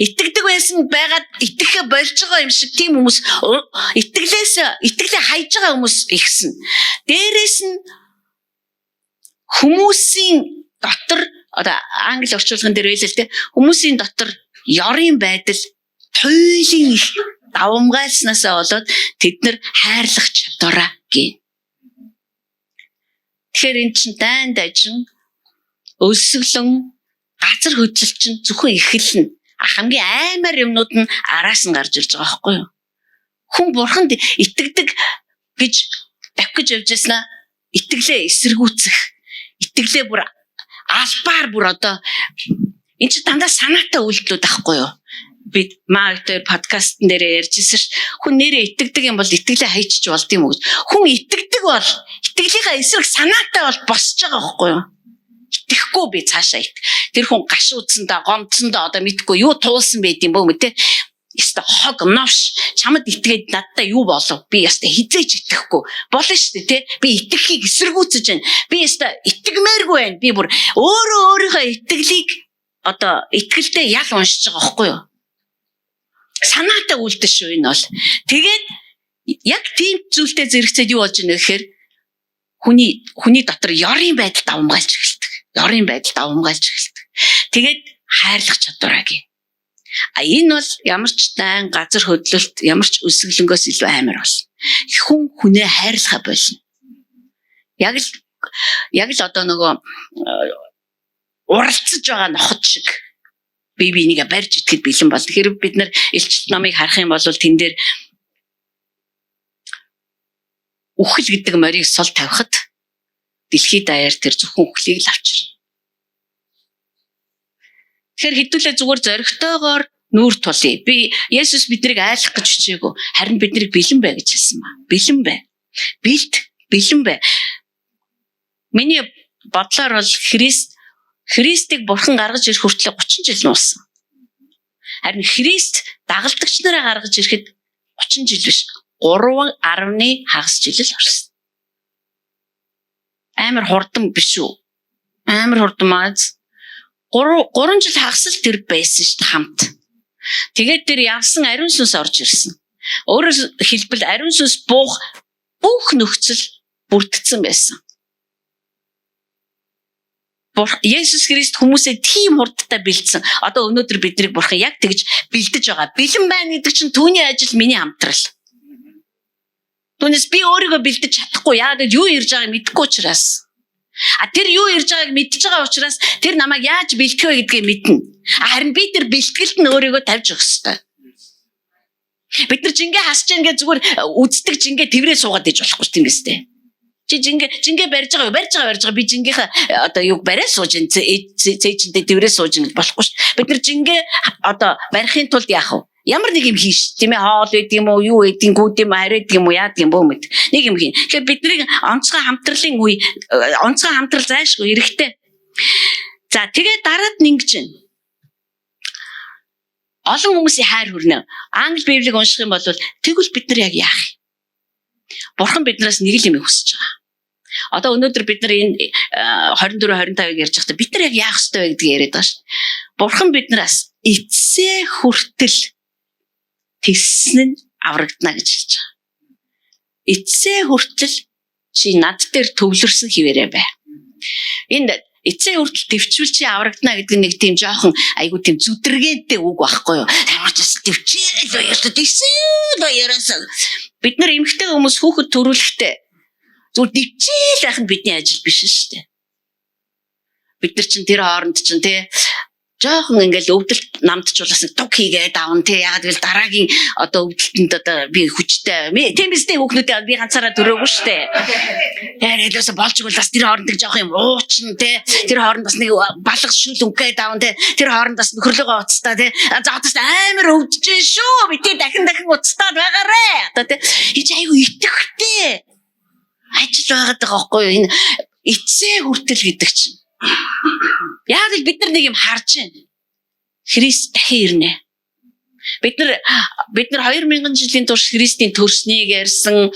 Итгэдэг байсан байгаад итгэхэ болж байгаа юм шиг тийм хүмүүс итгэлээ хайж байгаа хүмүүс ихсэн. Дээрээс нь хүмүүсийн дотор одоо англи орчуулгын дээр хэлээ л дээ хүмүүсийн дотор ёрын байдал туйлын их давамгайлснаасаа болоод тэд нар хайрлах чадвараа гин. Тэгэхээр эн чинь дайн дажин өсөглөн газар хөдлөлт чинь зөвхөн эхэлнэ. Хамгийн аймаар юмнууд нь араас нь гарч ирж байгаа байхгүй юу? Хүн бурханд итгэдэг гэж давхиж явж яснаа итгэлээ эсэргүүцэх. Итгэлээ бүр албаар бүр одоо энэ чи дандаа санаатай үйлдэлүүд байхгүй юу? Би маавтер подкаст дээр ярьжсэн ш. Хүн нэрээ итгэдэг юм бол итгэлээ хайчих болд юм уу гэж. Хүн итгэдэг бол итгэлийнхаа эсрэг санаатай бол босч байгаа байхгүй юу? Итгэхгүй би цаашаа тэр хүн гашуудсандаа гомдсондоо одоо мэдхгүй юу туулсан байд юм бөө мэ те. Яста хог новш чамд итгээд надтай юу болов? Би яста хизээч итгэхгүй. Болно шүү дээ те. Би итгэхийг эсэргүүцэж байна. Би яста итгэмээргүй байна. Би бүр өөрийнхөө итгэлийг одоо итгэлдээ ял уншиж байгаа байхгүй юу? Санаатай үлдэн шүү энэ бол. Тэгээд яг тийм зүйлтэй зэрэгцээд юу болж байна вэ гэхээр хүний дотор ёрын байдал давамгайлж эхэлдэг. Ёрын байдал давамгайлж эхэлдэг. Тэгээд хайрлах чадвараа гин. Энэ бол ямар ч дайн газар хөдлөлт ямар ч өсөглөнгөөс илүү амар болно. Хүн хүнээ хайрлахаа болно. Яг л одоо нөгөө уралцж байгаа ноход шиг бие бинийгээ барьж итгэхэд бэлэн бол. Тэгэхээр бид нар илчилт номыг харах юм бол тэн дээр үхэл гэдэг морийг сул тавихад дэлхийд даяар тэр зөвхөн үхлийг л авчирна. Тэгэхээр хэдүүлээ зүгээр зоригтойгоор нүүр тулъя. Би Есүс биднийг айлах гэж хичээгүй. Харин биднийг бэлэн бай гэж хэлсэн ба. Бэлэн бай. Бэлэн бай. Миний бодлоор бол Христийг Бурхан гаргаж ирэх хүртэл 30 жил нуусан. Харин Христ дагалдагч нараа гаргаж ирэхэд 30 жил биш. 3.10 хагас жил л орсон. Амар хурдан биш үү? Амар хурдан мааз. 3 жил хагас л тэр байсан шүү дээ хамт. Тэгээд тэр явсан ариун сүнс орж ирсэн. Өөрөөр хэлбэл ариун сүнс бүх нөхцөл бүрдсэн байсан. Есүс Христ хүмүүсээ тийм хурдтай бэлдсэн. Одоо өнөөдөр биднийг Бурхан яг тэгж бэлдэж байгаа. Бэлэн байна гэдэг чинь түүний ажил, миний хамтрал. Түүнээс би өөрийгөө бэлдэж чадахгүй. Яагаад юу ирж байгааг мэдэхгүй учраас. Тэр юу ирж байгааг мэдж байгаа учраас тэр намайг яаж бэлтгэх вэ гэдгийг мэднэ. Харин би тэр бэлтгэлд нь өөрийгөө тавьж өгөх ёстой. Бид нар жингээ хасж гэнгээ зүгээр үздэг жингээ тэрвэрээ суугаад иж болохгүй тийм биз дээ. Чи жингээ барьж байгаа би жингийнхаа одоо юу бариа сууж ин цээжиндээ тэрвэрээ сууж ин болохгүй шүү. Бид нар жингээ одоо барихын тулд яах вэ? Ямар нэг юм хийш тийм ээ, хоол байд юм уу, юу байд юм, гүд юм хараад юм уу, яад юм бөө мэд. Нэг юм хийн. Тэгэхээр бидний онцгой хамтралын үе, онцгой хамтрал зайшгүй хэрэгтэй. За тэгээд дараад нь ингэж байна. Олон хүмүүсийн хайр хүрнэ. Англи библийг унших юм бол тэгвэл бид нар яг яах вэ? Бурхан биднээс нэг л юм хүсэж байгаа. Одоо өнөөдөр бид нар энэ 24-25-ыг ярьж байхдаа бид нар яг яах ёстой вэ гэдгийг яриад байгаа шүү. Бурхан биднээс эцсээ хүртэл тэссэн нь аврагдана гэж хэлж байгаа. Эцсээ хүртэл чи над дээр төвлөрсөн хിവэрэ бай. Энд эцсээ хүртэл төвчвөл чи аврагдана гэдэг нэг тийм жоохон айгуу тийм зүдэргээтэй үг байхгүй юу? Тамарчс төвчээл баярлаа тийсэн баяраас. Бид нар эмэгтэй хүмүүс хүүхэд төрүүлэхдээ зүгээр төвчээл байх нь бидний ажил биш шүү дээ. Бид нар чинь тэр хооронд чинь тий жоохон ингээл өвдөлт намдчулаас дуг хийгээд аавн тий ягаад гэвэл дараагийн одоо өвдөлтөнд одоо би хүчтэй тийм биз дээ хүүхнүүдээ би ганцаараа төрөөгүй штэ. Тэрээс болж игэл бас тэр хооронд жоох юм уучин тий тэр хооронд бас нэг балга шүл өнггээд аавн тий тэр хооронд бас нөхөрлөгөө уцтаа тий заадас амар өвдөж шүү би тий дахин уцтаад байгаарэ одоо тий хич айгу итгэхтэй ажил байгаад байгаа байхгүй юу энэ эцсээ хүртэл гэдэг чинь. Яг л бид нар нэг юм харж байна. Христ дахин ирнэ. Бид нар 2000 жилийн турш Христийн төрснийг ярьсан,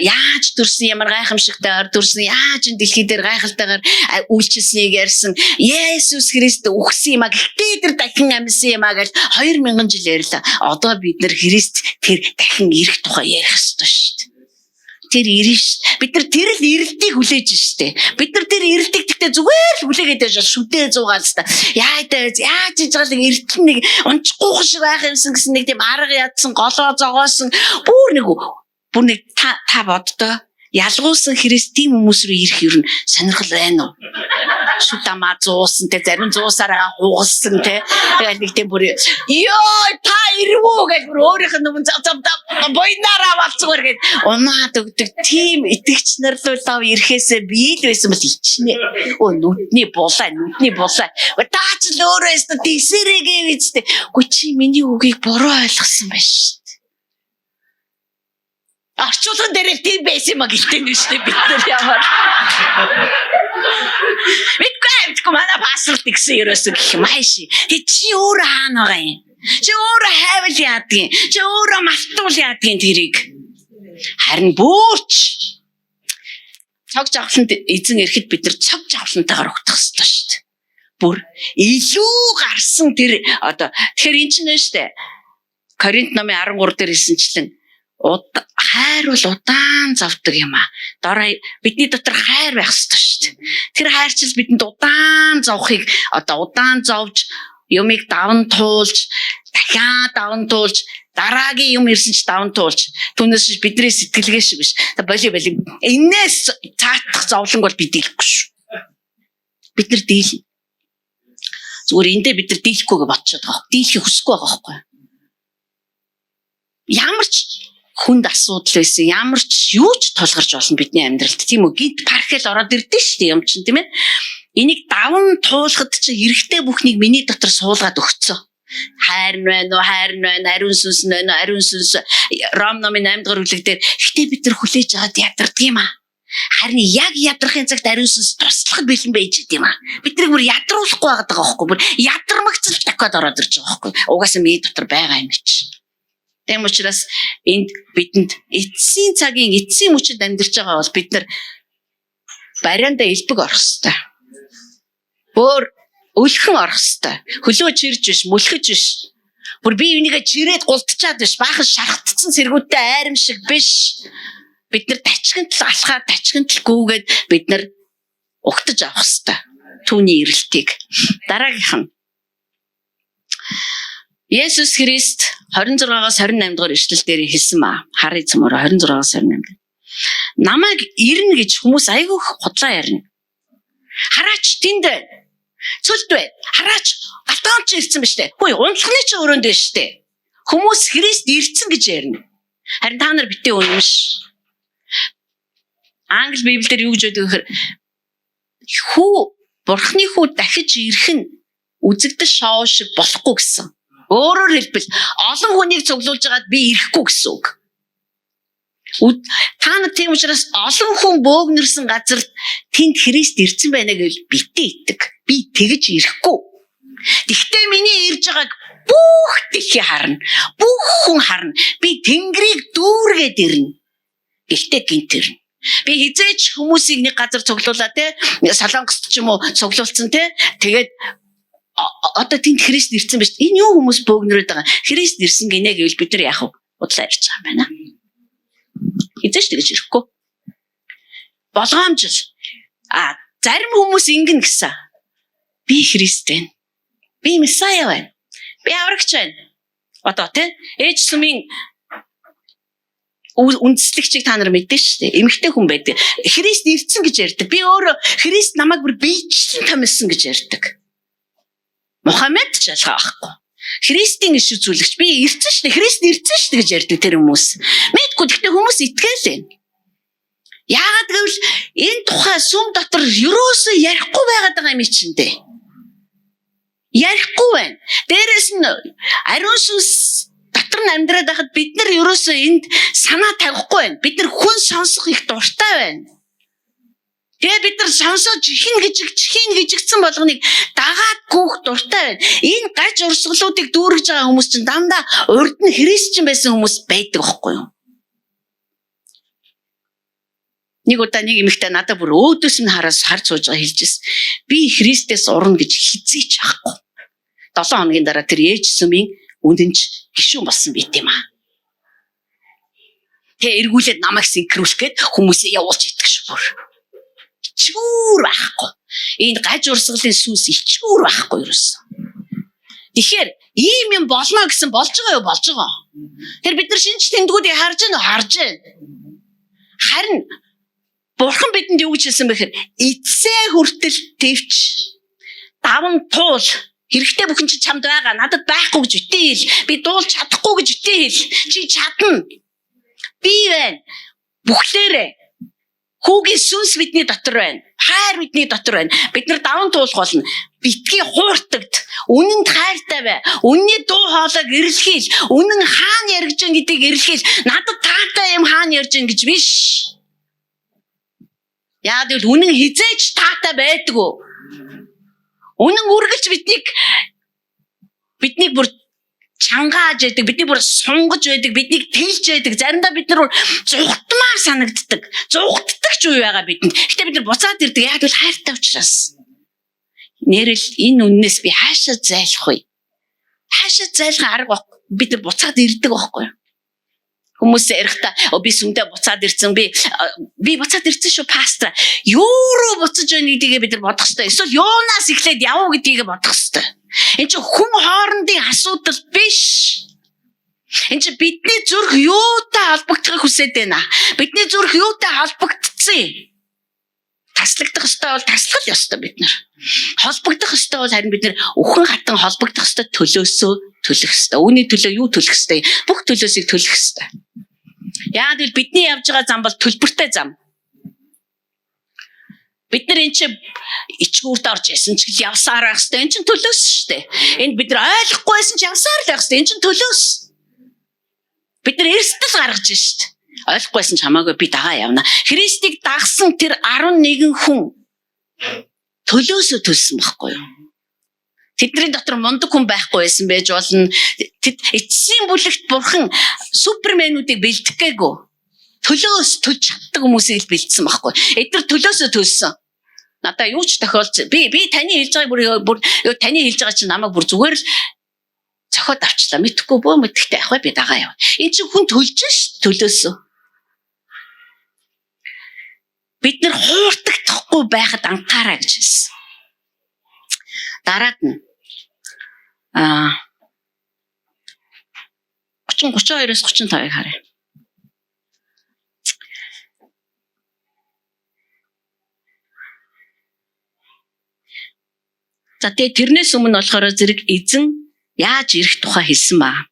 яаж төрсөн, ямар гайхамшигтайгаар төрсөн, яаж энэ дэлхий дээр гайхалтайгаар үйлчилсэнийг ярьсан. Есүс Христ үхсэн юм а гэхдээ тэр дахин амьсан юм а гэж 2000 жил ярьлаа. Одоо бид нар Христ тэр дахин ирэх тухай ярих ёстой шүү дээ. Тэр ирнэ шүү. Бид нар тэр л ирэлтийг хүлээж штэ. Бид нар тэр ирэлтийг тэгтээ зүгээр л хүлээгээд байж шүдээ зуугаал ста. Яаж хийж байгаа л эртэн нэг унчгүй шиг байх юмсан гэсэн нэг тийм арга ядсан голоо зогоосон бүр нэг та боддоо ялгуулсан Христ тийм хүмүүс рүү ирэх юм сонирхол байна уу? Шүдамаа зуусан те зарим зуусараа хугалсан те тэгэл нэг тийм бүр ёо та ирвүү гэж бүр өөрийнх нь нүмэн боинараа болцгоор гэж унаад өгдөг тийм итгэгч нар л лав ирэхээсээ би л байсан бол ичнэ. Нүдний булаа таач л өөрөө өстө тийсэрээгээ визтэй. Гү чи миний үгийг буруу ойлгосон байж шээ. Арчуулган дээр тийм байсан юм а гэлтэй нь шүү дээ бид нар ямар. Мэдгүй манай пастор тэгсэн ерөөсөө гэх юм ааши. Чи өөрөө хаана байгаа юм? Чи өөрөө хайвал яадгийн? Чи өөрөө мартуул яадгийн тэрийг? Харин бөөч цог жавхланд эзэн ирэхэд бид нар цог жавхлантайгаар угтах хэрэгтэй шүү дээ. Бүр илүү гарсан тэр одоо тэгэхээр эн чинь шүү дээ. Коринт номын 13 дээр хэлсэнчлэн хайр бол удаан завдаг юм а. Дараа бидний дотор хайр байх ёстой шүү дээ. Тэр хайрчил бидэнд удаан зовхыг одоо удаан зовж юмыг даван туулж дахиад даван туулж дараагийн юм ирсэн ч даван туулж түүнээс бидний сэтгэлгээ шиг биш. Боли энээс цаатах зовлон бол бид дийлэхгүй шүү. Бид нар дийлнэ. Зүгээр эндээ бид нар дийлэхгүйгээ бодчиход байгаа. Дийлэхийг хүсэхгүй байгаа байхгүй. Ямар ч хүнд асуудал байсан. Ямар ч юу ч тулгарч болно бидний амьдралд. Тийм үү? Гинт паркел ороод ирдэ шүү дээ юм чинь тийм ээ. Энийг даван туулахад чи эрэхтэй бүхнийг миний дотор суулгаад өгцөө. Хайр нь байна уу? Хайр нь байна. Ариун сүнс нь байна уу? Ариун сүнс. Ром номын 8 дугаар бүлэг дээр гэтээ бид нар хүлээж аваад ядардаг юм аа. Харин яг ядрахын цагт ариун сүнс туслахад бэлэн байж идэм аа. Бид нар бүр ядруулахгүй байгаа байхгүй. Бүр ядармагцал дахиад ороод ирж байгаа байхгүй. Угаасаа миний дотор байгаа юм чи. Тэм учраас энд бидэнд эцсийн цагийн эцсийн мөчөд амьдарч байгаа бол бид нар барианда элбэг орох ёстой. Бүр өлхөн орох ёстой. Хөлөө чирж биш, мүлхэж биш. Бүр би энийгээ чирээд гултчаад биш. Баахан шархтсан сэргүүттэй айрам шиг биш. Бид нар тачгантал алхаад тачгантал гүүгээд бид нар угтаж авах ёстой. Түүний ирэлтийг. Дараагийнх нь Есүс Христ 26-аас 28 дугаар ишлэл дээр хэлсэн ба. Харъя цөмөр 26-аас 28. Намайг ирнэ гэж хүмүүс айгүй худлаа ярина. Хараач тэнд байна. Цөлд байна. Хараач галтаонч ирсэн ба штэ. Хөөе, унтлахны ч өрөөнд байна штэ. Хүмүүс Христ ирсэн гэж ярина. Харин та нар битээ үнэмш. Англи Библиэлд юу гэж өгдөг гэхээр Бурхны хүү дахиж ирэх нь үзэгдэл шоу шиг болохгүй гэсэн. Өөрөөр хэлбэл олон хүнийг цуглуулж байгаад би ирэхгүй гэсэн үг. Та нар тийм учраас олон хүн бөөгнөрсөн газар тэнд Христ ирсэн байна гэж битээ итдэг. Би тэгж ирэхгүй. Тэгтээ миний ирж байгааг бүх дэлхий харна. Бүх хүн харна. Би Тэнгэрийг дүүргээд ирнэ. Гэхдээ гинт ирнэ. Би хизээч хүмүүсийг нэг газар цуглуулаа те Солонгост ч юм уу цуглуулсан те тэгээд одоо тэнд Христ ирсэн байж энэ юу хүмүүс бөөгнөрөд байгаа. Христ ирсэн гинэ гэвэл бид нар яах вэ? Удлаа ирж байгаа юм байна. Хизээч тэгж ирэхгүй. Болгоомжл. Зарим хүмүүс ингэн гэсэн. Би Христ байна. Би Месая байна. Би аврагч байна. Одоо те ээж сүмийн үндэслэгчийг та нар мэдэн шүү дээ. Эмэгтэй хүн байдаг. Христ ирсэн гэж ярьдаг. Би өөрөө Христ намайг бүр биечлэн томилсон гэж ярьдаг. Мухаммед ч ялгаа байхгүй. Христийн иш үзүүлэгч би ирсэн шүү дээ. Христ ирсэн шүү дээ гэж ярьдаг тэр хүмүүс. Мэдгүй гэхдээ хүмүүс итгээл байна. Яагаад гэвэл энэ тухай сүм дотор ерөөсөө ярихгүй байгаад байгаа юм чинь дээ. Ярихгүй байна. Дээрээс нь ариун сүнс дотор нь амьдраад байхад бид нар ерөөсөө энд санаа тавихгүй байна. Бид нар хүн сонсох их дуртай байна. Тэгээ бид нар сонсож чин гжигдсэн болгоныг дагаад гүөх дуртай байна. Энэ гаж урсгалуудыг дүүргэж байгаа хүмүүс чинь дандаа урд нь христчэн байсан хүмүүс байдаг байхгүй юу? Нэг удаа нэг эмэгтэй надад бүр өөдөөс нь харж сууж байгаа хэлжсэн. Би Христээс урна гэж хизээч ахгүй. 7 хоногийн дараа тэр ээж сүмийн үндэнч гишүүн болсон байт юм аа. Тэ эргүүлээд намайг синхруулах гээд хүмүүсээ явуулж идэх шүү бүр. Ичгүүр байхгүй. Энэ гаж урсгалын сүнс ичгүүр байхгүй юусэн. Тэгэхээр ийм юм болно гэсэн болж байгаа юу? Болж байгаа. Тэр бид нар шинж тэмдгүүдийг харж байна уу? Харж байна. Харин Бурхан бидэнд юу гэж хэлсэн бэ гэхээр эцсээ хүртэл твч даван туул хэрэгтэй бүхэн чи чамд байгаа надад байхгүй гэж битээ хэл би дуулж чадахгүй гэж битээ хэл чи чадна би байна бүхлээрээ хүүгийн сүнс бидний дотор байна хайр бидний дотор байна бид нар даван туулах болно битгий хууртагд үнэнд хайртай бай үнний дуу хоолойг эрэлхийл үнэн хаана яригж байгаа гэдгийг эрэлхийл надад таатай юм хаана ярьж байгаа гэж биш. Яа гэвэл үнэн хизээч таатай байдгүй. Үнэн үргэлж биднийг бүр чангааж байдаг, биднийг бүр сунгаж байдаг, биднийг тэлж байдаг. Заримдаа бид нар зүгтмаар санагддаг. Зүгтдаг ч үе байгаа бидэнд. Гэтэ бид нар буцаад ирдэг. Яг л хайртай учраас. Нэрэл энэ үннээс би хаашаа зайлах вэ? Хаашаа зайлах арга бид нар буцаад ирдэг байхгүй юу? Хүмүүс ярихдаа би сүмдээ буцаад ирсэн би буцаад ирсэн шүү пастор. Юу руу буцаж байна гэдгийг бид нар бодох хэрэгтэй. Эсвэл юунаас эхлээд явуу гэдгийг бодох хэрэгтэй. Энд чинь хүн хоорондын асуудал биш. Энд чинь бидний зүрх юутай холбогдохыг хүсэж байна. Бидний зүрх юутай холбогдсон. Таслагдах ёстой бол таслах ёстой бид нар. Холбогдох ёстой бол харин бид нар өхөн хатан холбогдох ёстой төлөөсөө төлөх ёстой. Үүний төлөө юу төлөх ёстой? Бүх төлөөсийг төлөх ёстой. Яагаад гэвэл бидний явж байгаа зам бол төлбөртэй зам. Бид нар энэ чинь ичгүүрт орж исэн ч гэл явсаар байх хэвээр энэ чинь төлөөс шүү дээ. Энд бид нар ойлгохгүйсэн ч явсаар л байх хэвээр энэ чинь төлөөс. Бид нар эрсдэл гаргаж шүү дээ. Ойлгохгүйсэн ч хамаагүй би дагаа явна. Христийг дагсан тэр 11 хүн төлөөсөө төлсөн байхгүй юу? Тэдний дотор мундаг хүн байхгүй байсан байж болно. Тэд эцсийн бүлэгт бурхан суперменүүдийг бэлтгэхгээгүй. Төлөөс төлж чаддаг хүмүүсийг л бэлдсэн байхгүй. Эдгээр төлөөсөө төлсөн. Надаа юу ч тохиолдсон. Би таны хэлж байгааг бүр таны хэлж байгаа чинь намайг бүр зүгээр л зохиод авчлаа. Мэдхгүй бөө мэдхтэй ах бай би дагаа яв. Энд чинь хүн төлж ш төлөөсөө. Бид нар хууртагдахгүй байхад анхаараа гэж хэлсэн. Дараад нь 32-оос 35-ыг харъя. За тэгээ тэрнээс өмнө болохоор зэрэг эзэн яаж ирэх тухай хэлсэн ба.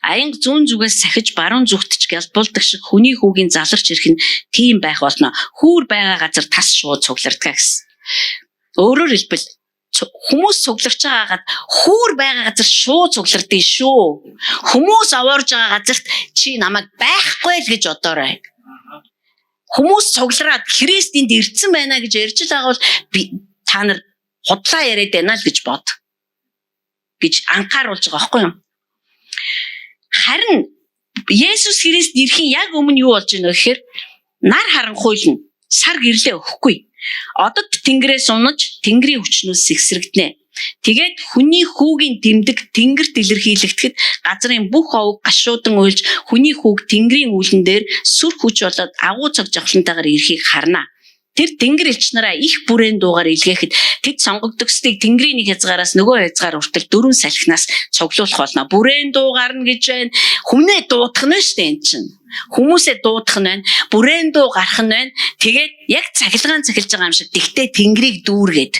Аянг зүүн зүгээс сахиж баруун зүгт ч гялбуулдаг шиг хүний хүүгийн заларч ирэх нь тийм байх болно. Хүүр байгаа газар тас шууд цуглардгаа гэсэн. Өөрөөр хэлбэл хүмүүс цугларч байгаагаад хүүр байгаа газар шууд цуглардыг шүү. Хүмүүс овоорж байгаа газарт чи намайг байхгүй л гэж бодоорой. Хүмүүс цуглараад Христэнд ирсэн байна гэж ярьж байгаа бол та нар худлаа яриад байна л гэж бод. Гэж анхааруулж байгаа байхгүй юу? Харин Есүс Христ ирэхийн яг өмнө юу болж байна вэ гэхээр нар харанхуйлна, сар гэрлээ өгөхгүй. Одод тэнгэрээс унаж тэнгэрийн хүчнээс сэгсрэгдэнэ. Тэгээд хүний хүүгийн тэмдэг тэнгэрт илэрхийлэгдэхэд газрын бүх овг гашуудан уйлж хүний хүүг тэнгэрийн үүлэн дээр сүр хүч болоод агуу цаг жавхлантайгаар ирэхийг харна. Тэр тэнгэр элч нараа их бүрээн дуугаар илгээхэд тэд сонгогдсдыг тэнгэрийн нэг хязгаараас нөгөө хязгаар хүртэл 4 салхинаас цуглуулах болно. Бүрээн дуугаар нь гэж байна. Хүнээ дуудах нь шүү дээ эн чинь. Хүмүүсээ дуудах нь байна. Бүрээн дуу гарах нь байна. Тэгээд яг цахилгаан цахилж байгаа юм шиг тэгтээ тэнгэрийг дүүргээд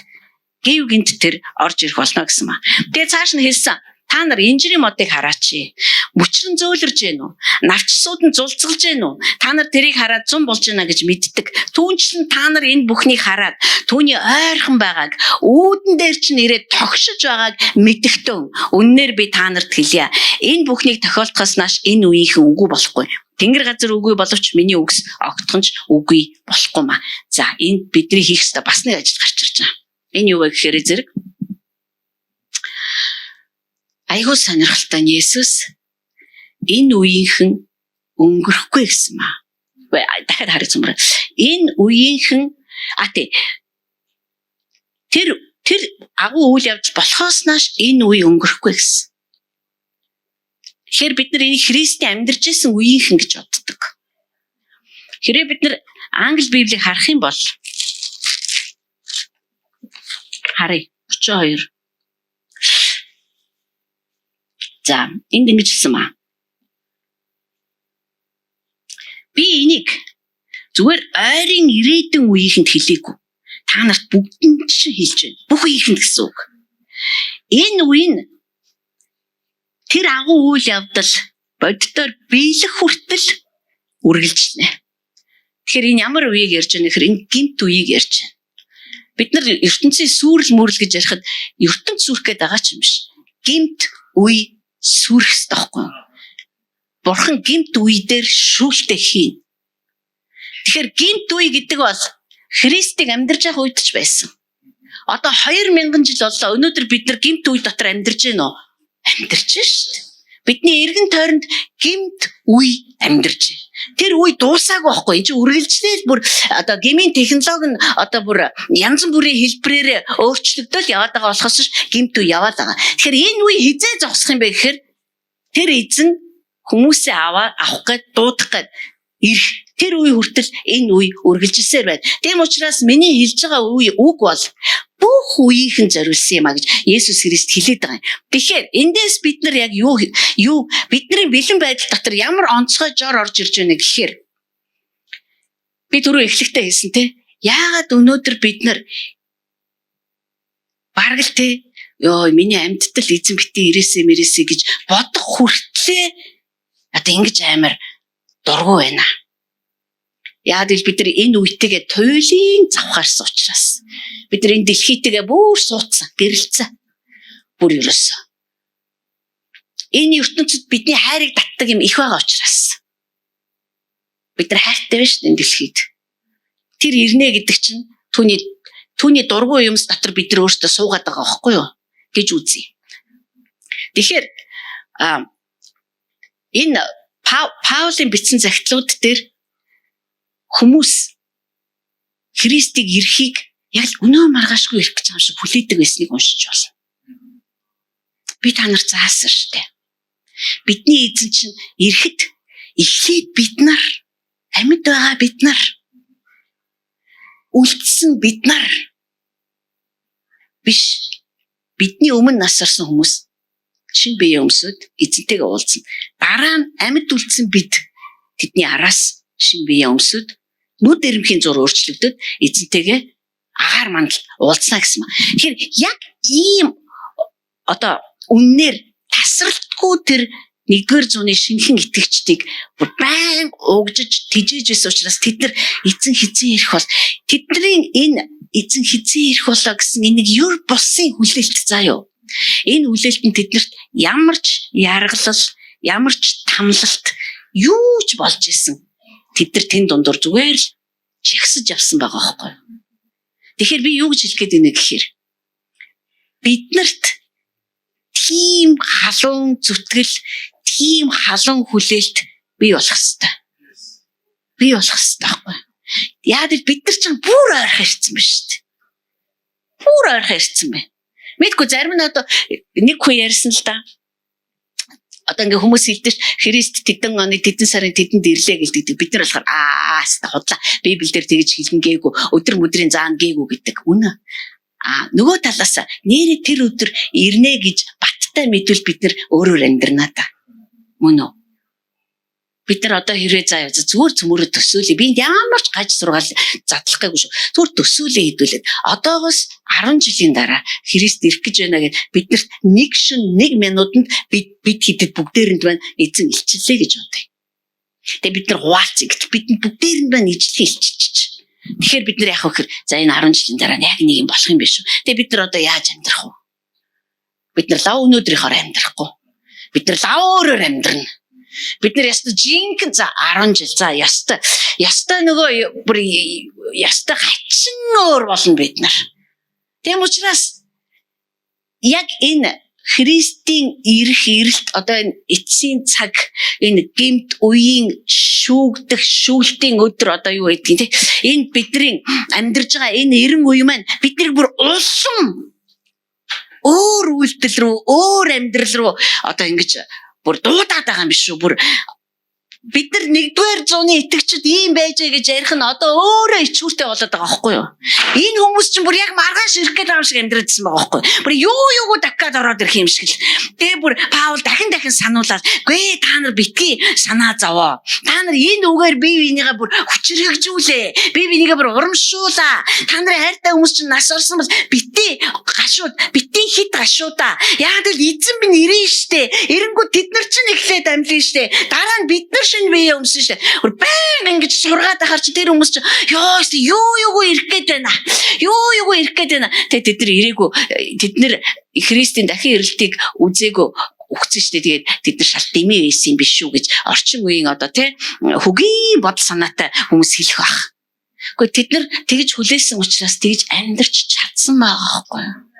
гів гинт тэр орж ирэх болно гэсэн маа. Тэгээд цааш нь хэлсэн. Та нар инжирийн модыг хараач. Мөчрөн зөөлрж гэнэ үү? Навчсууд нь зулцгалж гэнэ үү? Та нар тэрийг хараад зум болж байна гэж мэддэг. Түүнчлэн та нар энэ бүхнийг хараад түүний ойрхон байгааг үүдэн дээр чинь ирээд тогшиж байгааг мэдгтэн. Үннээр би та нарт хэлье. Энэ бүхнийг тохиолдохоос нааш энэ үеийнхэн үгүй болохгүй. Тэнгэр газар үгүй боловч миний үгс огтхон ч үгүй болохгүй маа. За энэ бидний хийх ёстой бас нэг ажил гарч ирж байгаа. Энэ юу вэ гэхээр зэрэг айгуу сонирхолтой нь Есүс энэ үеийнхэн өнгөрөхгүй гэсэн маа. Дахиад харъя цумраа. Энэ үеийнхэн тэр агуу үйл явдал болохоос нааш энэ үе өнгөрөхгүй гэсэн. Тэгэхээр бид нар энэ Христийн амьдарч исэн үеийнхэн гэж боддог. Хэрвээ бид нар Англи Библийг харах юм бол харъя 32. За, энд ингэж хэлсэн маа. Би энийг зүгээр ойрын ирээдүйн үеийнхэнд хэлээгүй. Та нарт бүгдэнд ч хэлж байна. Бүх үеийнхэнд гэсэн үг. Энэ үе нь тэр агуу үйл явдал боддоор биелэх хүртэл үргэлжлэнэ. Тэгэхээр энэ ямар үеийг ярьж байгаа нөхөр энэ гинт үеийг ярьж байна. Бид нар ертөнцийн сүрэл мөрөл гэж ярихад ертөнц сүрэх гээд байгаа ч юм биш. Гинт үе сүрэх ёстой байхгүй. Бурхан гинт үе дээр шүүлтэ хийн. Тэгэхээр гинт үе гэдэг бол Христийг амьдарч байх үед ч байсан. Одоо 2000 жил боллоо. Өнөөдөр бид нар гинт үе дотор амьдарч байна уу? Амьдарч шүү дээ. Бидний эргэн тойронд гинт үе амьдарч байна. Тэр үе дуусаагүй байхгүй. Энэ чинь үргэлжлээл бүр одоо гмийн технологи нь одоо бүр янз бүрийн хэлбэрээр өөрчлөгдөж яваад байгаа болохоос гинт үе яваад байгаа. Тэгэхээр энэ үе хизээ зогсох юм бэ гэхээр тэр эзэн хүмүүсээ авах гээд дуудах гээд ирэх. Тэр үе хүртэл энэ үе үргэлжилсээр байна. Тийм учраас миний хэлж байгаа үе үг бол бүх үеийнхэн зориулсан юм а гэж Есүс Христ хэлээд байгаа юм. Тэгэхээр эндээс бид нар яг юу бидний бэлэн байдал дотор ямар онцгой жор орж ирж байна гэхээр би түрүү эхлэхдээ хэлсэн те. Яагаад өнөөдөр бид нар бараг л те ёо миний амьдтал эзэн битээ ирээсээ мэрээсээ гэж бодох хүртлээ одоо ингэж амар дургу байна. Яагаад гэвэл бид нар энэ үетэйгээ туйлын завхаарсан учраас бид нар энэ дэлхийтэйгээ бүр суудсан, гэрэлцсэн. Бүр ерөөсөө. Энэ ертөнцид бидний хайрыг татдаг юм их байгаа учраас бид нар хайртай байна шүү дээ энэ дэлхийд. Тэр ирнэ гэдэг чинь түүний дургу юмс дотор бид нар өөрсдөө суугаад байгаа байхгүй юу гэж үзье. Тэгэхээр энэ Паулийн бичсэн захидлууд дээр хүмүүс Христийг ирэхийг яг өнөө маргаашгүй ирэх гэж байгаа шиг хүлээдэг байсныг уншиж болно. Би та нарт заасан шүү дээ. Бидний эзэн чинь ирэхэд эхлээд бид нар амьд байгаа бид нар үлдсэн бид нар биш бидний өмнө насарсан хүмүүс шин бие өмсөд эзэнтэйгээ уулзсан. Дараа нь амьд үлдсэн бид тэдний араас шин бие өмсөд нүд эрэмхийн зур өөрчлөгдөд эзэнтэйгээ агаар мандал уулзнаа гэсэн юм. Тэгэхээр яг ийм үннээр тасралтгүй тэр 1-р зууны шинхэн итгэгчдийг байн угжиж тижээжсэн учраас тэд нар эзэн хизээ ирэх бол тэдний энэ эзэн хизээ ирэх болоо гэсэн энийг юр болсон хүлээлт заа юу. Энэ хүлээлт нь тэднэрт ямар ч яргалал, ямар ч тамлалт юу ч болж исэн. Тэд нар тэн дундуур зүгээр л жагсаж явсан байгаа байхгүй юу. Тэгэхээр би юу гэж хэлэх гээд байна гэхээр биднэрт тийм халуун зүтгэл, тийм халуун хүлээлт бий болох хэвээр. Бий болох хэвээр байхгүй. Яа гэвэл бид нар ч бүр ойрхон ирсэн байна шүү дээ. Бүр ойрхон ирсэн байна. Мэдгүй зарим нь нэг хүн ярьсан л да. Ингээ хүмүүс хэлдэг Христ тэдэн оны тэдэн сарын тэдэнд ирлээ гэлдэг. Бид нар болохоор худлаа. Библиэлд тэгж хэлэн гээгүй. Өдөр өдрийн заан гээгүй гэдэг. Үнэ. Нөгөө талаас нэрээ тэр өдөр ирнэ гэж баттай мэдвэл бид нар өөрөөр амьдрнаа та. Мөн үү? Бид нар хэрвээ заа зүгээр цөмөрө төсөөлье. Би ямар ч гаж сургаал задлахгүй шүү. Зүгээр төсөөлье хэдүүлээд одоогоос 10 жилийн дараа Христ ирэх гэж байна гэд биднэрт нэг шин 1 минутанд бид хэдэд бүгдээрэнд байна эзэн илчиллээ гэж бодъё. Тэгээ бид нар хуваалцъя гэж бидэнд бүгдээрэнд байна ижлэх илчилчих. Тэгэхээр бид нар яах вэ гэхээр за энэ 10 жилийн дараа яг нэг юм болох юм биш үү. Тэгээ бид нар яаж амьдрах вэ? Бид нар лав өнөөдрийнхоор амьдрахгүй. Бид нар лав өөрөөр амьдрна. Бид нар ястаа жинхэнэ за 10 жил за ястаа нөгөө бүр ястаа хачин өөр болно бид нар. Тэм учраас яг энэ Христийн ирэх ирэлт энэ эцсийн цаг энэ гэмт үеийн шүүгдэх шүүлтийн өдөр юу гэдгийг те энэ бидний амьдарж байгаа энэ 90 үе маань биднийг бүр улам өөр үйлдэл рүү өөр амьдрал руу ингэж бүр дуудаад байгаа юм биш үү? Бүр бид нар 1-р зууны итгэгчид ийм байжээ гэж ярих нь өөрөө ичгүүртэй болоод байгаа байхгүй юу? Энэ хүмүүс чинь бүр яг маргааш ирэх гээд байгаа шиг амьдраадсан байгаа байхгүй юу? Бүр юу дахиад ороод ирэх юм шиг л. Тэгээ бүр Паул дахин сануулаад "Гүй та нар битгий санаа зовоо. Та нар энэ үгээр бие бинийгээ бүр хүчрхэгжүүлээ. Бие бинийгээ бүр урамшуулаа. Та нарын хайртай хүмүүс чинь нас орсон бол битгий хит гашуудаа. Яг л эзэн минь ирнэ штэ. Эрэнгүү тэд нар чинь эхлээд амьлна штэ. Дараа нь бид нар шинэ бие өмсөн штэ. Баян ингэж сургаад ахаар чи тэр хүмүүс чинь юу ирэх гээд байна. Юу ирэх гээд байна. Тэгээ тэд нар ирээгүй. Тэд нар Христийн дахин ирэлтийг үзээгүй өгсөн штэ. Тэгээд тэд нар шал дэмий байсан юм биш үү гэж орчин үеийн хөгийн бодол санаатай хүмүүс хэлэх байх. Гэхдээ тэд нар тэгж хүлээсэн учраас тэгж амьдарч чадсан байгаа байхгүй юу?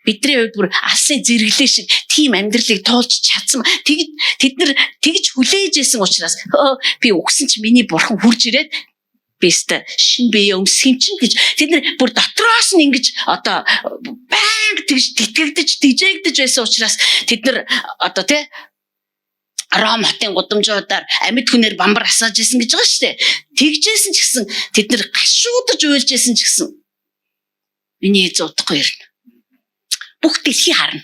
Бидний хувьд бүр алсын зэрэглээ шиг тийм амьдралыг туулж чадсан. Тэд нар тэгж хүлээж исэн учраас би өгсөн чи миний бурхан хурж ирээд бист шин бие өмсөх юм чинь гэж тэд нар бүр дотроос нь ингэж баян тэгж тэтгэгдэж дижээгдэж байсан учраас тэд нар Ром хотын гудамжуудаар амьд хүнээр бамбар асааж исэн гэж байгаа шүү дээ. Тэгжсэн ч гэсэн тэд нар гашуудаж уйлж исэн ч гэсэн миний эзэн удахгүй ирнэ. Бүх дэлхий харна.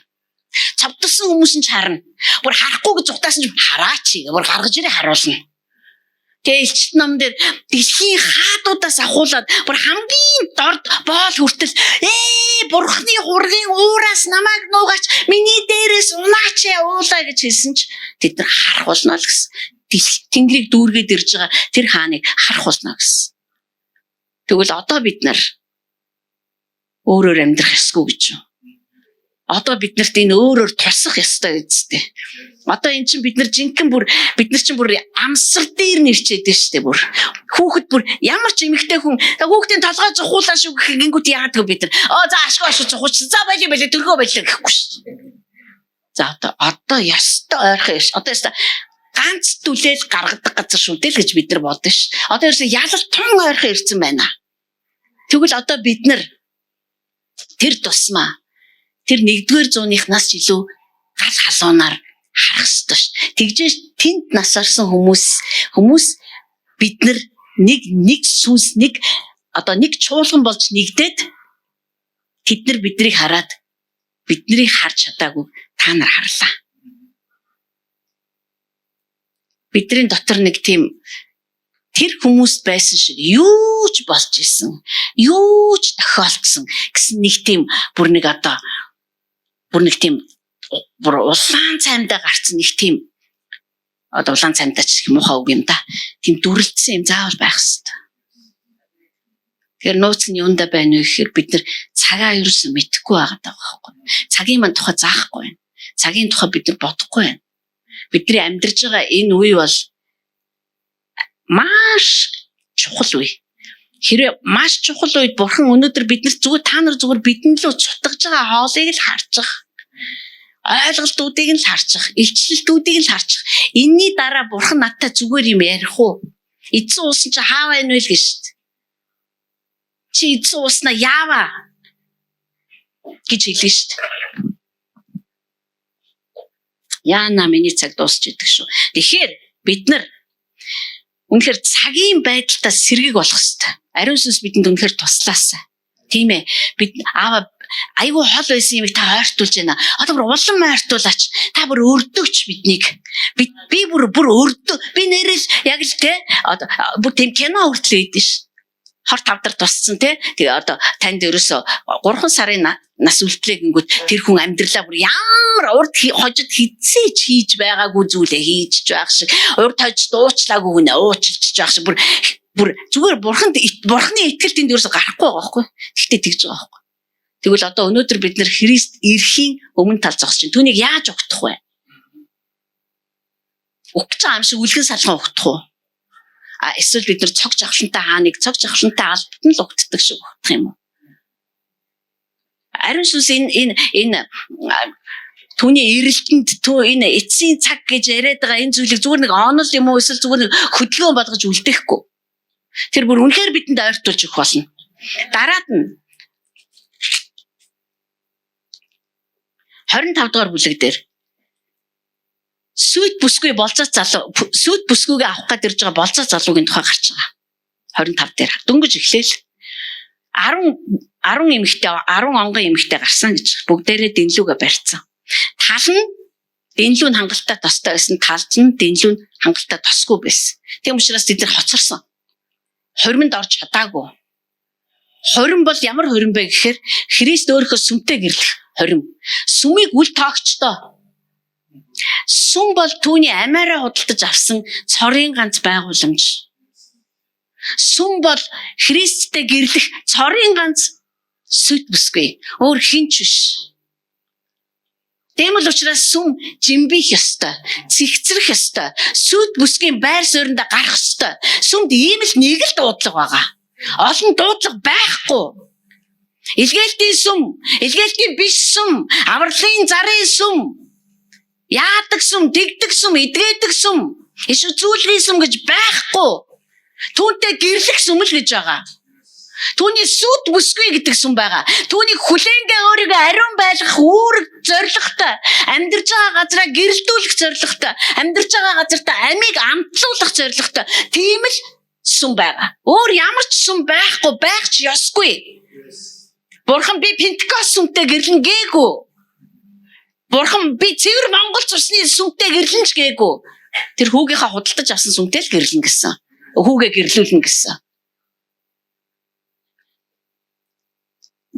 Цавдсан хүмүүс нь ч харна. Бүр харахгүй гэж утаасан ч хараач. Бүр гаргаж ирээ харуулна. Тэгээ элчт ном дээр дэлхийн хаадуудаас ахуулаад бүр хамгийн дорд боол хүртэл бурхны хургийн уураас намайг нугаач, миний дээрээс унаач уулаа гэж хэлсэн ч тэд нар харах болно л гэсэн. Тэнгэрийг дүүргээд ирж байгаа тэр хааныг харах болно гэсэн. Тэгвэл одоо бид нар өөрөөр амьдрах ёсгүй гэж юу? Одоо бид нарт энэ өөрөөр тусах ёстой гэжтэй. Одоо эн чинь бид нар жинхэнэ бид нар чинь бүр амсар дээр нэрчээд дээ штэ бүр. Хүүхэд бүр ямар ч эмэгтэй хүн хүүхдийн толгой зухуулаа шүү гингүүт яадаг бид нар. За ашгүй ашгүй зухууч. За байли төргөө байли гэхгүй штэ. За одоо ёстой ойрхон ш. Одоо ёстой ганц түлээл гаргадаг газар шүү дээ л гэж бид нар бодсон ш. Одоо ерөөсөө ялал тун ойрхон ирсэн байна. Тэгвэл одоо бид нар тэр тусмаа тэр 1-р зууныхнаас илүү гал халуунаар харах ёстой ш. Тэгжээж тэнд нас орсон хүмүүс бид нар нэг сүнс нэг чуулган болж нэгдээд тэд нар биднийг хараад биднийг харж чадаагүй та нар харлаа. Бидний дотор нэг тийм тэр хүмүүс байсан шиг юу ч болж исэн, юу ч тохиолдсон гэсэн нэг тийм бүр улаан цаймдаа гарсан нэг тийм улаан цаймдаа ч муухай үг юм да. Тийм дүрлцсэн юм заавал байх хэрэгтэй. Тэгэхээр нууц нь юунда байна вэ гэхээр бид нар цагаа ерөөсөө мэдэхгүй байгаа байхгүй. Цагийн маань тухай заахгүй байна. Цагийн тухай бид нар бодохгүй байна. Бидний амьдарч байгаа энэ үе бол маш чухал үе. Хэрвээ маш чухал үед бурхан өнөөдөр биднэрт та нар зүгээр бидэн лөө цутгаж байгаа хоолыг л харж байгаа. Ойлголтуудыг нь л харж байгаа. Илчлэлтүүдийг л харж байгаа. Энийний дараа бурхан надтай зүгээр юм ярих уу? Эзэн уусан чи хаав байна вэ гэж шүү дээ. Чи эзэн ууснаа яаваа гэж хэлнэ шүү дээ. Яана миний цаг дуусч идэг шүү. Тэгэхээр бид нар үнэхээр цагийн байдалтаа сэргийг болох хэрэгтэй. Ариун сүнс бидэнд үнэхээр туслаасаа. Тийм ээ. Бид айгүй хол байсан юм та ойртуулж байна. Одоо бүр улам ойртуулаач. Та бүр өрдөгч биднийг. Би бүр өрдөг. Би нэрэл яг л те одоо бүр тийм кино хүртэл ийдэн ш. Хор тавдар тусцсан те. Тэгээ одоо танд ерөөсө 3 сарын нас үлдлэгэнгүүт тэр хүн амьдралаа бүр ямар урд хожид хизээч хийж байгаагүй зүйлээ хийж байх шиг урд хожид уучлаагүй хүн уучлж байх шиг бүр зүгээр бурхны итгэл тэнд ерөөсө гарахгүй байгаа байхгүй. Тэгтээ тэгж байгаа байхгүй. Тэгвэл одоо өнөөдөр бид нэр Христ ирэхийн өмнө тал зогсож чинь түүнийг яаж өгдөх вэ? Өгч байгаа юм шиг үлгэн салган өгдөх үү? Эсвэл бид нар цог жавшинтай хааныг цог жавшинтай албатан л өгддөг шиг өгдөх юм уу? Ариун сүнс энэ түүний эрэлтэнд энэ эцсийн цаг гэж яриад байгаа энэ зүйлийг зүгээр нэг онол юм уу эсвэл зүгээр нэг хөдөлгөөн болгож үлдээхгүй. Тэр бүр үнэхээр бидэнд ойртуулж өгөх болно. Дараад нь 25 дугаар бүлэг дээр сүйт бүсгүй болцооц залуу сүйт бүсгүйгээ авах гээд ирж байгаа болцооц залуугийн тухай гарч байгаа. 25 дээр дөнгөж эхлээл 10 эмэгтэй 10 онгон эмэгтэй гарсан гэж бүгдээрээ дэнлүүгээ барьцсан. Тал нь дэнлүү нь хангалттай тостой байсан, тал нь дэнлүү нь хангалттай тосгүй байсан. Тийм учраас тэд нар хоцорсон. Хормонд орж чадаагүй. Хорим бол ямар хорим бэ гэхээр Христ өөрийнхөө сүмтэй гэрлэх хорим. Сүмийг үл тоогчдоо. Сүм бол түүний амиараа худалдаж авсан цорын ганц байгууламж. Сүм бол Христтэй гэрлэх цорын ганц сүт бүсгүй. Өөр хинч биш. Тэмэл учраас сүм жимбих ёстой, цэгцрэх ёстой, сүт бүсгийн байр суурьнда гарах ёстой. Сүмд ийм л нэг л дуудлага байгаа. Олон дуудлага байхгүй. Илгээлтийн сүм, илгээлтийн биш сүм, авралын зарын сүм, яадаг сүм, дэгдэг сүм, эдгээдэг сүм, иш үзүүлгийн сүм гэж байхгүй. Түүнтэй гэрлэх сүм л гэж байгаа. Түүний сүт бүсгүй гэдэг сүм байгаа. Түүнийг хүлээнгээ өөрийгөө ариун байлгах үүрэг зорилготой, амьдарч байгаа газараа гэрэлтүүлэх зорилготой, амьдарч байгаа газартаа амийг амтлуулах зорилготой тийм л сүм байгаа. Өөр ямар ч сүм байхгүй, байх ч ёсгүй. Бурхан би Пентекост сүмтэй гэрлэн гээгүй. Бурхан би цэвэр Монгол цусны сүмтэй гэрлэн ч гээгүй. Тэр хүүгийнхаа худалдаж авсан сүмтэй л гэрлэн гэсэн. Хүүгээ гэрлүүлнэ гэсэн.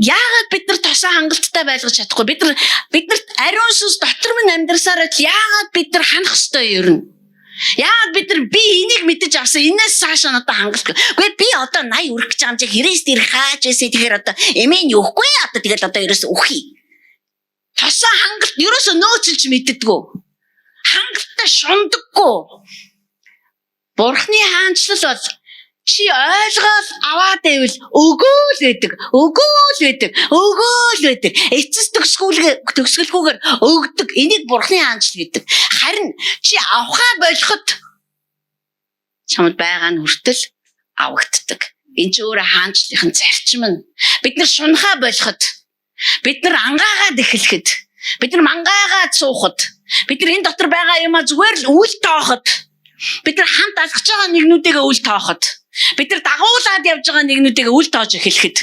Яагаад бид нар тосоо хангалттай байлгаж чадахгүй? Биднэрт ариун сүнс дотор минь амьдрсаар яагаад бид нар ханах ёстой ер нь? Яагаад бид нар би энийг мэдэж авсан энэс цаашаа одоо хангалт. Гэхдээ би одоо 80 өрөх гэж байгаа юм чи Христ ирэх хааж байсан тэгэхээр одоо эмээ нь өгөхгүй одоо тэгэл одоо ерөөс үхий. Тосоо хангалт ерөөсөө нөөцөлж мэддэггүй. Хангалттай шундаггүй. Бурхны хаанчлал бол чи ойлгоод аваад байвал өгөөл байдаг. Эцэс төгсгөлгүйгээр өгдөг. Энийг Бурхны хаанчлал гэдэг. Харин чи авахаа болоход чамд байгаа нь хүртэл авагддаг. Энэ ч өөрөө хаанчлалын зарчим нь. Бид нар шунхаа болоход, бид нар ангаагаад эхлэхэд, бид нар мангаагаад суухад, бид нар энэ дотор байгаа юмаа зүгээр л үл тооход, бид нар хамт алхаж байгаа нэгнүүдээгээ үл тооход, бид нар дагуулад явж байгаа нэгнүүдээгээ үл тоож эхлэхэд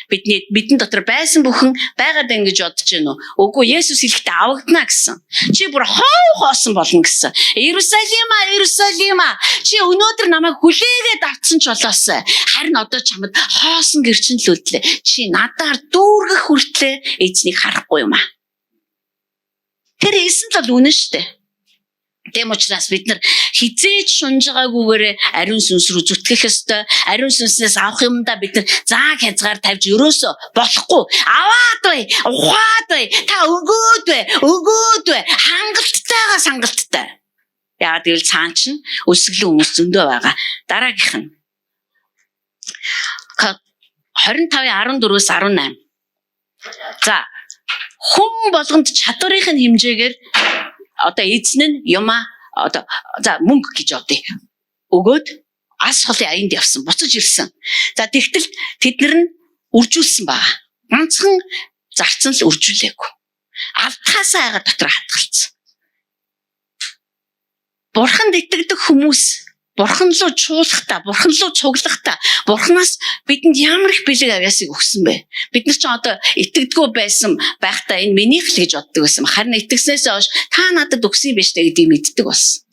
бидэн дотор байсан бүхэн байгаад байна гэж бодож байна уу? Үгүй, Есүс хэлэхдээ авагдана гэсэн. Чи бүр хоосон болно гэсэн. Иерусалима, чи өнөөдөр намайг хүлээгээд авцсан ч болоос. Харин одоо чамд хоосон гэрчинлүүлдлээ. Чи надаар дүүргэх хүртлээр эзнийг харахгүй юм аа. Тэр эсэнт бол үнэн шүү дээ. Тэм учраас бид нар хизээж шунж байгаагүйгээр ариун сүнс рүү зүтгэх ёстой. Ариун сүнснээс авах юмдаа бид нар зааг хязгаар тавьж өрөөсө болохгүй. Аваад бай, ухаад бай, та өгөөд бай. Хангалттай. Яагаад гэвэл цаан чинь өсгөлэн хүмүүс зөндөө байгаа. Дараагийнх нь 25:14-өөс 18. За, хүн болгонд чадварынх нь хэмжээгээр одоо эзэн нь юма одоо за мөнгө гэж бодъё. Өгөөд ас холын аянд явсан, буцаж ирсэн. За тэгтэл тэднэр нь үржүүлсэн байгаа. Ганцхан зарцсан л үржүүлээгүй. Алдхаасаа айгаа дотор хатгалцсан. Бурханд итгэдэг хүмүүс Бурхан руу чуулахдаа, Бурхан руу цуглахдаа, Бурханаас бидэнд ямар их бэлэг авьяасыг өгсөн бэ? Бид нар ч одоо итгэдэггүй байсан байхдаа энэ минийх л гэж боддог байсан. Харин итгэснээс хойш та надад өгсөн юм биш үү гэдгийг мэддэг болсон.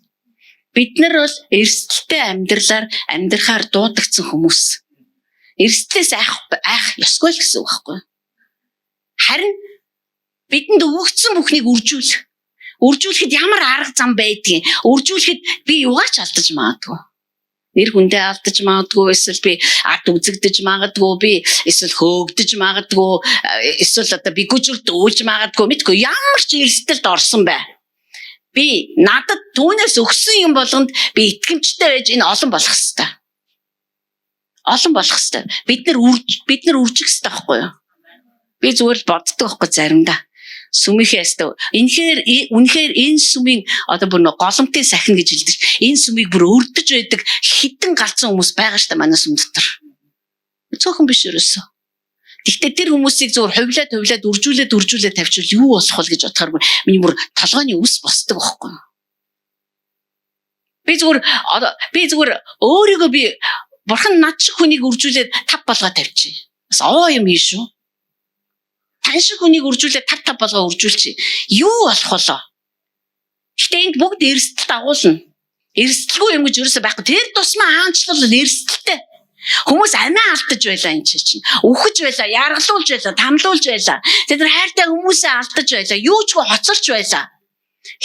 Бид нар бол эрсдэлтэй амьдралаар амьдрахаар дуудагдсан хүмүүс. Эрсдлээс айх ёсгүй л гэсэн үг байхгүй юу? Харин бидэнд өгөгдсөн бүхнийг үржүүлэхэд ямар арга зам байдгийг, үржүүлэхэд би юугаач алдаж магадгүй. Нэр хүндээ алдаж магадгүй, эсвэл би ард үзэгдэж магадгүй, би эсвэл хөөгдөж магадгүй, эсвэл одоо би гүжирд үүлж магадгүй, мэдгүй ямар ч эрсдэлд орсон бай. Би надад түүнээс өгсөн юм болгонд би итгэмжтэй байж энэ олон болох хэвээр. Олон болох хэвээр. Бид нар үржих хэвээр байхгүй юу? Би зүгээр л боддог байхгүй заримдаа. Сүмийнхээс үнэхээр энэ сүмийн одоо бүр голомтын сахин гэж хэлдэг. Энэ сүмийг бүр өрдөж байдаг хитэн галзсан хүмүүс байгаа шүү дээ манай сүм дотор. Цөөхөн биш ерөөсөө. Гэхдээ тэр хүмүүсийг зөвхөн хувлаад үржүүлээд тавьчихвал юу болох вэ гэж бодохоор миний бүр толгойн үс босдог байхгүй юу? Би зүгээр өөрийгөө би бурхан над шиг хүнийг үржүүлээд тав болгоо тавьчих. Бас овоо юм шүү. Тань шиг хүнийг үржүүлээд тав болгоо үржүүлчих. Юу болох вэ? Гэтэ энд бүгд эрсдэлт агуулна. Эрсдэлгүй юм гэж юусаа байхгүй. Тэр тусмаа хаанчлал эрсдэлтэй. Хүмүүс амиа алдаж байлаа энэ чинь. Үхэж байлаа, яргалуулж байлаа, тамлуулж байлаа. Тэд нар хайртай хүмүүсээ алдаж байлаа, юучгүй хоцорч байлаа.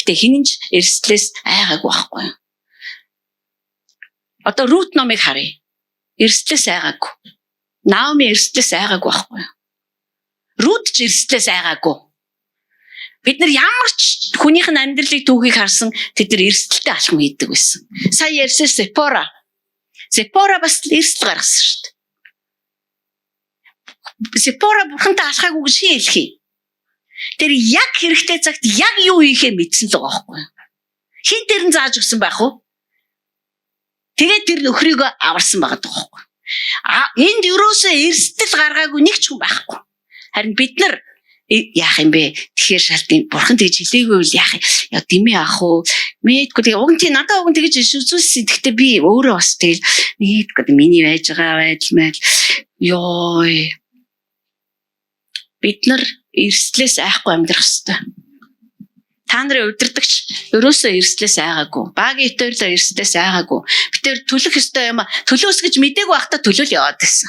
Гэтэ хинэнч эрсдлээс айгаагүй байхгүй. Одоо Рут номыг харъя. Эрсдлээс айгаагүй. Наоми эрсдлээс айгаагүй байхгүй. Рут ч эрсдлээс айгаагүй. Бид нар ямар ч хүнийх нь амьдралыг түүхийг харсан тэд нар эрсдэлтэй алхам хийдэг байсан. Сая ярьсан Сепора бас эрсдэл гаргасан шүү дээ. Сепора бурхантай алхаагүй гэж хэлхий. Тэр яг хэрэгтэй цагт яг юу хийхээ мэдсэн л байгаа байхгүй юу? Хин дээр нь зааж өгсөн байх уу? Тэгээд тэр нөхрийгөө аварсан байгаа байхгүй юу? Энд юусоо эрсдэл гаргаагүй нэг ч хүн байхгүй. Харин бид нар яах юм бэ? Тэгэхээр шалтгаан бурхан тэгж хэлээгүй бол яах юм? Яа димээ ах уу? Мэдгүй тэгээ уг нь надад уг нь тэгж үзүүлсэн. Гэхдээ би өөрөө бас тэгэл мэдгүй миний байж байгаа байдал мэл. Йоо. Бид нар эрсдлээс айхгүй амьдрах хэрэгтэй. Та нарын удирдагч ерөөсөө эрсдлээс айгаагүй. Багийн өтөрлөө эрсдлээс айгаагүй. Бид тэр төлөх ёстой юм а төлөөс гэж мдээгүй байхдаа төлөөл яваад гэсэн.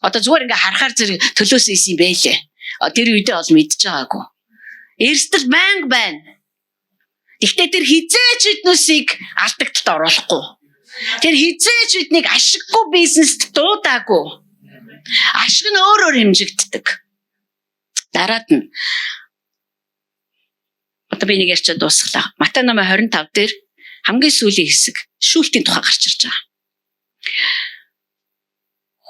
Одоо зүгээр ингээ харахаар зэрэг төлөөс ийсэн юм байлээ. Тэр үедээ бол мэдж байгаагүй. Эрсдэл банк байна. Гэхдээ тэр хизээч биднүсийг алдагдлалд оруулахгүй. Тэр хизээч биднийг ашиггүй бизнест дуудаагүй. Ашиг нь өөрөөр хэмжигддэг. Дараад нь одоо би нэг ярьчаад дуусглаа. Матай номын 25 дээр хамгийн сүүлийн хэсэг шүүлтийн тухай гарч ирж байгаа.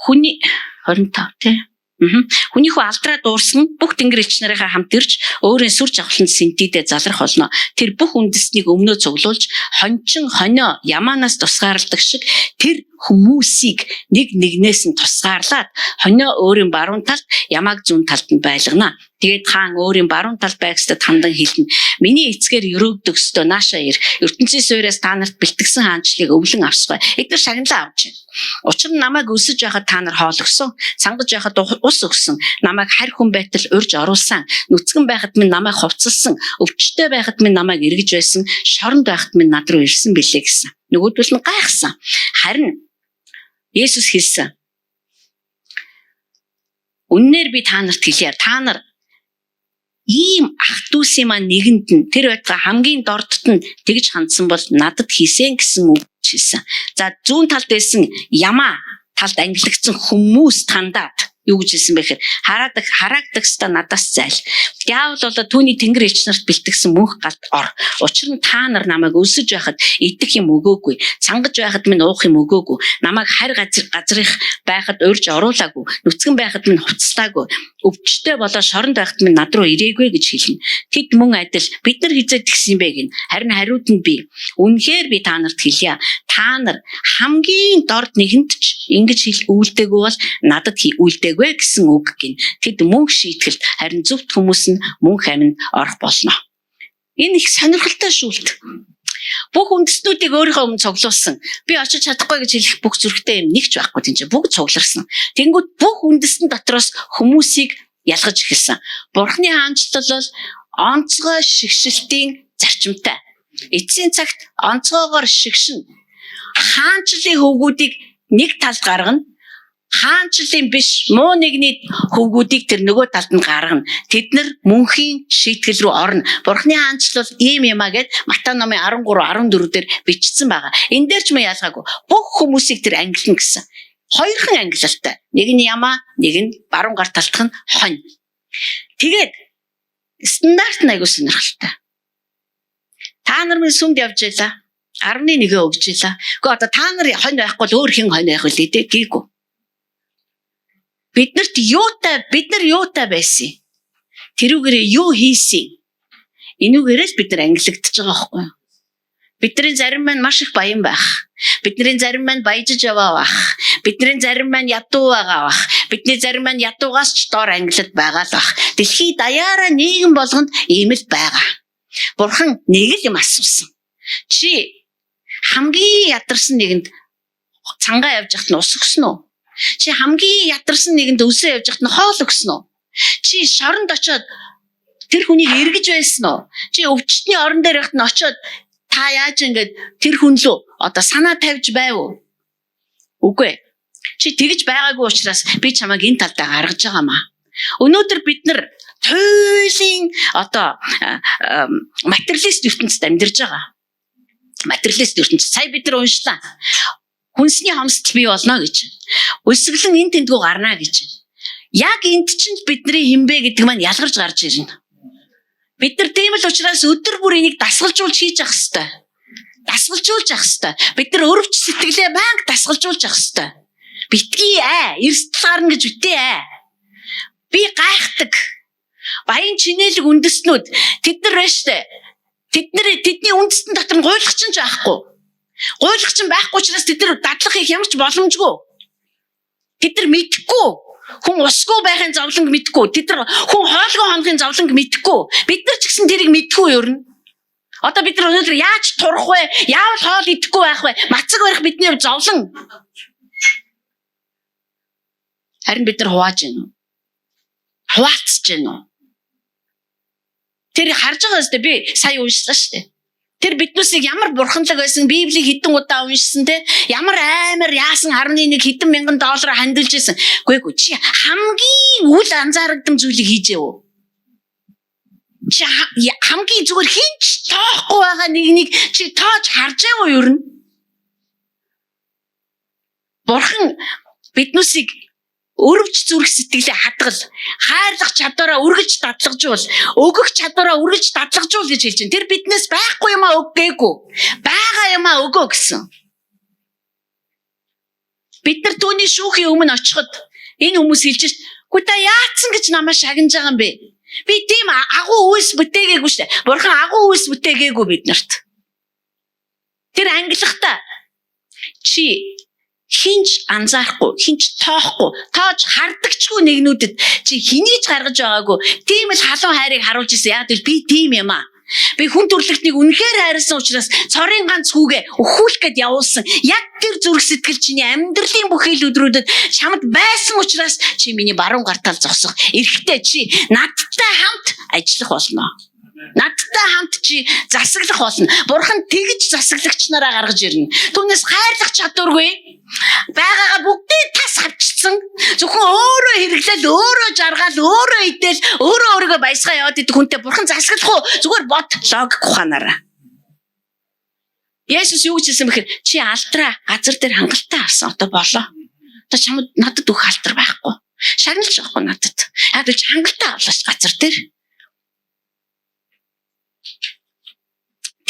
Хүний 25 тий. Хүний хүү алдраа дуурсан бүх тэнгэр элч нарынхаа хамт ирж өөрийн сүр жавхланд сэнтидээ залрах болно. Тэр бүх үндэснийг өмнөө цуглуулж хончин хонио ямаанаас тусгаарладаг шиг тэр хүмүүсийг нэг нэгнээс нь тусгаарлаад хонио өөрийн баруун талд ямааг зүүн талд нь байлгана. Тэгээд хаан өөрийн баруун талд байгстад хандан хэлнэ. Миний эцгээр өрөөдөг өстөө наашаа ир. ертөнцийн суурьаас та нарт бэлтгэсэн хаанчлыг өвлөн авсгай. Эдгээр шагналаа авч байна. Учир нь намайг өсөж байхад та нар хоол өгсөн. Сангаж байхад ус өгсөн. Намайг харь хүн байтал урьж оруулсан. Нүцгэн байхад минь намайг хувцалсан. Өвчтөй байхад минь намайг эргэж байсан. Шоронд байхад минь над руу ирсэн билээ гэсэн. Нөгөөдөл нь гайхсан. Харин Есүс хэлсэн. Үннээр би та нарт хэлье. Та нар ийм ах дүүсийн маань нэгэнд нь тэр байтга хамгийн дордт нь тэгж хандсан бол надад хийсэн гэсэн үг хэлсэн. За зүүн талд байсан ямаа талд ангилагдсан хүмүүс тандаад юу гэж хэлсэн бэ гэхээр хараагдагста надаас зайл. Диавол болоо түүний тэнгэр элч нарт бэлтгэсэн мөнх галд ор. Учир нь та нар намайг өсөж байхад идэх юм өгөөгүй. Сангаж байхад минь уух юм өгөөгүй. Намайг харь газрых байхад урьж оруулаагүй. Нүцгэн байхад минь хувцлаагүй. Өвчтөй болоо шоронд байхад минь над руу ирээгүй гэж хэлнэ. Тэд мөн адил бид нар хизээд гисэн юм бэ гин. Харин хариуд нь би. Үнэхээр би та нарт хэлье. Та нар хамгийн дорд нэгэнд ч ингэж хэл үйлдэггүй бол надад үйлдэггүй гэсэн үг гин. Тэд мөнх шийтгэлд харин зөвхт хүмүүс нь мөнх аминд орох болно. Энэ их сонирхолтой шүүлт. Бүх үндэстнүүдийг өөрийнхөө өмнө цуглуулсан. Би очиж чадахгүй гэж хэлэх бүх зүрхтэй юм нэг ч байхгүй тийм ч бүгд цугларсан. Тэнгүүд бүх үндэстэн дотроос хүмүүсийг ялгаж эхэлсэн. Бурхны хаанчлал бол онцгой шигшилтийн зарчимтай. Эцсийн цагт онцгойгоор шигшин хаанчлалын хөвгүүдийг нэг талд гаргана. Хаанчлалын биш муу нэгний хөвгүүдийг тэр нөгөө талд нь гаргана. Тэд нар мөнхийн шийтгэл рүү орно. Бурхны хаанчлал ийм юм а гэд Матай номын 13-14 дээр бичсэн байгаа. Энэ дээр ч мэ ялгаагүй. Бүх хүмүүсийг тэр ангилна гэсэн. Хоёрхан ангилалтай. Нэг нь ямаа, нэг нь баруун гар талтах нь хонь. Тэгээд стандарт нь аягүй сонирхолтой. Та нар минь сүмд явж байлаа. 11 өгж байлаа. Гэхдээ одоо та нар хонь байхгүй л өөр хин хонь байх үлээ дээ гээгүй. Бид нар юутай байсан. Тэрүүгээрээ юу хийсэн. Энүүгээрээс бид нар ангилагдчихж байгаа байхгүй юу? Бидний зарим маань маш их баян байх. Бидний зарим маань баяжж яваа байх. Бидний зарим маань ядуу байгаа байх. Бидний зарим маань ядуугаас ч доор ангилалд байгаа л байх. Дэлхий даяараа нийгэм болгонд ийм л байгаа. Бурхан нэг л юм асуусан. Чи хамгийн ядарсан нэгэнд цангаа явж хат нь ус өгсөн үү? Чи хамгийн ядарсан нэгэнд өсөө явж хат нь хоол өгсөн үү? Чи шоронд очоод тэр хүнийг эргэж байсан уу? Чи өвчтний орон дээр явахт нь очоод та яаж ингэж тэр хүн лөө одоо санаа тавьж байв уу? Үгүй. Чи тэгж байгаагүй учраас би чамайг энэ талдаа гаргаж байгаамаа. Өнөөдөр бид нар туйлын одоо материалист ертөнцид амьдарч байгаа. Материалист ертөнцид сая бид нар уншлаа. Хүнсний хомсдол бий болно гэж. Өсөглөн энэ тэндгүү гарна гэж. Яг энд чинь бидний хинбэ гэдэг маань ялгарч гарч ирнэ. Бид нар тийм л учраас өдөр бүр энийг дасгалжуулж хийж явах хэрэгтэй. Дасгалжуулж явах хэрэгтэй. Бид нар өрөвч сэтгэлээ банк дасгалжуулж явах хэрэгтэй. Битгий эрсдэл гарна гэж битээ би гайхдаг. Баян чинэлэг үндэстнүүд тэд нар байж тээ. Тэдний үндэстэн дотор гуйлагч нь ч байхгүй. Гуйлагч нь байхгүй учраас тэд нар дадлах хийх ямар ч боломжгүй. Тэд нар мэдхгүй. Хүн усгүй байхын зовлонг мэдхгүй. Тэд нар хүн хоолгой хонохын зовлонг мэдхгүй. Бид нар ч гэсэн тэрийг мэдхгүй юу юм. Одоо бид нар өнөөдөр яаж турах вэ? Яавал хоол идэхгүй байх вэ? Мацаг барих бидний зовлон. Харин бид нар хувааж байна. Хуваалцж байна уу? Тэрийг харж байгаа өстэй би сая уншлаа шүү дээ. Тэр биднүүсийг ямар бурханлаг байсан, Библийг хэдэн удаа уншсан те, ямар амар яасан 11 хэдэн мянган доллар хандилж исэн. Үгүй чи хамгийн үл анзаарагдсан зүйлийг хийж яв. Чи хамгийн зүгээр хинч тоохгүй байгаа нэг чи тоож харж байгаа юу юу? Бурхан биднүүсийг өрөвч зүрх сэтгэлээ хадгал, хайрлах чадвараа үргэлж дадлагжуул, өгөх чадвараа үргэлж дадлагжуул гэж хэлж байна. Тэр биднээс байхгүй юмаа өггээгүй, байгаа юмаа өгөө гэсэн. Бид нар түүний шүүхийн өмнө очиход энэ хүмүүс хэлж шít. Гү та яатсан гэж намайг шагнаж байгаа юм бэ? Би тийм агуу үйлс бүтээгээгүй шүү дээ. Бурхан агуу үйлс бүтээгээгүй бид нарт. Тэр ангилахтаа чи хинч анзаарахгүй, хинч тоохгүй, тоож хардагчгүй нэгнүүдэд чи хэнийг ч гаргаж байгаагүй. Тийм л халуун хайрыг харуулж ирсэн. Яг л би тийм юм аа. Би хүн төрлөختнийг үнэхээр хайрлсан учраас цорын ганц хүүгээ өхүүлэх гээд явуулсан. Яг тэр зүрх сэтгэл чиний амьдралын бүх хил өдрүүдэд чамд байсан учраас чи миний баруун гартал зогсох. Эрэхтээ чи надтай хамт ажиллах болно. Надтай хамт чи засаглах болно. Бурхан тэгж засаглагч нараа гаргаж ирнэ. Түүнээс хайрлах чадваргүй. Байгаагаа бүгдийг тас авчсан. Зөвхөн өөрөө хэрэглэл, өөрөө жаргал, өөрөө идэл, өөрийгөө баясгаа яваад идэх хүнтэй бурхан засаглах уу? Зүгээр бод логик ухаанаараа. Есүс юу гэж хэлсэн бэхээр чи алдраа газар дээр хангалттай авсан одоо болоо. Одоо чамд надад бүх алдар байхгүй. Шагналж байхгүй надад. Яг л хангалттай авлаач газар дээр.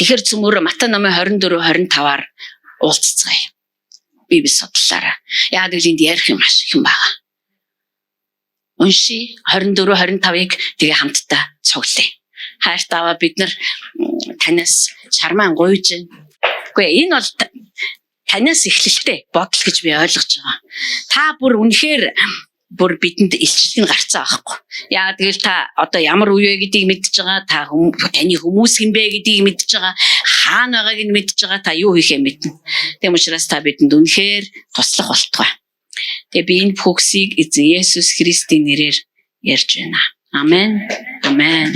Тэгэхэр цөмөр Матай номын 24-25-аар уулзцгаая. Библи судлаараа. Яг л энд ярих юм маш их юм байна. Унши 24-25-ыг тэгээ хамтдаа цуглая. Хайртайгаа бид нар танаас чармаан гуйж байна. Үгүй энэ бол танаас эхлэлтэй бодол гэж би ойлгож байгаа. Та бүр үнэхээр бүр бидэнд илчлэг гарцсан аахгүй. Яа тэгэл та одоо ямар үе вэ гэдгийг мэдж байгаа, та таны хүмүүс хэм бэ гэдгийг мэдж байгаа, хаана байгааг нь мэдж байгаа, та юу хийхээ мэднэ. Тийм учраас та бидэнд үнэхээр туслах болтугай. Тэгээ би энэ бүхсийг эзэн Есүс Христийн нэрээр ярьж байна. Амен. Амен.